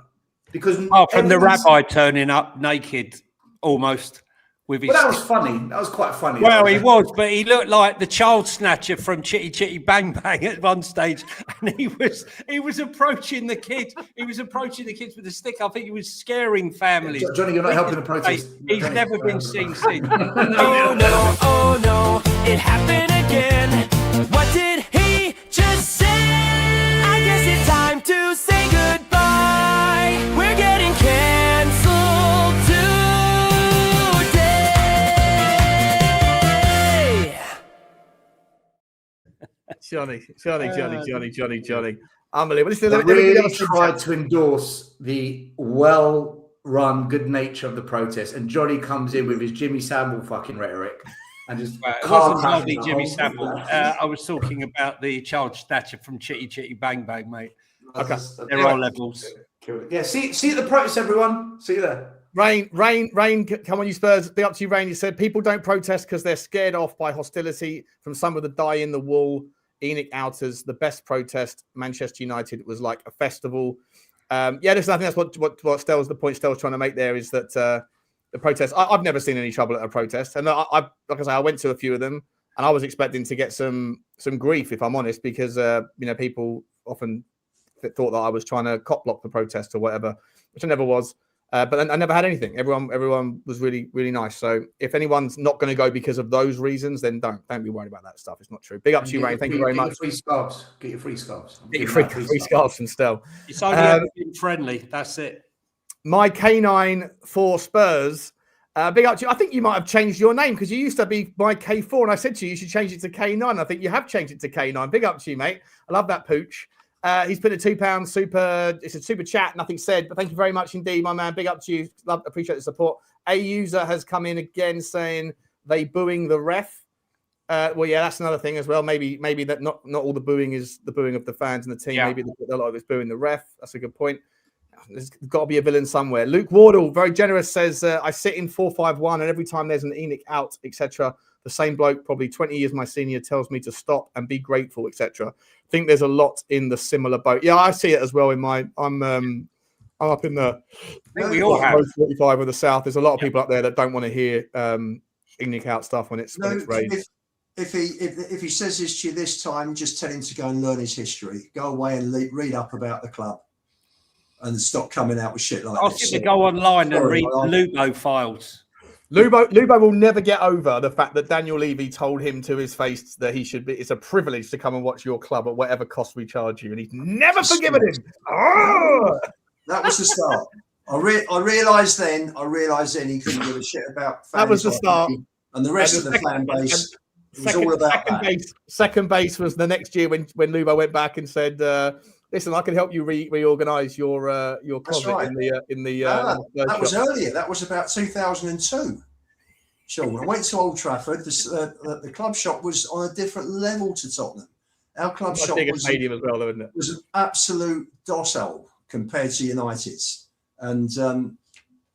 Because from the rabbi turning up naked almost with his. Well, that was funny. That was quite funny. Well, he was, but he looked like the child snatcher from Chitty Chitty Bang Bang at one stage, and he was approaching the kids. He was approaching the kids with a stick. I think he was scaring families. Johnny, you're not helping the protest. He's never been seen since. Oh no, it happened again. What did he just say? I guess it's time to say goodbye. We're getting canceled today. Johnny. Unbelievable. Listen, I let me give you really a super tried chat. to endorse the well-run good nature of the protest, and Johnny comes in with his Jimmy Savile fucking rhetoric and just It car wasn't crashing bloody the Jimmy whole Savile. thing. I was talking about the child stature from Chitty Chitty Bang Bang, mate. Okay. There are levels. Yeah, see you at the protest, everyone. See you there. Rain, come on, you Spurs. Be up to you, Rain. You said people don't protest because they're scared off by hostility from some of the die in the wool ENIC outers. The best protest, Manchester United, was like a festival. Listen, I think that's what Stell's the point Stell's trying to make there is that the protest. I've never seen any trouble at a protest, and I like I say, I went to a few of them, and I was expecting to get some grief, if I'm honest, because people often thought that I was trying to cop block the protest or whatever, which I never was. But I never had anything. Everyone was really, really nice. So if anyone's not going to go because of those reasons, then don't be worried about that stuff. It's not true. Big up to you, Rain. Thank you very much. Get your free scarves. Get your free scarves from Stel. It's only ever been friendly. That's it. My K9 for Spurs. Big up to you. I think you might have changed your name because you used to be my K4, and I said to you should change it to K9. I think you have changed it to K9. Big up to you, mate. I love that pooch. He's put a £2 super. It's a super chat. Nothing said, but thank you very much indeed, my man. Big up to you. Appreciate the support. A user has come in again saying they booing the ref. That's another thing as well. Maybe that not all the booing is the booing of the fans and the team. Yeah. Maybe a lot of it's booing the ref. That's a good point. There's got to be a villain somewhere. Luke Wardle, very generous, says I sit in 4-5-1, and every time there's an ENIC out, etc. The same bloke, probably 20 years my senior, tells me to stop and be grateful, etc. I think there's a lot in the similar boat. Yeah, I see it as well. I'm up in the we all have 45 of the south. There's a lot of people up there that don't want to hear ENIC out stuff when it's raised. If he says this to you this time, just tell him to go and learn his history. Go away and read up about the club and stop coming out with shit like this. Ask him to go online and read the Lubo files. Lubo will never get over the fact that Daniel Levy told him to his face that he should be. It's a privilege to come and watch your club at whatever cost we charge you, and he's never forgiven him. Oh! That was the start. I realised then he couldn't give a shit about fans. That was the start, and the rest of the fan base. It was all about that. Second base was the next year when Lubo went back and said, "Listen, I can help you reorganise your closet right. in the." That was earlier. That was about 2002. Sean, I went to Old Trafford. The club shop was on a different level to Tottenham. Our club shop was stadium as well, though, isn't it? Was an absolute dossel compared to United's, and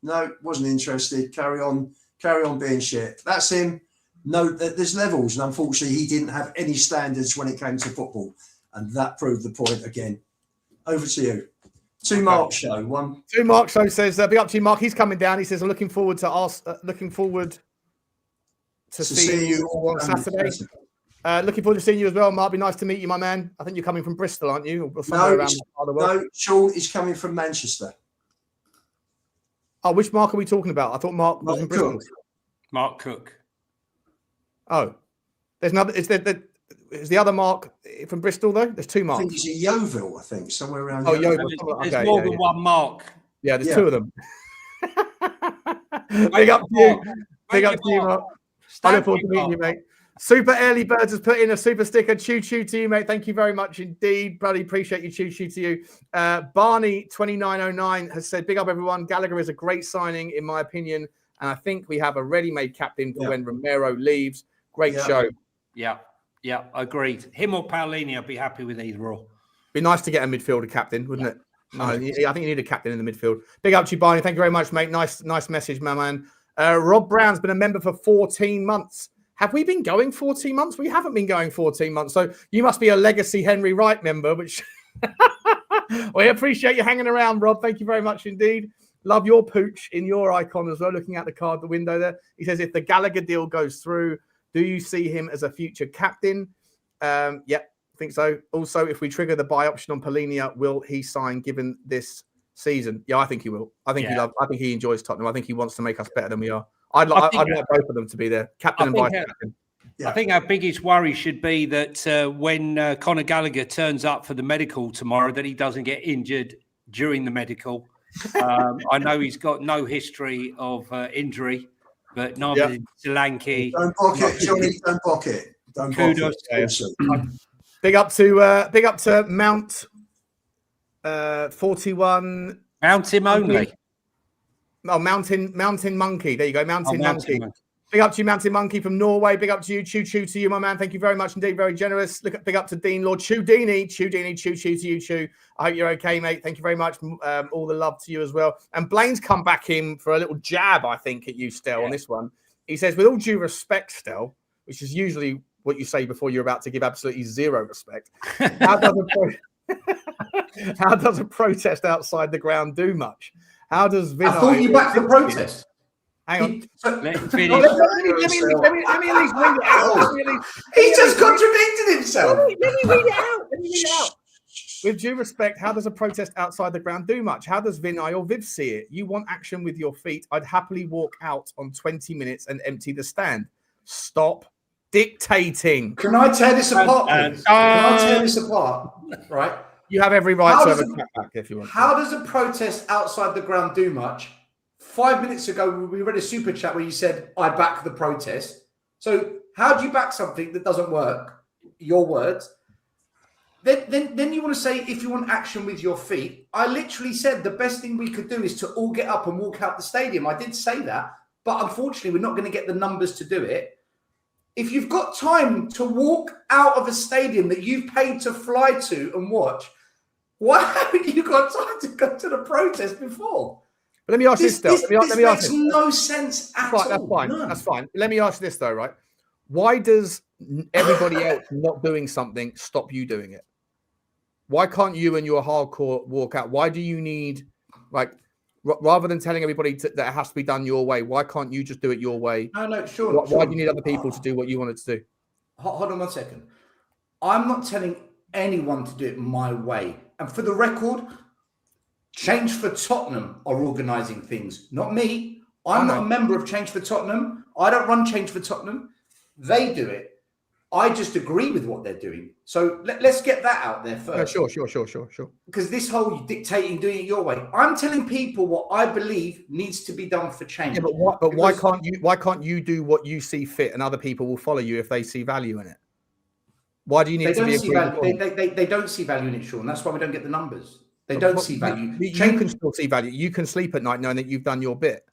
no, wasn't interested. Carry on being shit. That's him. No, there's levels, and unfortunately, he didn't have any standards when it came to football, and that proved the point again. Over to you. Mark Show. Mark Show says, "Big up to you, Mark." He's coming down. He says, "I'm looking forward to seeing you on Saturday. Looking forward to seeing you as well, Mark. Be nice to meet you, my man. I think you're coming from Bristol, aren't you? Or somewhere around the part of the world. No, Sean is coming from Manchester. Oh, which Mark are we talking about? I thought Mark was in Bristol. Mark Cook. Oh, there's another. Is the other Mark from Bristol though? There's two Marks. I think he's in Yeovil. I think somewhere around. Oh, Yeovil. There's more than one Mark. Yeah, there's two of them. Big up to you. Big up to you, Mark. I look forward to meeting you, mate. Super Early Birds has put in a super sticker. Choo choo to you, mate. Thank you very much indeed, buddy. Appreciate you. Choo choo to you. Barney2909 has said, "Big up, everyone. Gallagher is a great signing, in my opinion, and I think we have a ready-made captain for when Romero leaves. Great show." Yeah, agreed. Him or Paolini, I'd be happy with either or. Be nice to get a midfielder captain, wouldn't it? No, I think you need a captain in the midfield. Big up to you, Barney. Thank you very much, mate. Nice message, my man. Rob Brown's been a member for 14 months. Have we been going 14 months? We haven't been going 14 months. So you must be a legacy Henry Wright member, which we appreciate you hanging around, Rob. Thank you very much indeed. Love your pooch in your icon as well, looking at the card, the window there. He says, if the Gallagher deal goes through, do you see him as a future captain? Yeah, I think so. Also, if we trigger the buy option on Polinia, will he sign given this season? Yeah, I think he will. I think he enjoys Tottenham. I think he wants to make us better than we are. I'd like both of them to be there, captain and vice captain. I think our biggest worry should be that when Conor Gallagher turns up for the medical tomorrow, that he doesn't get injured during the medical. I know he's got no history of injury, but neither did Solanke. Don't book it, Johnny. Don't book it. Kudos. Big up to Mount 41. Mountain only. Oh, Mountain Monkey. There you go, Mountain Monkey. Monkey. Big up to you, Mountain Monkey from Norway. Big up to you, Choo to you, my man. Thank you very much indeed. Very generous. Big up to Dean Lord Chudini, Choo to you, Choo. I hope you're okay, mate. Thank you very much. All the love to you as well. And Blaine's come back in for a little jab, I think, at you, Stel, on this one. He says, with all due respect, Stel, which is usually what you say before you're about to give absolutely zero respect. How does a protest outside the ground do much? How does Vinay... I thought you backed the protest. Hang on. Let him finish. Let me at least read it out. He just contradicted himself. Let me read it out. With due respect, how does a protest outside the ground do much? How does Vinay or Viv see it? You want action with your feet. I'd happily walk out on 20 minutes and empty the stand. Stop dictating. Can I tear this apart, please? Can I tear this apart? Right. You have every right to have a crack back if you want. How does a protest outside the ground do much? 5 minutes ago, we read a super chat where you said, I back the protest. So how do you back something that doesn't work? Your words. Then you want to say, if you want action with your feet, I literally said the best thing we could do is to all get up and walk out the stadium. I did say that, but unfortunately, we're not going to get the numbers to do it. If you've got time to walk out of a stadium that you've paid to fly to and watch, why haven't you got time to go to the protest before? But let me ask you this, though. This makes no sense at all. That's fine. None. That's fine. Let me ask you this, though, right? Why does everybody else not doing something stop you doing it? Why can't you and your hardcore walk out? Why do you need, like, rather than telling everybody that it has to be done your way, why can't you just do it your way? No, sure. Why do you need other people to do what you wanted to do? Hold on 1 second. I'm not telling anyone to do it my way. And for the record, Change for Tottenham are organising things, not me. I'm not a member of Change for Tottenham. I don't run Change for Tottenham. They do it. I just agree with what they're doing. So let's get that out there first. Yeah, sure. Because this whole dictating, doing it your way, I'm telling people what I believe needs to be done for change. Yeah, but why can't you do what you see fit, and other people will follow you if they see value in it? Why do you need to be? They don't see value in it, Sean. That's why we don't get the numbers. They don't see value. You can still see value. You can sleep at night knowing that you've done your bit.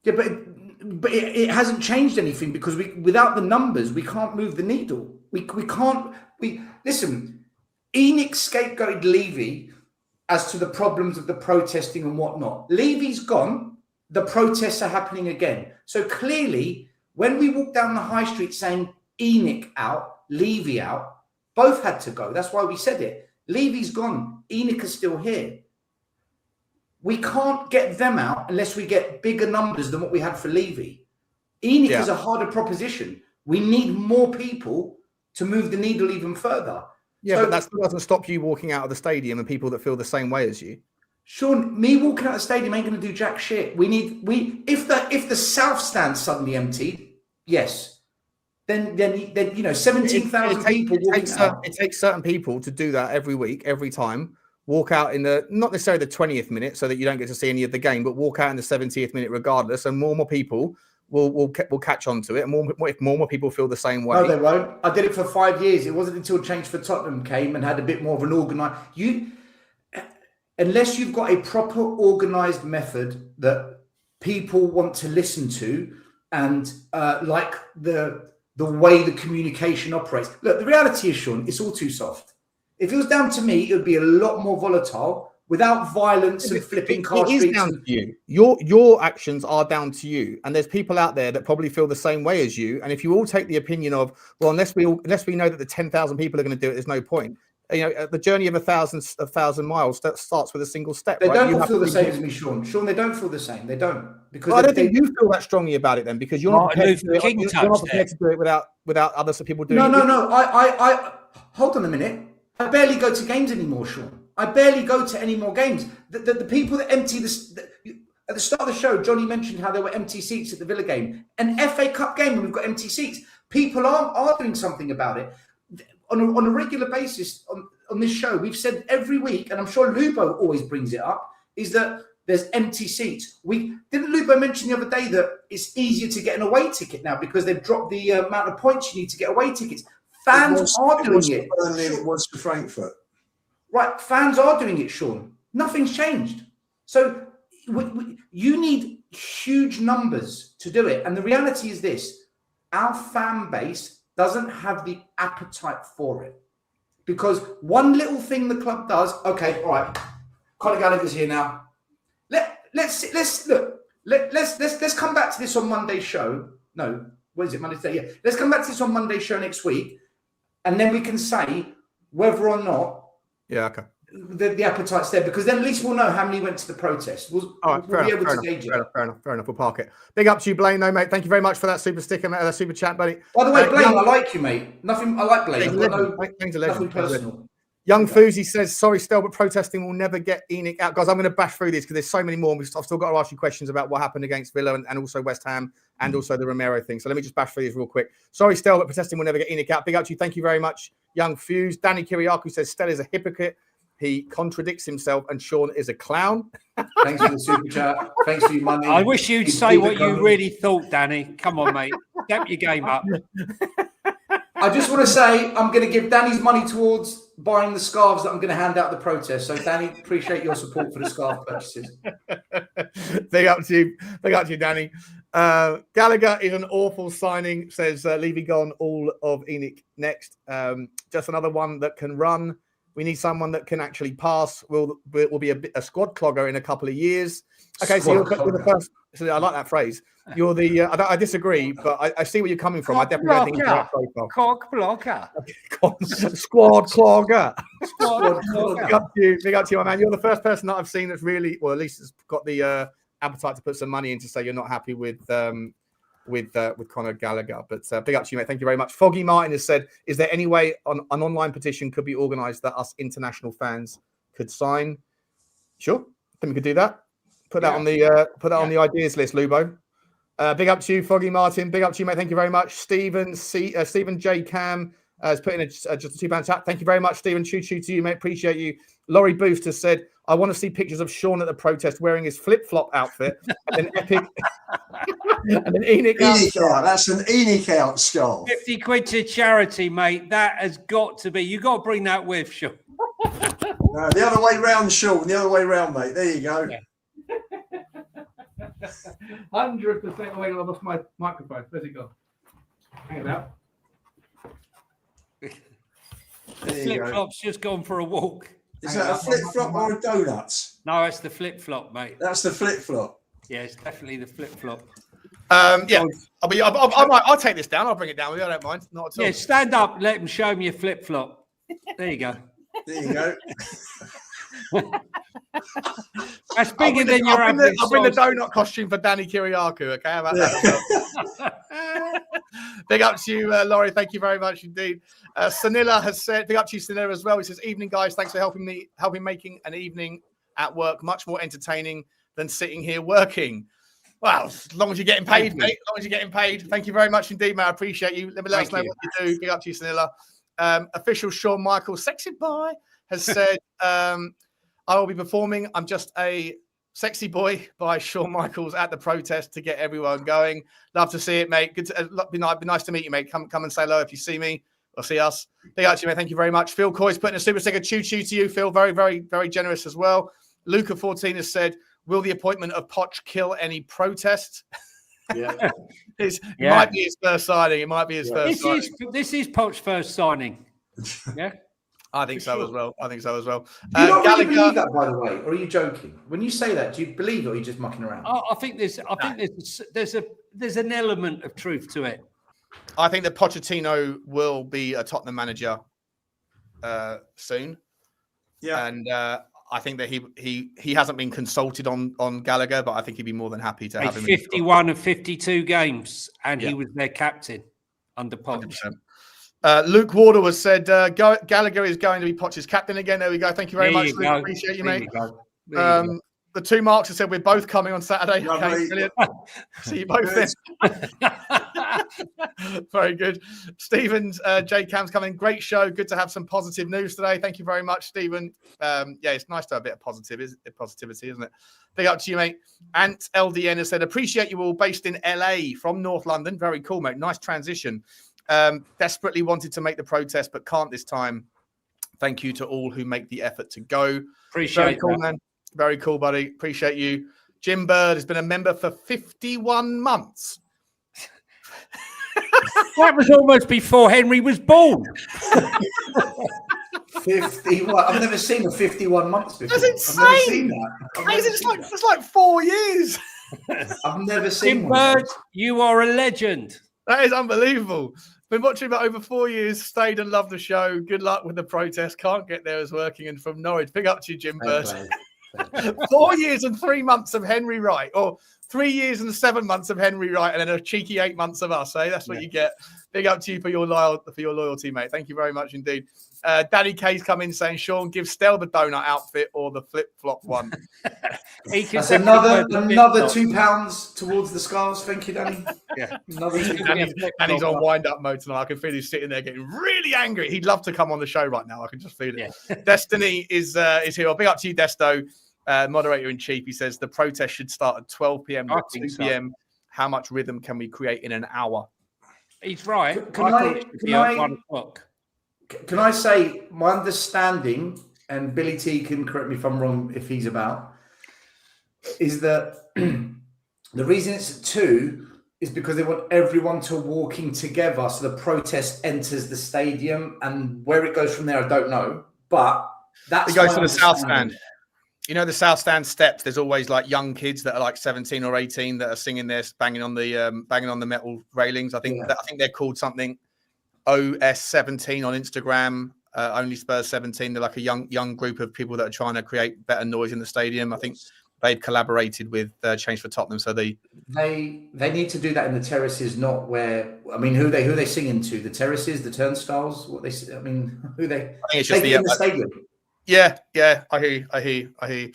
Yeah, but it hasn't changed anything because without the numbers, we can't move the needle. We can't. Listen. ENIC scapegoated Levy as to the problems of the protesting and whatnot. Levy's gone. The protests are happening again. So clearly, when we walk down the high street saying ENIC out, Levy out, both had to go. That's why we said it. Levy's gone. ENIC is still here. We can't get them out unless we get bigger numbers than what we had for Levy. ENIC is a harder proposition. We need more people to move the needle even further. Yeah, but that still doesn't stop you walking out of the stadium and people that feel the same way as you. Sean, me walking out of the stadium ain't going to do jack shit. If the south stand's suddenly emptied, yes, then 17,000 people. It takes certain people to do that every week, every time. Walk out in not necessarily the 20th minute, so that you don't get to see any of the game, but walk out in the 70th minute regardless, and more people will catch on to it, and if more people feel the same way. No, they won't. I did it for 5 years. It wasn't until Change for Tottenham came and had a bit more of an organised. Unless you've got a proper organised method that people want to listen to, and like the way the communication operates. Look, the reality is, Sean, it's all too soft. If it was down to me, it would be a lot more volatile without violence and flipping car streets. It is down to you. Your actions are down to you. And there's people out there that probably feel the same way as you. And if you all take the opinion of, well, unless we know that the 10,000 people are going to do it, there's no point. You know, the journey of a thousand miles that starts with a single step. They don't feel the same as me, Sean. Sean, they don't feel the same. They don't. Because I don't think you feel that strongly about it then, because you're not prepared to do it without other people doing it. No. I hold on a minute. I barely go to games anymore, Sean. I barely go to any more games. The people that empty this... At the start of the show, Johnny mentioned how there were empty seats at the Villa game. An FA Cup game and we've got empty seats. People are doing something about it. On a regular basis on this show, we've said every week, and I'm sure Lubo always brings it up, is that there's empty seats. Didn't Lubo mention the other day that it's easier to get an away ticket now because they've dropped the amount of points you need to get away tickets. Fans are doing it. it. Burnley, it was for Frankfurt. Right, fans are doing it, Sean. Nothing's changed. So you need huge numbers to do it. And the reality is this: our fan base doesn't have the appetite for it. Because one little thing the club does, okay, all right, Conor Gallagher's here now. Let's come back to this on Monday's show. No, what is it? Monday's day? Yeah. Let's come back to this on Monday's show next week, and then we can say whether or not the appetite's there, because then at least we'll know how many went to the protest. We'll be able to gauge it. Fair enough. We'll park it. Big up to you, Blaine, though, mate. Thank you very much for that super sticker, mate, that super chat, buddy. By the way, Blaine, I like you, mate. Nothing. I like Blaine. Nothing personal. Young Fousey says, sorry, Stel, but protesting will never get ENIC out. Guys, I'm going to bash through this because there's so many more. I've still got to ask you questions about what happened against Villa and also West Ham and also the Romero thing. So let me just bash through these real quick. Sorry, Stel, but protesting will never get ENIC out. Big up to you. Thank you very much, Young Fuse. Danny Kiriakou says, Stel is a hypocrite. He contradicts himself and Sean is a clown. Thanks for the super chat. Thanks for your money. I wish you'd say what you really thought, Danny. Come on, mate. Step your game up. I just want to say I'm going to give Danny's money towards buying the scarves that I'm going to hand out at the protest. So, Danny, appreciate your support for the scarf purchases. Big up to you, Danny. Gallagher is an awful signing, says Levy gone, all of ENIC next. Just another one that can run. We need someone that can actually pass. Will be a squad clogger in a couple of years. Okay, so you're the first. So I like that phrase. You're the. I disagree, but I see where you're coming from. I definitely think it's right profile. Cock blocker. Squad clogger. Big up to you, my man. You're the first person that I've seen that's really, well, at least has got the appetite to put some money in to say you're not happy with Conor Gallagher. But big up to you, mate. Thank you very much. Foggy Martin has said, is there any way an online petition could be organised that us international fans could sign? Sure, I think we could do that. Put that on the ideas list, Lubo. Big up to you, Foggy Martin. Big up to you, mate. Thank you very much. Stephen J. Cam has put in just a £2 chat. Thank you very much, Stephen. Choo to you, mate. Appreciate you. Laurie Boost has said, I want to see pictures of Sean at the protest wearing his flip-flop outfit and an epic and an ENIC out. That's an ENIC out scarf. 50 quid to charity, mate. That has got to be. You got to bring that with, Sean. No, the other way round, Sean. The other way round, mate. There you go. Yeah. 100%. Oh, wait, I lost my microphone. Where's it gone? Hang it out. Flip-flop's just gone for a walk. Is that a flip-flop or a donut? No, it's the flip-flop, mate. That's the flip-flop. Yeah, it's definitely the flip-flop. Yeah, I'll take this down. I'll bring it down with you. I don't mind. Not at all. Yeah, stand up. Let him show me your flip-flop. There you go. There you go. That's bigger than your average. I'll bring the donut costume for Danny Kiriakou. Okay, how about that? Big up to you, Laurie. Thank you very much indeed. Sanilla has said, big up to you, Sanilla, as well. He says, evening, guys. Thanks for helping making an evening at work much more entertaining than sitting here working. Well, as long as you're getting paid, mate. As long as you're getting paid. Thank you very much indeed, mate. I appreciate you. Let us know what you do. Big up to you, Sanilla. Official Shawn Michaels, sexy boy, has said, I will be performing I'm Just a Sexy Boy by Shawn Michaels at the protest to get everyone going. Love to see it, mate. Good to, be nice to meet you, mate. Come and say hello if you see me or see us. Big up to you, mate. Thank you very much. Phil Coy's putting a super sticker choo to you, Phil. Very, very, very generous as well. Luca 14 has said, will the appointment of Poch kill any protest? Yeah. It might be his first signing. It might be his first signing. This is Poch's first signing. Yeah. I think so as well. Do you not really believe that, by the way, or are you joking? When you say that, do you believe it, or are you just mucking around? I think there's an element of truth to it. I think that Pochettino will be a Tottenham manager soon. Yeah, and I think that he hasn't been consulted on Gallagher, but I think he'd be more than happy to have him. 51 of 52 games, and he was their captain under Poch. 100%. Luke Warder was said Gallagher is going to be Poch's captain again. There we go. Thank you very much, Luke. Appreciate you, mate. The two marks have said we're both coming on Saturday. Okay, brilliant. See you both then. Very good. Stephen's J Cam's coming. Great show. Good to have some positive news today. Thank you very much, Stephen. Yeah, it's nice to have a bit of positivity, isn't it? Big up to you, mate. Ant LDN has said, appreciate you all based in LA from North London. Very cool, mate. Nice transition. Desperately wanted to make the protest, but can't this time. Thank you to all who make the effort to go. Appreciate Very cool, that. man. Very cool, buddy. Appreciate you. Jim Bird has been a member for 51 months. That was almost before Henry was born. 51. I've never seen a 51 months before. That's insane. I've never seen that. It's like 4 years. I've never seen Jim one. Bird, you are a legend. That is unbelievable. Been watching about over 4 years, stayed and loved the show. Good luck with the protest. Can't get there as working. And from Norwich, big up to you, Jim Bird. 4 years and 3 months of Henry Wright, or 3 years and 7 months of Henry Wright, and then a cheeky 8 months of us. That's what you get. Big up to you for your loyalty, mate. Thank you very much indeed. Daddy K's come in saying, Sean, give Stel the donut outfit or the flip flop one. That's another £2 towards the scarves. Thank you, Danny. Yeah, another Danny's on wind up mode tonight. I can feel he's sitting there getting really angry. He'd love to come on the show right now. I can just feel it. Yeah. Destiny is here. Well, big up to you, Desto. Moderator in chief. He says the protest should start at 12 p.m. to 2 p.m. How much rhythm can we create in an hour? He's right. Can I say my understanding, and Billy T can correct me if I'm wrong if he's about, is that the reason it's at 2 is because they want everyone to walking together so the protest enters the stadium, and where it goes from there I don't know, but that's it goes to the south stand. You know, the south stand steps, there's always like young kids that are like 17 or 18 that are singing this, banging on the metal railings. I think they're called something OS17 on Instagram, only Spurs 17. They're like a young group of people that are trying to create better noise in the stadium. I think they've collaborated with Change for Tottenham. So they need to do that in the terraces, not where, I mean, who they singing to? The terraces, the turnstiles, who they I think it's just in the stadium. Yeah, I hear you.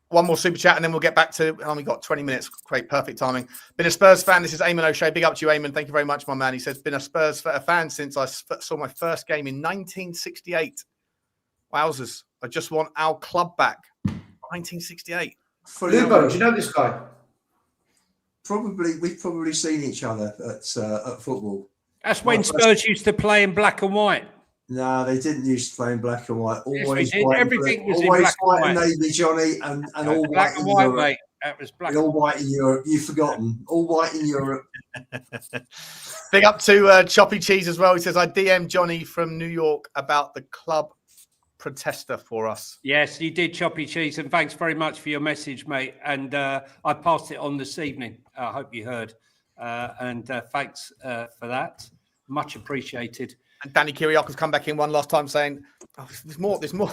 One more super chat and then we'll get back to, we got 20 minutes. Great, perfect timing. Been a Spurs fan. This is Eamon O'Shea. Big up to you, Eamon. Thank you very much, my man. He says, been a Spurs fan since I saw my first game in 1968. Wowzers. I just want our club back. 1968. Lubo, do you know this guy? We've probably seen each other at football. That's when Spurs used to play in black and white. No, they didn't used to play in black and white. Always white. Everything was in black and navy, Johnny, and all black white and in white, Europe. mate. That was black. And all white in Europe. You've forgotten. All white in Europe. Big up to Choppy Cheese as well. He says, I DM Johnny from New York about the club protester for us. Yes, you did, Choppy Cheese, and thanks very much for your message, mate. And I passed it on this evening. I hope you heard. And thanks for that. Much appreciated. And Danny Kiriakos come back in one last time saying, there's more. There's more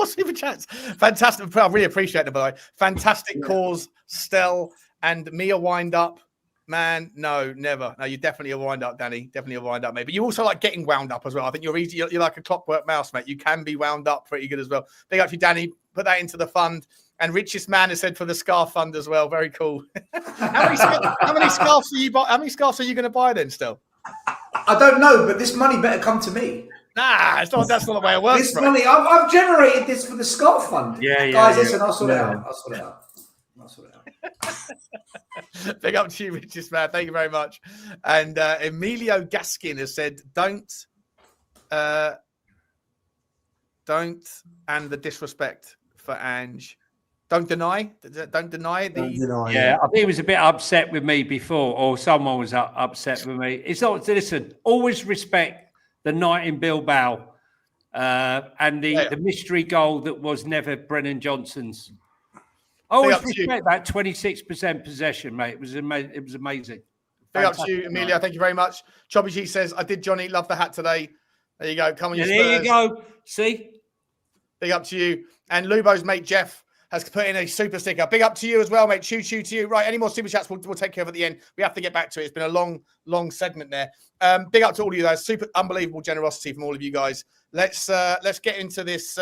super chats. Fantastic. I really appreciate it, by the way. Fantastic cause, Stel and Mia wind up. Man, no, never. No, you're definitely a wind up, Danny. Definitely a wind up, mate. But you also like getting wound up as well. I think you're easy. You're like a clockwork mouse, mate. You can be wound up pretty good as well. Big up to you, Danny. Put that into the fund. And Richest Man has said for the scarf fund as well. Very cool. How many scarves are you buy? How many scarves are you going to buy then, Stel? I don't know, but this money better come to me. Nah, that's not the way it works. This money, I've generated this for the scarf fund. Yeah. Guys, listen, I'll sort it out. Big up to you, Richest Man. Thank you very much. And Emilio Gaskin has said, don't, and the disrespect for Ange. Don't deny. Yeah, I think he was a bit upset with me before, or someone was upset with me. It's not, listen, always respect the night in Bilbao and the mystery goal that was never Brennan Johnson's. I always respect that 26% possession, mate. It was amazing. Big up to you, Emilio. Thank you very much. Chobby G says, I did, Johnny. Love the hat today. There you go. Come on, you Spurs. There you go. See? Big up to you. And Lubo's mate, Jeff, has put in a super sticker. Big up to you as well, mate. Choo to you. Right, any more super chats we'll take care of at the end. We have to get back to it. It's been a long segment there. Big up to all of you guys. Super unbelievable generosity from all of you guys. Let's get into this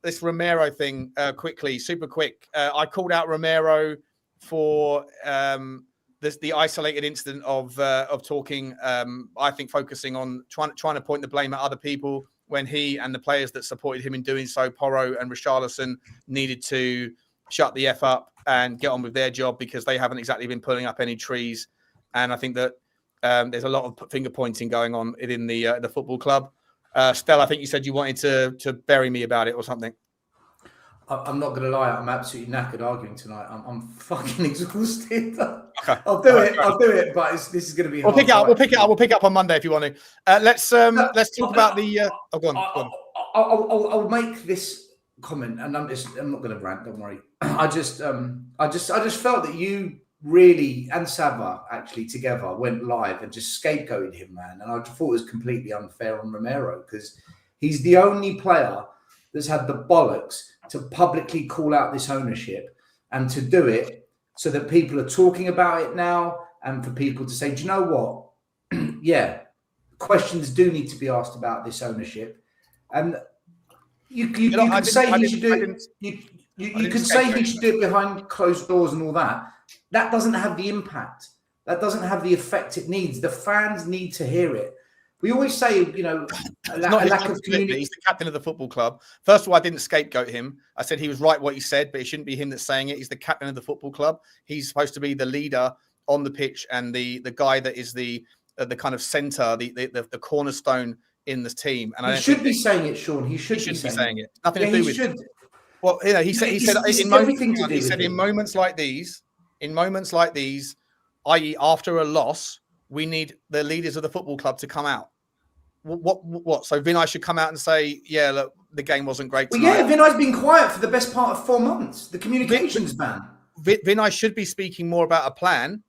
this Romero thing quickly, super quick. I called out Romero for the isolated incident of talking. I think focusing on trying to point the blame at other people, when he and the players that supported him in doing so, Porro and Richarlison, needed to shut the F up and get on with their job, because they haven't exactly been pulling up any trees. And I think that There's a lot of finger pointing going on within the football club. Stella, I think you said you wanted to bury me about it or something. I'm not going to lie. I'm absolutely knackered arguing tonight. I'm fucking exhausted. Okay. I'll do it. But this is going to be. We'll pick it up. We'll pick it up on Monday if you want to. Let's talk about the. Go on. I'll make this comment, and I'm not going to rant. Don't worry. I just felt that you really and Sava actually together went live and just scapegoated him, man. And I thought it was completely unfair on Romero because he's the only player that's had the bollocks to publicly call out this ownership and to do it so that people are talking about it now and for people to say, do you know what? Yeah, questions do need to be asked about this ownership. And you could say he should do it. You could say he should do it behind closed doors and all that. That doesn't have the impact. That doesn't have the effect it needs. The fans need to hear it. We always say, a lack of community. He's the captain of the football club. First of all, I didn't scapegoat him. I said he was right what he said, but it shouldn't be him that's saying it. He's the captain of the football club. He's supposed to be the leader on the pitch and the guy that is the kind of centre, the cornerstone in the team. And he should be saying it, Sean. He should be saying it. Nothing to do with it. Well, he said in moments like these, i.e., after a loss, we need the leaders of the football club to come out. What? So Vinay should come out and say, yeah, look, the game wasn't great tonight. Well, yeah, Vinay's been quiet for the best part of 4 months. The communications ban. Vinay should be speaking more about a plan.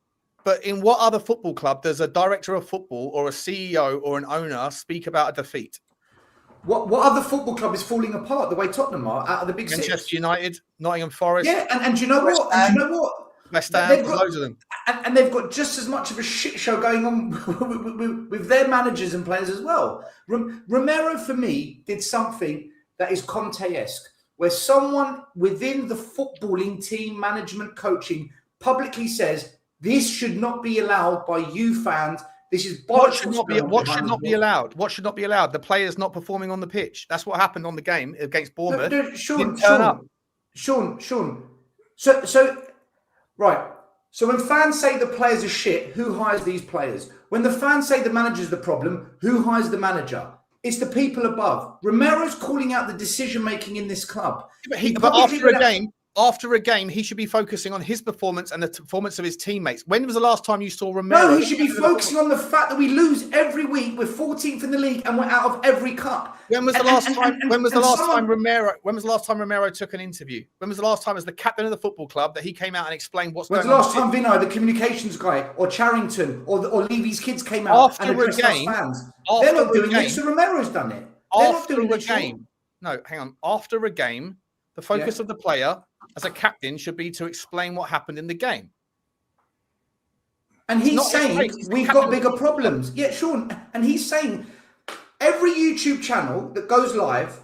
But in what other football club does a director of football or a CEO or an owner speak about a defeat? What other football club is falling apart the way Tottenham are out of the big six? Manchester United, Nottingham Forest. Yeah, and do you know what? West Ham, loads of them. And they've got just as much of a shit show going on with their managers and players as well. Romero, for me, did something that is Conte-esque, where someone within the footballing team, management, coaching, publicly says, this should not be allowed by you fans. This is what should not be allowed. What should not be allowed? The players not performing on the pitch. That's what happened on the game against Bournemouth. No, Sean. So right. So when fans say the players are shit, who hires these players? When the fans say the manager's the problem, who hires the manager? It's the people above. Romero's calling out the decision making in this club. But after a game, he should be focusing on his performance and the performance of his teammates. When was the last time you saw Romero? No, he should be focusing on the fact that we lose every week. We're 14th in the league and we're out of every cup. When was the last time Romero took an interview? When was the last time as the captain of the football club that he came out and explained what's going on? When was the last time Vinay, the communications guy, or Charrington, or Levy's kids came out and addressed us fans? They're not doing it, so Romero's done it. After a game. No, hang on. After a game, the focus of the player as a captain should be to explain what happened in the game. And he's saying we've got bigger problems. Yeah, Sean. And he's saying every YouTube channel that goes live,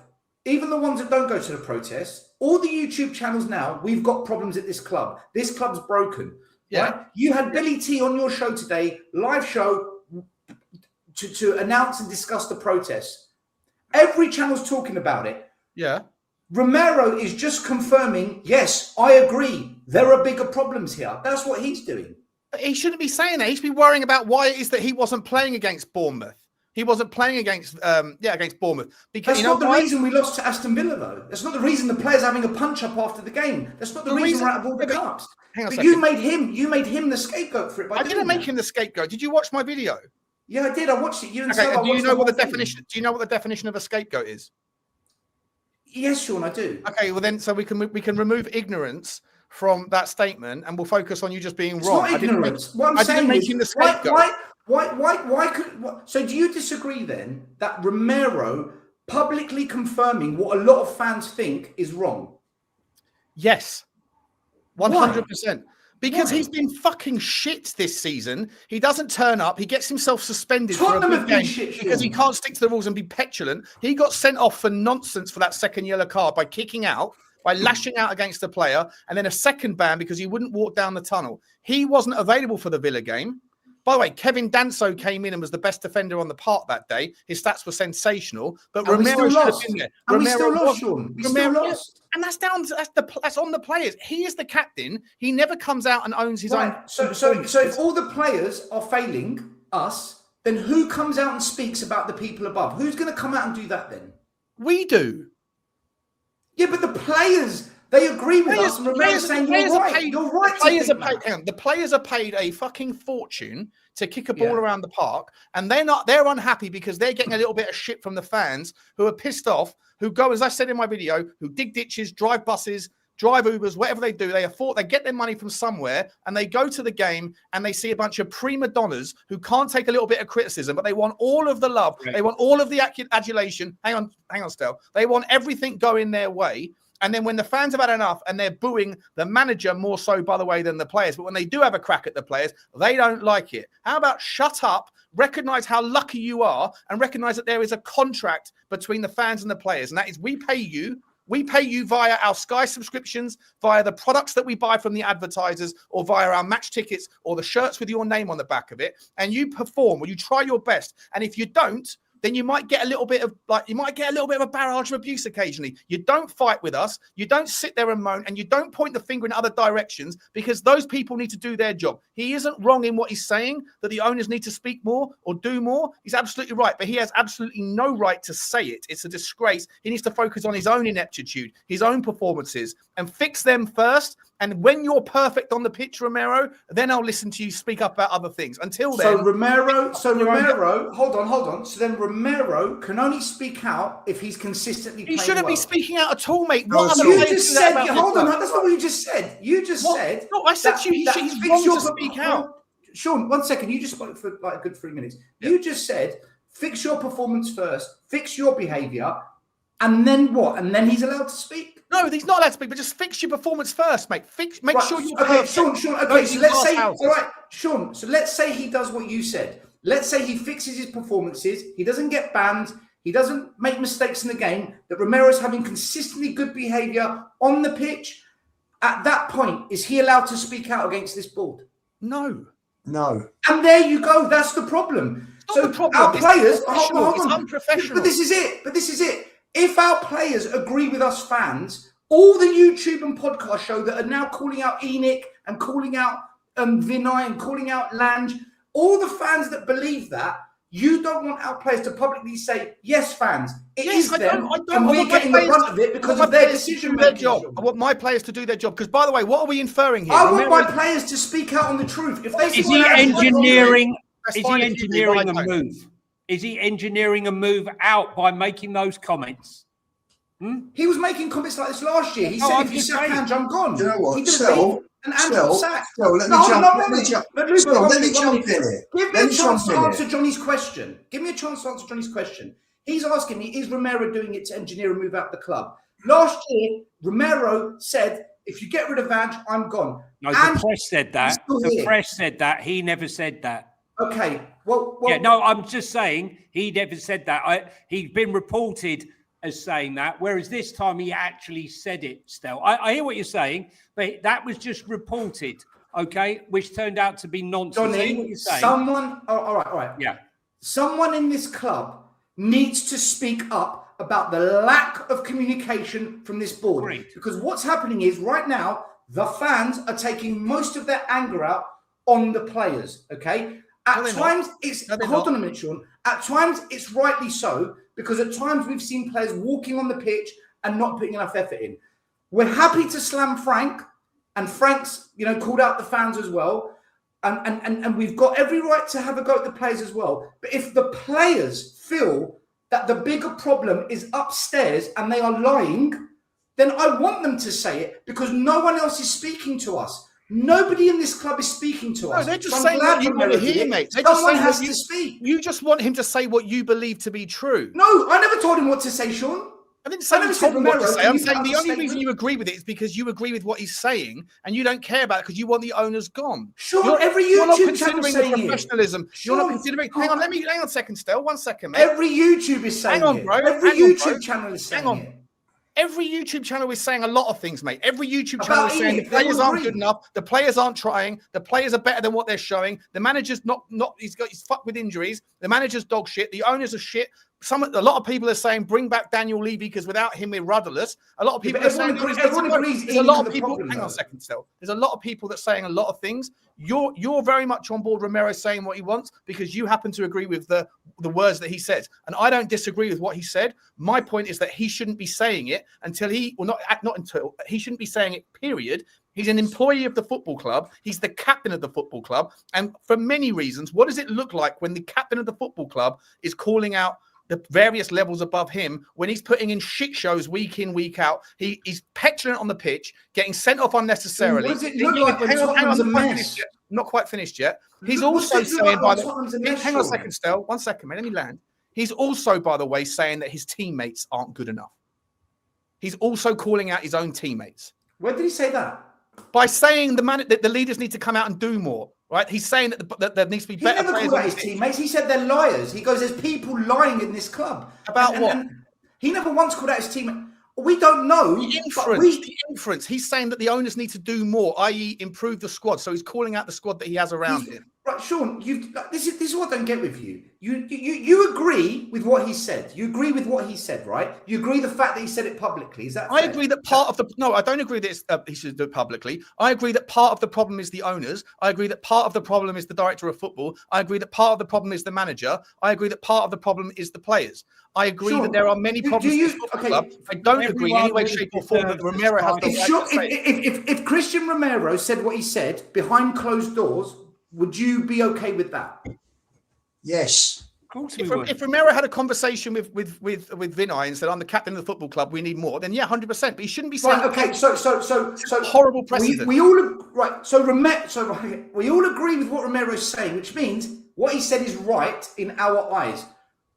even the ones that don't go to the protests, all the YouTube channels now, we've got problems at this club. This club's broken. Yeah. Right? You had Billy T on your show today, live show, to announce and discuss the protests. Every channel's talking about it. Yeah. Romero is just confirming, yes, I agree. There are bigger problems here. That's what he's doing. But he shouldn't be saying that. He should be worrying about why it is that he wasn't playing against Bournemouth. He wasn't playing against Bournemouth. Because that's not the reason we lost to Aston Villa, though. That's not the reason the players having a punch-up after the game. That's not the reason we're out of all the cups. But you made him the scapegoat for it. I didn't make him the scapegoat. Did you watch my video? Yeah, I did. I watched it. Do you know what the definition? Do you know what the definition of a scapegoat is? Yes, Sean, I do. Okay, well then, so we can remove ignorance from that statement, and we'll focus on you just being wrong. It's not ignorance. What I'm saying is, so do you disagree then that Romero publicly confirming what a lot of fans think is wrong? Yes, 100%. Because he's been fucking shit this season. He doesn't turn up. He gets himself suspended for a big game because he can't stick to the rules and be petulant. He got sent off for nonsense for that second yellow card by kicking out, by lashing out against the player, and then a second ban because he wouldn't walk down the tunnel. He wasn't available for the Villa game. By the way, Kevin Danso came in and was the best defender on the park that day. His stats were sensational, but Romero should have been there. And we still lost, Sean. We still lost. And that's on the players. He is the captain. He never comes out and owns his own. So if all the players are failing, us, then who comes out and speaks about the people above? Who's going to come out and do that then? We do. Yeah, but the players, they agree with us. And Romero's saying, you're right. You're right. The players are paid a fucking fortune to kick a ball around the park, and they're unhappy because they're getting a little bit of shit from the fans who are pissed off, who go, as I said in my video, who dig ditches, drive buses, drive Ubers, whatever they do, they get their money from somewhere, and they go to the game and they see a bunch of prima donnas who can't take a little bit of criticism, but they want all of the love. Right. They want all of the adulation. Hang on, Stel. They want everything going their way. And then when the fans have had enough and they're booing the manager more so, by the way, than the players, but when they do have a crack at the players, they don't like it. How about shut up, recognize how lucky you are, and recognize that there is a contract between the fans and the players. And that is, we pay you via our Sky subscriptions, via the products that we buy from the advertisers, or via our match tickets or the shirts with your name on the back of it. And you perform, or you try your best. And if you don't, then you might get a little bit of a barrage of abuse occasionally. You don't fight with us. You don't sit there and moan, and you don't point the finger in other directions, because those people need to do their job. He isn't wrong in what he's saying, that the owners need to speak more or do more. He's absolutely right, but he has absolutely no right to say it. It's a disgrace. He needs to focus on his own ineptitude, his own performances, and fix them first. And when you're perfect on the pitch, Romero, then I'll listen to you speak up about other things. Until then... So Romero, hold on. So then Romero can only speak out if he's consistently playing. He shouldn't be speaking out at all, mate. Hold on, that's not what you just said. You just said... No, I said to you, he's wrong to speak out. Sean, 1 second. You just spoke for like a good 3 minutes. Yep. You just said, fix your performance first, fix your behaviour, and then what? And then he's allowed to speak? No, he's not allowed to speak, but just fix your performance first, mate. Make sure you're perfect. Sean, okay, so let's say, all right, Sean, so let's say he does what you said. Let's say he fixes his performances, he doesn't get banned, he doesn't make mistakes in the game, that Romero's having consistently good behaviour on the pitch. At that point, is he allowed to speak out against this board? No. And there you go, that's the problem. So our players, it's unprofessional. But this is it. If our players agree with us fans, all the YouTube and podcast show that are now calling out Enoch and calling out Vinay and calling out Lange, all the fans that believe that, you don't want our players to publicly say, yes, fans, it is them, and we're getting the brunt of it because of their decision-making. I want my players to do their job, because, by the way, what are we inferring here? I want my players to speak out on the truth. If they is he engineering a move? Is he engineering a move out by making those comments? He was making comments like this last year. He said, if you sack Ange, I'm gone. You know what? He didn't leave, and Ange got sacked. Let me jump in here. Give me a chance to answer Johnny's question. He's asking me, is Romero doing it to engineer a move out the club? Last year, Romero said, if you get rid of Ange, I'm gone. No, the press said that. The press said that. He never said that. Okay. Well, yeah, no, I'm just saying he never said that. He's been reported as saying that, whereas this time he actually said it. Still, I hear what you're saying, but that was just reported, okay, which turned out to be nonsense. Johnny, what you're saying. Someone, all right, yeah, someone in this club needs to speak up about the lack of communication from this board. Great. Because what's happening is right now the fans are taking most of their anger out on the players. Okay. At times, hold on a minute, Sean. At times, it's rightly so, because at times we've seen players walking on the pitch and not putting enough effort in. We're happy to slam Frank, and Frank's, called out the fans as well, and we've got every right to have a go at the players as well. But if the players feel that the bigger problem is upstairs and they are lying, then I want them to say it, because no one else is speaking to us. Nobody in this club is speaking to us. No, they're just saying what you want to hear, mate. Someone has to speak. You just want him to say what you believe to be true. No, I never told him what to say, Sean. I didn't say you told him what to say. I'm saying the only reason you agree with it is because you agree with what he's saying, and you don't care about it because you want the owners gone. Sure, every YouTube channel is saying professionalism. You're not considering. Hang on a second, Stel. 1 second, mate. Every YouTube is saying. Hang on, bro. Every YouTube channel is saying. Hang on. Every YouTube channel is saying a lot of things, mate. Every YouTube channel is saying the players aren't good enough. The players aren't trying. The players are better than what they're showing. The manager's he's fucked with injuries. The manager's dog shit. The owners are shit. a lot of people are saying bring back Daniel Levy because without him we're rudderless. A lot of people are saying everyone agrees. there's a lot of people. Hang on a second, still. There's a lot of people that are saying a lot of things. You're very much on board Romero saying what he wants because you happen to agree with the words that he says, and I don't disagree with what he said. My point is that he shouldn't be saying it until he shouldn't be saying it. Period. He's an employee of the football club. He's the captain of the football club, and for many reasons, what does it look like when the captain of the football club is calling out the various levels above him when he's putting in shit shows week in, week out? He's petulant on the pitch, getting sent off unnecessarily. What does it look like when Tottenham's a mess? Not quite finished yet. He's also saying, hang on a second, Stel. 1 second, man. Let me land. He's also, by the way, saying that his teammates aren't good enough. He's also calling out his own teammates. When did he say that? By saying that the leaders need to come out and do more. Right? He's saying that there needs to be better players. He never called out his teammates. He said they're liars. He goes, "There's people lying in this club." About what? And he never once called out his teammates. We don't know. The inference. He's saying that the owners need to do more, i.e., improve the squad. So he's calling out the squad that he has around him. Right, Sean. This is what I don't get with you. You agree with what he said. You agree with what he said, right? You agree the fact that he said it publicly. Is that? I agree that part of the I don't agree that he should do it publicly. I agree that part of the problem is the owners. I agree that part of the problem is the director of football. I agree that part of the problem is the manager. I agree that part of the problem is the players. I agree that there are many problems in the football club. I don't agree in any way, shape, or form that Romero has the right to say. If Christian Romero said what he said behind closed doors, would you be okay with that? Yes. Of course if Romero had a conversation with Vinay and said, "I'm the captain of the football club, we need more," then yeah, 100%. But he shouldn't be saying, right, okay, so horrible precedent. We all right. So we all agree with what Romero's saying, which means what he said is right in our eyes.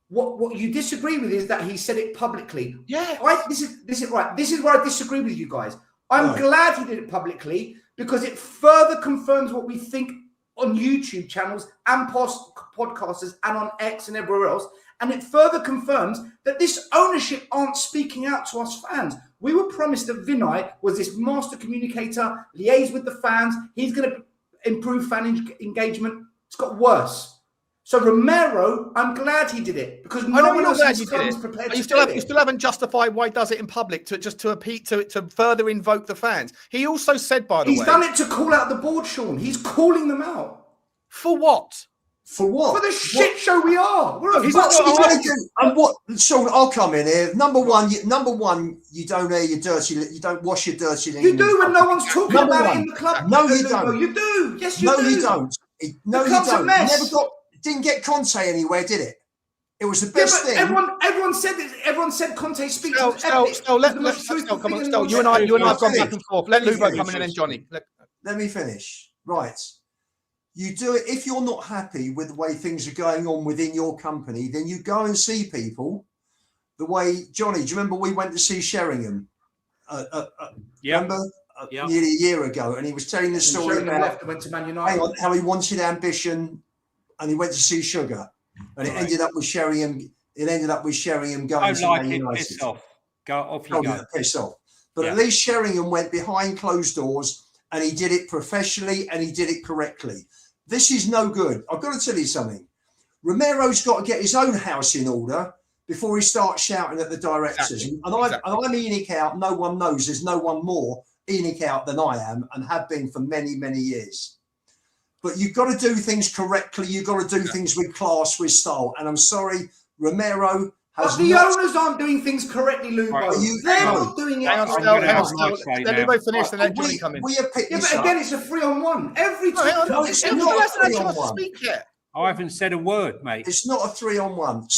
What you disagree with is that he said it publicly. Yeah. This is right. This is where I disagree with you guys. I'm glad he did it publicly because it further confirms what we think on YouTube channels and podcasters and on X and everywhere else. And it further confirms that this ownership aren't speaking out to us fans. We were promised that Vinay was this master communicator, liaise with the fans. He's going to improve fan engagement. It's got worse. So Romero, I'm glad he did it because no one else is prepared to do it. You still haven't justified why he does it in public to further invoke the fans. He also said, by the way, he's done it to call out the board, Sean. He's calling them out. For what? For what? For the shit show we are. Sean, I'll come in here. Number one, you don't air your dirty. You don't wash your dirty. You do when no one's talking about it in the club. No, you don't. You do. Yes, you do. No, you don't. No, you don't. Didn't get Conte anywhere, did it? It was the best thing. Everyone said it. Everyone said Conte speaks. Come on, Stel. You and I have gone back and forth. Let Lubo come in and then Johnny. Let me finish. Right. You do it if you're not happy with the way things are going on within your company, then you go and see people the way Johnny. Do you remember we went to see Sheringham? Remember? Nearly a year ago, and he was telling the story about went to Man United. How he wanted ambition. And he went to see Sugar, and it ended up with Sheringham. It ended up with Sheringham going to Man United. Piss off. Go off you go. Piss off. But at least Sheringham went behind closed doors, and he did it professionally, and he did it correctly. This is no good. I've got to tell you something. Romero's got to get his own house in order before he starts shouting at the directors. Exactly. And I'm ENIC out. No one knows. There's no one more ENIC out than I am, and have been for many, many years. But you've got to do things correctly. You've got to do things with class, with style. And I'm sorry, Romero has owners aren't doing things correctly, Lubo. They're not doing it. Hang on, let Lubo finish and then Johnny come in. But again, it's a 3-on-1. Every time. It's not a 3-on-1. I haven't said a word, mate. It's not a 3-on-1.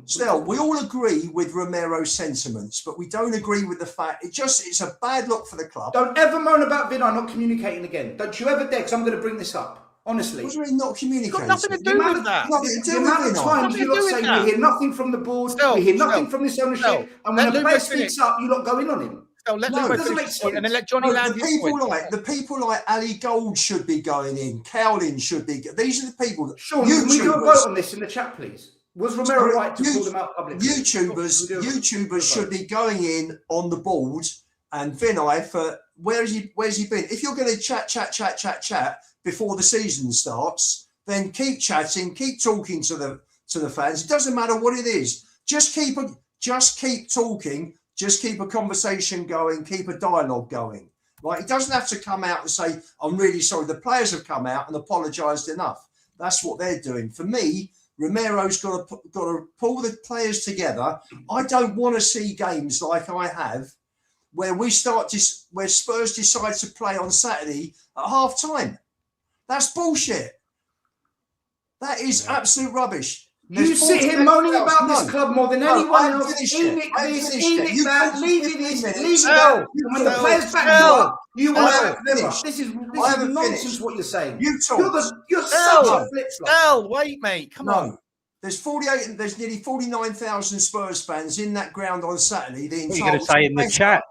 Still, we all agree with Romero's sentiments, but we don't agree with the fact it's a bad look for the club. Don't ever moan about Vinay not communicating again. Don't you ever dare, because I'm going to bring this up. Honestly. What's really not communicating? It's got nothing to do with that. The amount of times you lot say we hear nothing from the board, we hear nothing from this ownership, and when a player speaks up, you lot go in on him. No, it doesn't make sense. And then let Johnny land his point. The people like Ali Gold should be going in. Cowlin should be. These are the people that. Sean, can we do a vote on this in the chat, please? Was Romero right to call them out publicly? YouTubers should be going in on the board, and Vinay for where's he been? If you're going to chat before the season starts, then keep chatting, keep talking to to the fans. It doesn't matter what it is. Just keep talking. Just keep a conversation going. Keep a dialogue going. Right? He doesn't have to come out and say, "I'm really sorry." The players have come out and apologised enough. That's what they're doing. For me, Romero's got to pull the players together. I don't want to see games like I have, where where Spurs decide to play on Saturday at half time. That's bullshit. That is absolute rubbish. You sit here moaning about this club more than anyone else. Leave it out. When the players back you up, you will have This is nonsense what you're saying. You talk. You're such a flip-flop. Wait, mate. Come on. There's nearly 49,000 Spurs fans in that ground on Saturday. What are you going to say in the chat?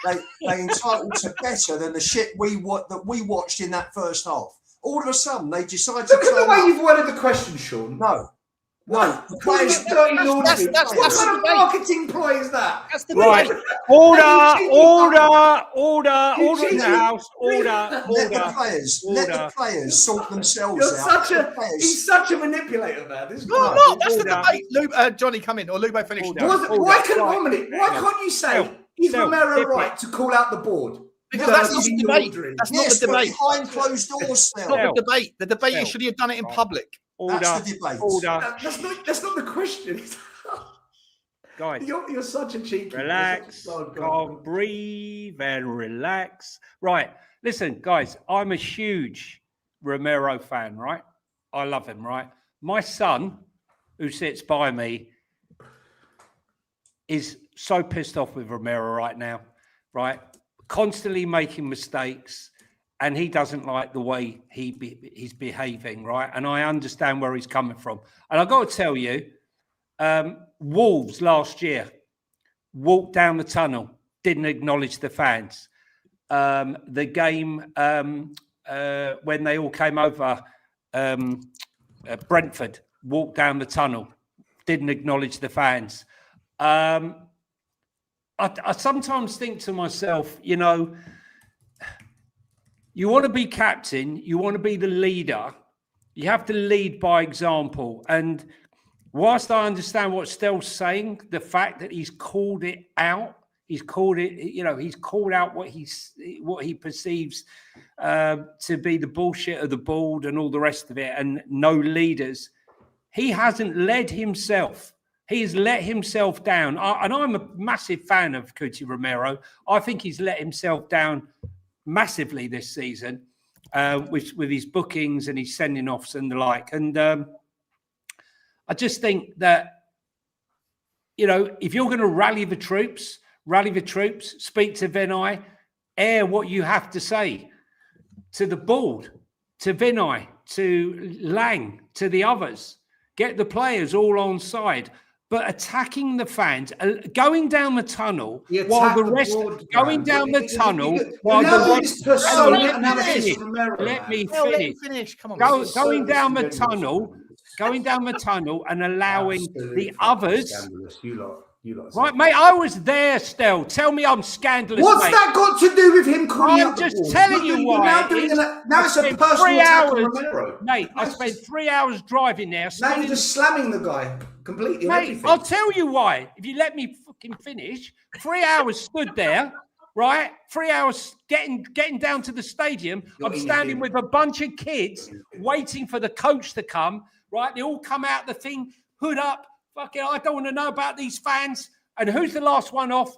They entitled to better than the shit we watched in that first half. All of a sudden, they decided to. Look at the way you've worded the question, Sean. No. What kind of marketing ploy is that? That's the right. Order in the house. Order. Let the players sort themselves out. He's such a manipulator, man. That's the debate. Johnny, come in, or Lubo finish. Why can't you say, is Romero right to call out the board? Because that's not the debate. That's not the debate. Behind closed doors, not the debate. The debate is, should he have done it in public? That's the debate. That's not the question. Guys, you're such a cheeky. Relax, calm, breathe and relax. Right, listen, guys, I'm a huge Romero fan, right? I love him, right? My son, who sits by me, is so pissed off with Romero right now, right? Constantly making mistakes. And he doesn't like the way he's behaving, right? And I understand where he's coming from. And I've got to tell you, Wolves last year walked down the tunnel, didn't acknowledge the fans. The game when they all came over, Brentford walked down the tunnel, didn't acknowledge the fans. I sometimes think to myself, you know, you want to be captain, you want to be the leader, you have to lead by example. And whilst I understand what Stell's saying, the fact that he's called it out, he's called out what he perceives to be the bullshit of the board and all the rest of it, and no leaders. He hasn't led himself. He's let himself down. And I'm a massive fan of Cuti Romero. I think he's let himself down massively this season with his bookings and his sending offs and the like. And I just think that, you know, if you're going to rally the troops, speak to Vinay, air what you have to say to the board, to Vinay, to Lang, to the others. Get the players all on side. But attacking the fans, going down the tunnel while the rest going down the tunnel while the rest. Let me finish. Come on. Going down the tunnel and allowing the others. Right, mate. I was there, Stel. Tell me I'm scandalous. What's that got to do with him calling out the I'm just telling you why. Now it's a personal attack on Romero. Mate, I spent 3 hours driving there. Now you're just slamming the guy completely. Mate, I'll tell you why. If you let me fucking finish, 3 hours stood there, right? 3 hours getting down to the stadium. I'm standing with a bunch of kids waiting for the coach to come, right? They all come out the thing, hood up. Fucking, I don't want to know about these fans. And who's the last one off?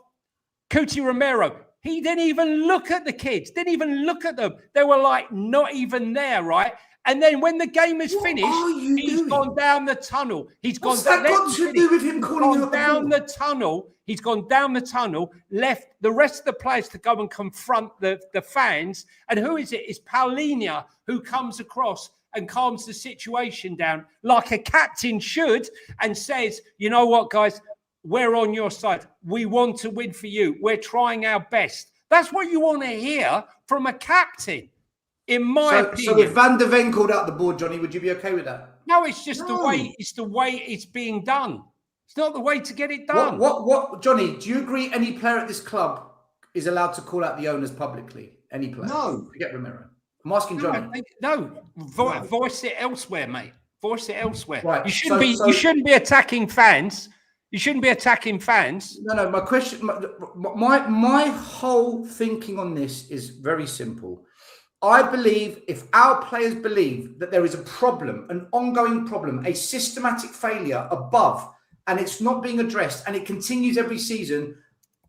Cuti Romero. He didn't even look at the kids. Didn't even look at them. They were like not even there, right? And then when the game is finished, he's gone down the tunnel. He's gone down the tunnel. He's gone down the tunnel, left the rest of the players to go and confront the fans. And who is it? It's Paulinho who comes across and calms the situation down like a captain should and says, you know what, guys, we're on your side. We want to win for you. We're trying our best. That's what you want to hear from a captain, in my opinion. So if Van der Ven called out the board, Johnny, would you be okay with that? No, it's just the way it's being done. It's not the way to get it done. What, Johnny, do you agree any player at this club is allowed to call out the owners publicly? Any player? No. Forget Romero. I'm asking Johnny. Voice it elsewhere, mate. Voice it elsewhere. Right. You shouldn't be attacking fans. You shouldn't be attacking fans. No. My question, my whole thinking on this is very simple. I believe if our players believe that there is a problem, an ongoing problem, a systematic failure above, and it's not being addressed, and it continues every season,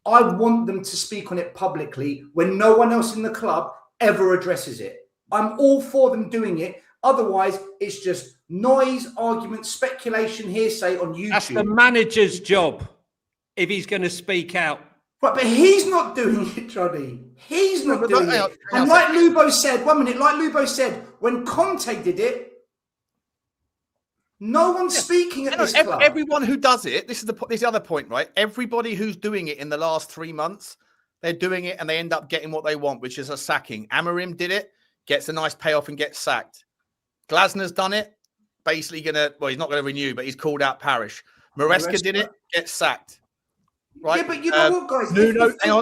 I want them to speak on it publicly when no one else in the club ever addresses it. I'm all for them doing it. Otherwise, it's just noise, argument, speculation, hearsay on YouTube. That's the manager's job if he's going to speak out. Right, but he's not doing it, Johnny. He's not doing it. And like Lubo said, when Conte did it, no one's speaking at this club. Everyone who does it, this is the other point, right? Everybody who's doing it in the last 3 months, they're doing it and they end up getting what they want, which is a sacking. Amorim did it, gets a nice payoff and gets sacked. Glasner's done it, basically he's not going to renew, but he's called out Parish. Maresca did it, gets sacked. Right? Yeah, but you know what, guys? Nuno, hang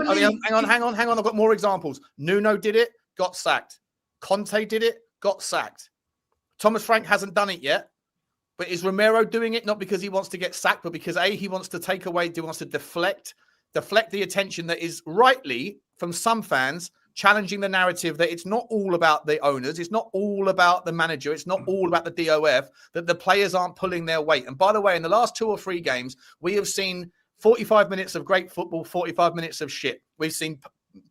on. I've got more examples. Nuno did it, got sacked. Conte did it, got sacked. Thomas Frank hasn't done it yet. But is Romero doing it not because he wants to get sacked, but because he wants to take away, he wants to deflect the attention that is rightly from some fans challenging the narrative that it's not all about the owners, it's not all about the manager, it's not all about the DOF, that the players aren't pulling their weight. And by the way, in the last 2 or 3 games, we have seen 45 minutes of great football, 45 minutes of shit. We've seen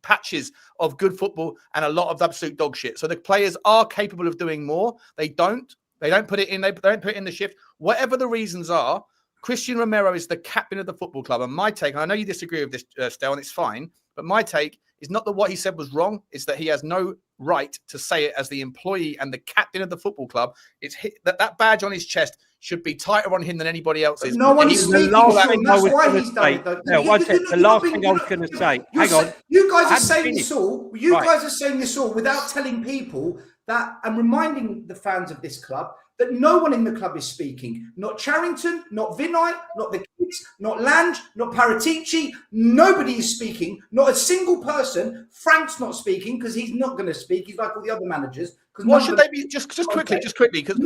patches of good football and a lot of absolute dog shit. So the players are capable of doing more. They don't put it in. They don't put it in the shift. Whatever the reasons are, Christian Romero is the captain of the football club. And my take, and I know you disagree with this, Stel, and it's fine, but my take is not that what he said was wrong. It's that he has no right to say it as the employee and the captain of the football club. It's that badge on his chest should be tighter on him than anybody else's. No one's speaking. That's why he's done it. The last thing I was going to say. Hang on. You guys are saying this all. You guys are saying this all without telling people that and reminding the fans of this club that no one in the club is speaking. Not Charrington, not Vinay, not the kids, not Lange, not Paratici. Nobody is speaking. Not a single person. Frank's not speaking because he's not going to speak. He's like all the other managers. What should they be? Just quickly, because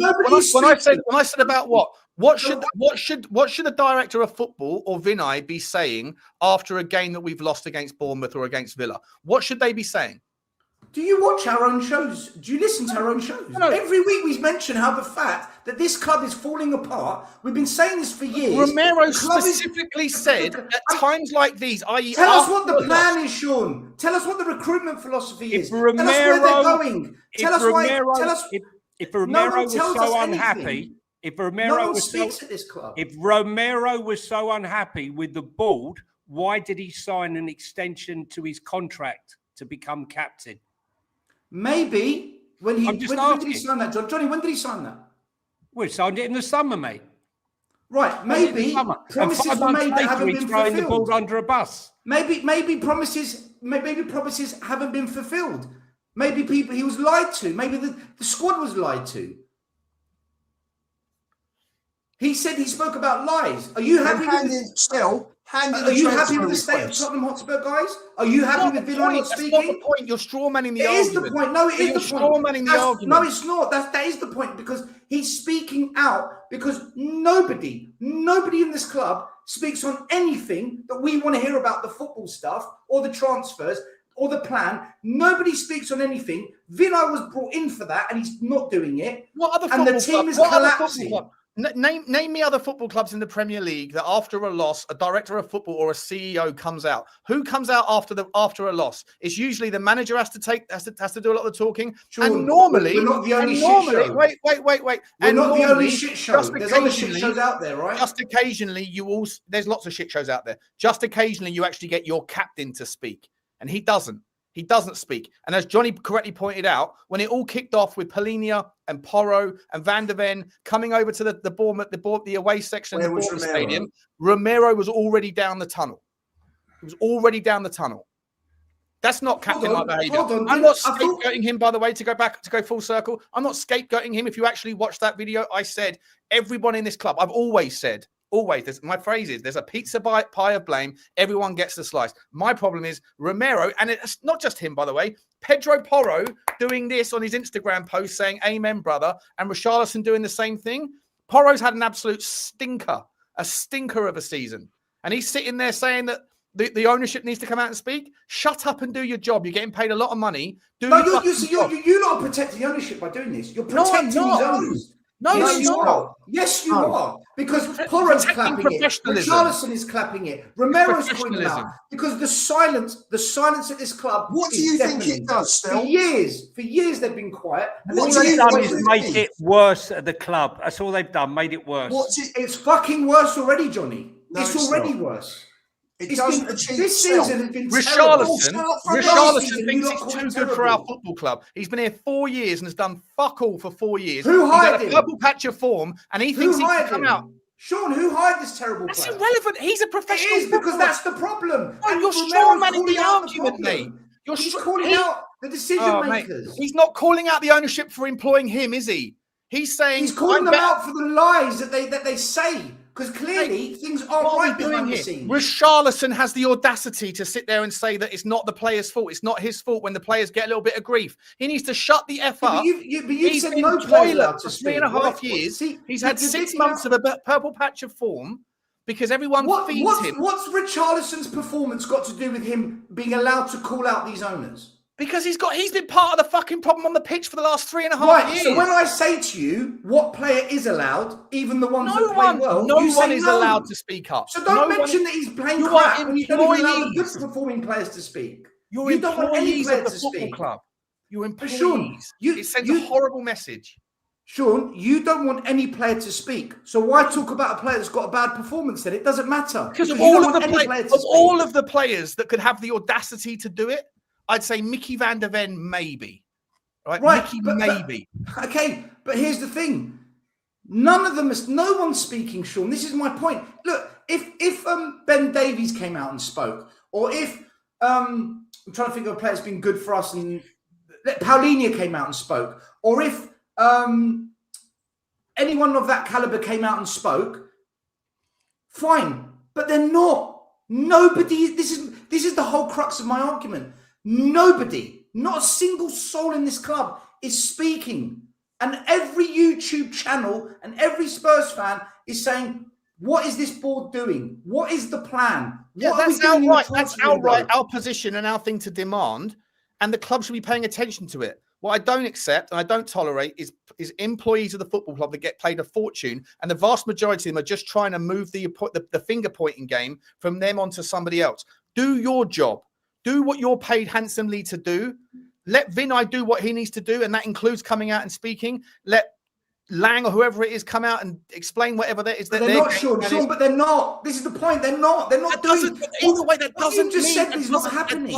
when I said about what should the director of football or Vinay be saying after a game that we've lost against Bournemouth or against Villa? What should they be saying? Do you watch our own shows? Do you listen to our own shows? No. Every week we mention how the fact that this club is falling apart. We've been saying this for years. Romero specifically said at times like these, i.e. Tell us what the plan is, Sean. Tell us what the recruitment philosophy is. Tell us where they're going. Tell us why. Tell us. If Romero was so unhappy, if Romero was so unhappy with the board, why did he sign an extension to his contract to become captain? Maybe when did he sign that, John? Johnny, when did he sign that? We signed it in the summer, mate. Right, maybe promises were made that haven't been fulfilled. The ball under a bus. Maybe promises haven't been fulfilled. Maybe he was lied to. Maybe the squad was lied to. He said he spoke about lies. Are you happy with the state of Tottenham Hotspur, guys? Are you happy with Villa not speaking? That's not the point. You're strawmanning the argument. It is the point. No, it is the point. Strawmanning the argument. No, it's not. That is the point because he's speaking out because nobody in this club speaks on anything that we want to hear about the football stuff or the transfers or the plan. Nobody speaks on anything. Villa was brought in for that and he's not doing it. And the team is collapsing. Name me other football clubs in the Premier League that after a loss, a director of football or a CEO comes out. Who comes out after a loss? It's usually the manager has to do a lot of the talking. Sure, and normally, we're not the only shit show. Wait. We're not the only shit show. There's other shit shows out there, right? Just occasionally, there's lots of shit shows out there. Just occasionally, you actually get your captain to speak, and he doesn't. He doesn't speak. And as Johnny correctly pointed out, when it all kicked off with Polinia and Porro and Van der Ven coming over to the Bournemouth, the away section of the Bournemouth Stadium, Romero was already down the tunnel. He was already down the tunnel. That's not captain-like behaviour. I'm not scapegoating him, by the way, to go full circle. I'm not scapegoating him. If you actually watch that video, I said, everyone in this club, I've always said, Always. My phrase is, there's a pizza pie of blame. Everyone gets the slice. My problem is Romero, and it's not just him, by the way. Pedro Porro doing this on his Instagram post saying, "Amen, brother," and Richarlison doing the same thing. Porro's had an absolute stinker of a season. And he's sitting there saying that the ownership needs to come out and speak. Shut up and do your job. You're getting paid a lot of money. You lot are protecting the ownership by doing this. You're protecting his owners. No, yes, you are. Yes, you are. Because Porro's clapping it. Richarlison is clapping it. Romero's calling it out. Because the silence at this club. What do you think it does, still? For years they've been quiet. And all they've done is make it worse at the club. That's all they've done, made it worse. It's fucking worse already, Johnny. No, it's already worse. It doesn't achieve this season has been Richarlison thinks he's too good for our football club. He's been here 4 years and has done fuck all for 4 years. Who hired him? He's had a purple patch of form, and he thinks he can come out. Sean, who hired this terrible player? That's irrelevant. He's a professional. It is because that's the problem. No, you're strawmanning the argument, mate. He's calling out the decision makers. Mate, he's not calling out the ownership for employing him, is he? He's saying he's calling them out for the lies that they say. Because clearly things aren't right behind the scenes. Richarlison has the audacity to sit there and say that it's not the player's fault. It's not his fault when the players get a little bit of grief. He needs to shut the F up. But you've said been no toilet for 3.5 years. He's had 6 months of a purple patch of form because everyone feeds him. What's Richarlison's performance got to do with him being allowed to call out these owners? Because he's been part of the fucking problem on the pitch for the last 3.5 years. So when I say to you, what player is allowed, even the ones that play well, no one is allowed to speak up. So don't mention that he's playing crap and you don't even allow the good performing players to speak. You don't want any player to speak. Club. You're employees. Sean, it sends a horrible message. Sean, you don't want any player to speak. So why talk about a player that's got a bad performance then? It doesn't matter. Because of all of the players that could have the audacity to do it, I'd say Mickey van der Ven, maybe. Right, Mickey, maybe. Okay, but here's the thing. No one's speaking, Sean. This is my point. Look, if Ben Davies came out and spoke, or if I'm trying to think of a player that's been good for us, and Paulinho came out and spoke, or if anyone of that caliber came out and spoke, fine. But they're not. Nobody. This is the whole crux of my argument. Nobody, not a single soul in this club is speaking. And every YouTube channel and every Spurs fan is saying, what is this board doing? What is the plan? That's outright. That's outright our position and our thing to demand. And the club should be paying attention to it. What I don't accept and I don't tolerate is employees of the football club that get paid a fortune. And the vast majority of them are just trying to move the finger pointing game from them onto somebody else. Do your job. Do what you're paid handsomely to do. Let Vinay do what he needs to do, and that includes coming out and speaking. Let Lang or whoever it is come out and explain whatever that is. They're not, Sean, but they're not. This is the point. They're not. They're not doing. Either way, that doesn't just mean said is not happening.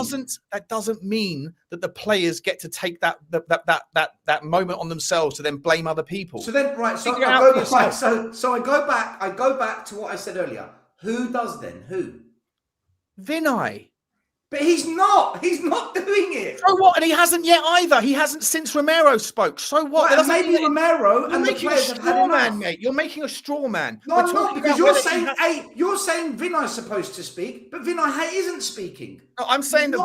That doesn't mean that the players get to take that moment on themselves to then blame other people. So then, right. So I go back to what I said earlier. Who does then? Who? Vinay. But he's not. He's not doing it. So what? And he hasn't yet either. He hasn't since Romero spoke. So what? Right, maybe Romero and the players have had enough. Mate. You're making a straw man. No, I'm not, because you're saying Vinay's supposed to speak, but Vinay isn't speaking. No, I'm saying that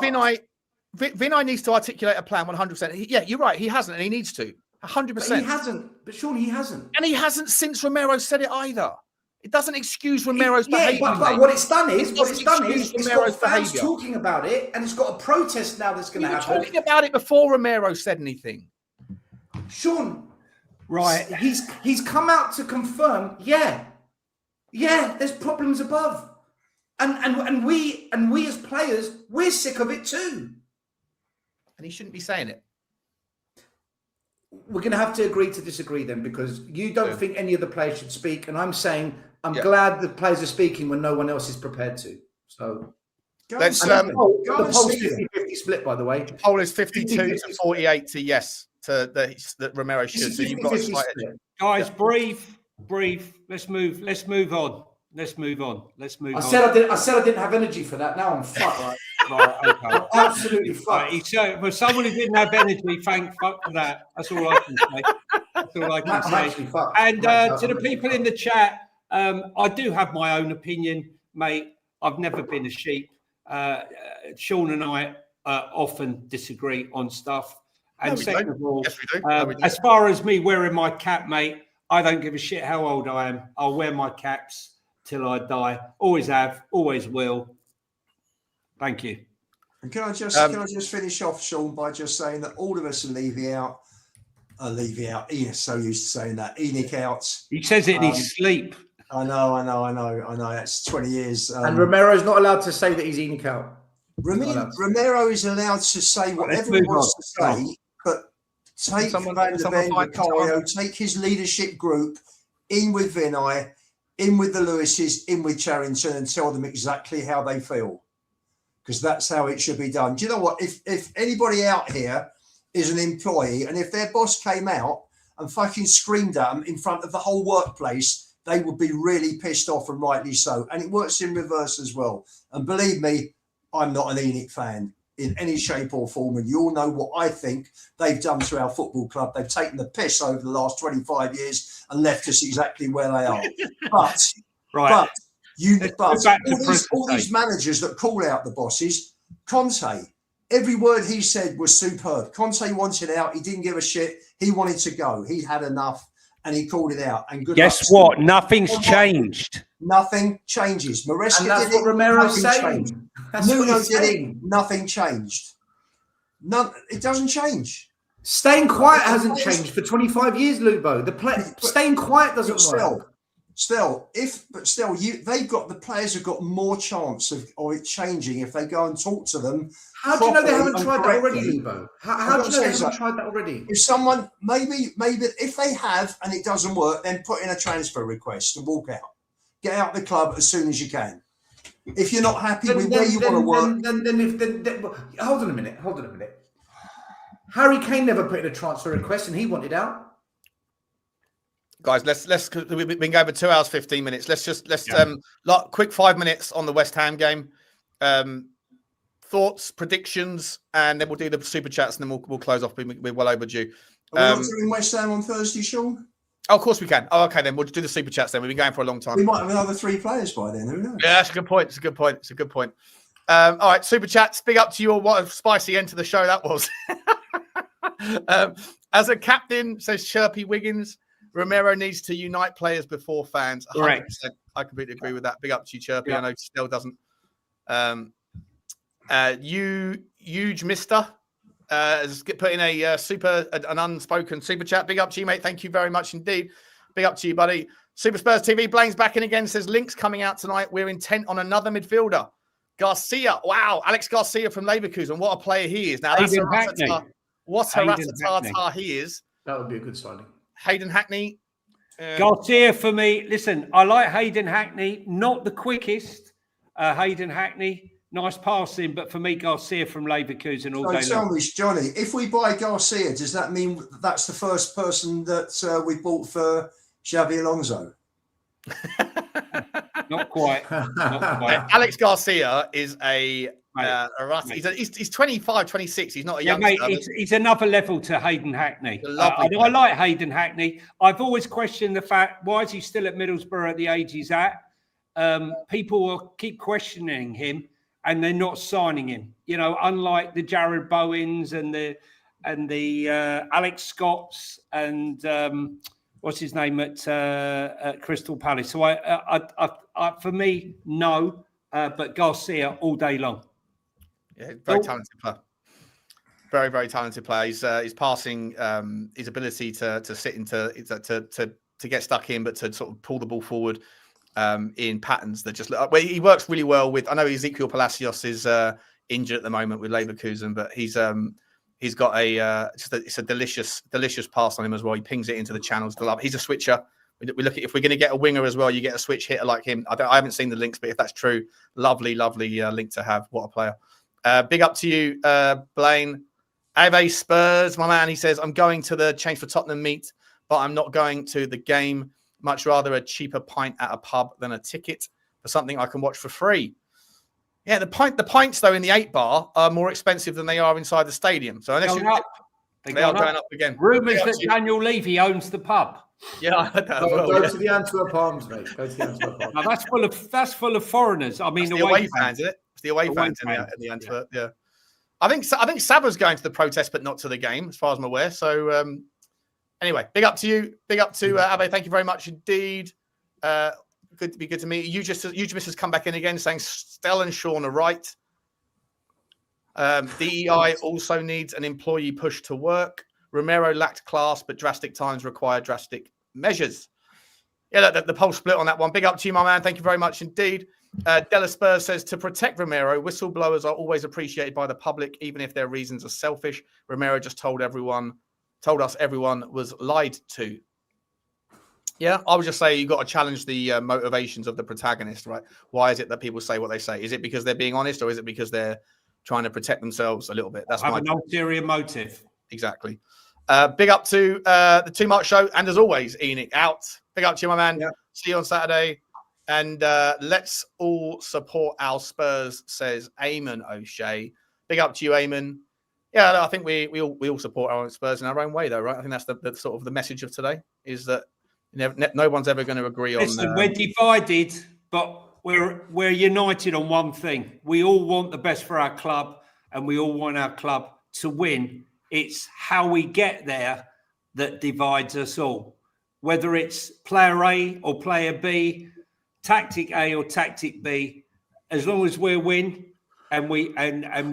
Vinay needs to articulate a plan 100%. Yeah, you're right. He hasn't, and he needs to 100%. But he hasn't. But surely he hasn't. And he hasn't since Romero said it either. It doesn't excuse Romero's behaviour. But what it's done is it's got fans talking about it, and it's got a protest now that's going to happen. You were talking about it before Romero said anything. Sean, right? He's come out to confirm. Yeah, there's problems above, and we as players, we're sick of it too. And he shouldn't be saying it. We're going to have to agree to disagree then, because you don't think any of the players should speak, and I'm saying I'm glad the players are speaking when no one else is prepared to. So let's the poll's 50-50 split, by the way. The poll is 52 to 48 to yes to that Romero should. So you've got a slight edge. Guys, breathe. Let's move on. I said I didn't have energy for that. Now I'm fucked. Right, okay. Absolutely fucked. For someone who didn't have energy, thank fuck for that. That's all I can say. And to the people in the chat, I do have my own opinion, mate. I've never been a sheep. Sean and I often disagree on stuff. And second of all, as far as me wearing my cap, mate, I don't give a shit how old I am. I'll wear my caps till I die. Always have, always will. Thank you. And can I just finish off, Sean, by just saying that all of us are leaving out. Ian's so used to saying that. ENIC out. He says it in his sleep. I know. That's 20 years. And Romero's not allowed to say that he's ENIC out. Romero is allowed to say whatever he wants to say, but take Van der Ven, Vicario, take his leadership group in with Vinay, in with the Lewises, in with Charrington, and tell them exactly how they feel. Because that's how it should be done. Do you know what? If anybody out here is an employee, and if their boss came out and fucking screamed at them in front of the whole workplace, they would be really pissed off, and rightly so. And it works in reverse as well. And believe me, I'm not an ENIC fan in any shape or form. And you all know what I think they've done to our football club. They've taken the piss over the last 25 years and left us exactly where they are. But all these managers that call out the bosses, Conte, every word he said was superb. Conte wanted out. He didn't give a shit. He wanted to go. He had enough. And he called it out. And guess what? Nothing's changed. Nothing changes. Maresca and that's did what it. Romero's saying. Nuno did it. Nothing changed. It doesn't change. Staying quiet hasn't changed for 25 years, Lubo. Staying quiet doesn't work. The players have got more chance of it changing if they go and talk to them. How do you know they haven't tried that already, Lubo? How do you know they haven't tried that already? If someone, maybe if they have and it doesn't work, then put in a transfer request and walk out. Get out of the club as soon as you can. If you're not happy with where you want to work. Hold on a minute. Harry Kane never put in a transfer request and he wanted out. Guys, let's we've been going for 2 hours 15 minutes. Let's quick 5 minutes on the West Ham game. Thoughts, predictions, and then we'll do the super chats, and then we'll close off. We're well overdue. Are we not doing West Ham on Thursday, Sean? Oh, of course we can. Oh, okay, then we'll do the super chats. Then we've been going for a long time. We might have another 3 players by then. Who knows? Yeah, that's a good point. It's a good point. All right, super chats. Big up to you all. What a spicy end to the show that was. As a captain, says Chirpy Wiggins, Romero needs to unite players before fans. 100%. Correct. I completely agree with that. Big up to you, Chirpy. Yeah. I know still doesn't. Huge mister has put in an unspoken super chat. Big up to you, mate. Thank you very much indeed. Big up to you, buddy. Super Spurs TV. Blaine's back in again. Says links coming out tonight. We're intent on another midfielder. Garcia. Wow. Alex Garcia from Leverkusen. What a player he is. Now that's what a rat-a-tat he is. That would be a good signing. Hayden Hackney. Garcia for me. Listen, I like Hayden Hackney. Not the quickest. Hayden Hackney. Nice passing, but for me, Garcia from Leverkusen all day long. Tell me, Johnny, if we buy Garcia, does that mean that's the first person that we bought for Xabi Alonso? Not quite. Alex Garcia is a he's 25, 26. He's not a young mate. He's another level to Hayden Hackney. I like Hayden Hackney. I've always questioned the fact, why is he still at Middlesbrough at the age he's at? People will keep questioning him and they're not signing him. You know, unlike the Jared Bowens and the Alex Scotts and what's his name at Crystal Palace. So I for me, no, but Garcia all day long. Yeah, very talented player. Very, very talented player. His passing, his ability to sit into to get stuck in, but to sort of pull the ball forward in patterns that just look. Well, he works really well with. I know Ezekiel Palacios is injured at the moment with Leverkusen, but he's got it's a delicious pass on him as well. He pings it into the channels. He's a switcher. We look at if we're going to get a winger as well, you get a switch hitter like him. I haven't seen the links, but if that's true, lovely link to have. What a player. Big up to you, Blaine. Ave Spurs, my man. He says, I'm going to the Change for Tottenham meet, but I'm not going to the game. Much rather a cheaper pint at a pub than a ticket for something I can watch for free. Yeah, the pints though in the 8 bar are more expensive than they are inside the stadium. So unless They are going up again. Rumours that Daniel Levy owns the pub. Yeah, I heard that as well. Go to the Antwerp Arms, mate. Go to the Antwerp Arms. Now that's full of foreigners. I mean, the away fans, isn't it? It's the away fans in the Antwerp. Yeah. I think Saba's going to the protest, but not to the game, as far as I'm aware. So anyway, big up to you. Big up to Abe. Thank you very much indeed. Good to meet you. Huge Miss has come back in again, saying Stell and Sean are right. DEI also needs an employee push to work. Romero lacked class, but drastic times require drastic measures. Yeah, the poll split on that one. Big up to you, my man. Thank you very much indeed. Della Spurs says, to protect Romero, whistleblowers are always appreciated by the public, even if their reasons are selfish. Romero just told us everyone was lied to. Yeah, I would just say you got to challenge the motivations of the protagonist, right? Why is it that people say what they say? Is it because they're being honest, or is it because they're trying to protect themselves a little bit? That's an ulterior motive. Exactly. Big up to the 2 Mark Show, and as always, Enoch out. Big up to you, my man. Yeah. See you on Saturday, and let's all support our Spurs, says Eamon O'Shea. Big up to you, Eamon. Yeah, I think we all support our own Spurs in our own way, though, right? I think that's the sort of the message of today, is that no one's ever going to agree on. Listen, we're divided, but we're united on one thing. We all want the best for our club, and we all want our club to win. It's how we get there that divides us all. Whether it's player A or player B, tactic A or tactic B, as long as we win and we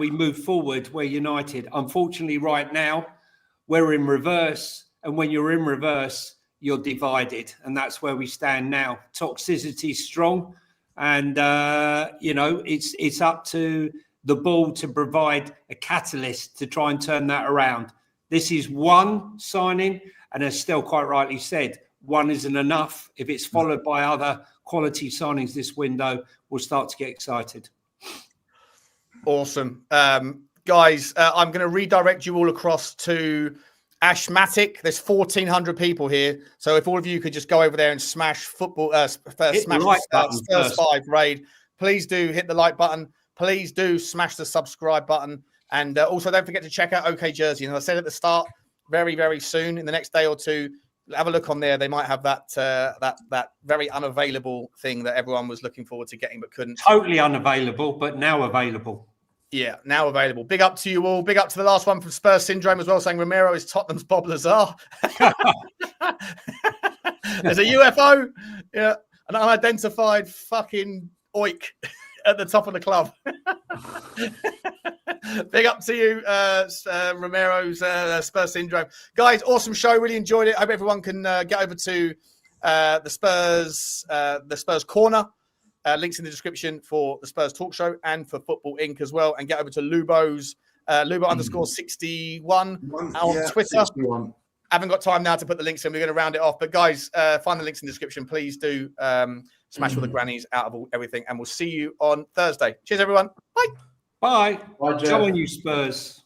move forward, we're united. Unfortunately, right now, we're in reverse, and when you're in reverse, you're divided, and that's where we stand now. Toxicity is strong, and it's up to the ball to provide a catalyst to try and turn that around. This is one signing, and as Stell quite rightly said, one isn't enough. If it's followed by other quality signings this window, we'll start to get excited. Awesome. Guys, I'm going to redirect you all across to Ashmatic. There's 1,400 people here. So if all of you could just go over there and smash Spurs 5 raid, please do hit the like button. Please do smash the subscribe button. And also don't forget to check out OK Jersey. And as I said at the start, very, very soon, in the next day or two, have a look on there. They might have that very unavailable thing that everyone was looking forward to getting but couldn't. Totally unavailable, but now available. Yeah, now available. Big up to you all. Big up to the last one from Spurs Syndrome as well, saying Romero is Tottenham's Bob Lazar. There's a UFO. Yeah, an unidentified fucking oik at the top of the club. Big up to you, Romero's Spurs Syndrome. Guys, awesome show. Really enjoyed it. I hope everyone can get over to the Spurs Corner. Links in the description for the Spurs Talk Show and for Football Inc. as well. And get over to Lubo's, Lubo_61 on Twitter. 61. Haven't got time now to put the links in. We're going to round it off. But guys, find the links in the description. Please do smash all the grannies out of everything. And we'll see you on Thursday. Cheers, everyone. Bye. Bye. Bye, Joe. Go on, you Spurs.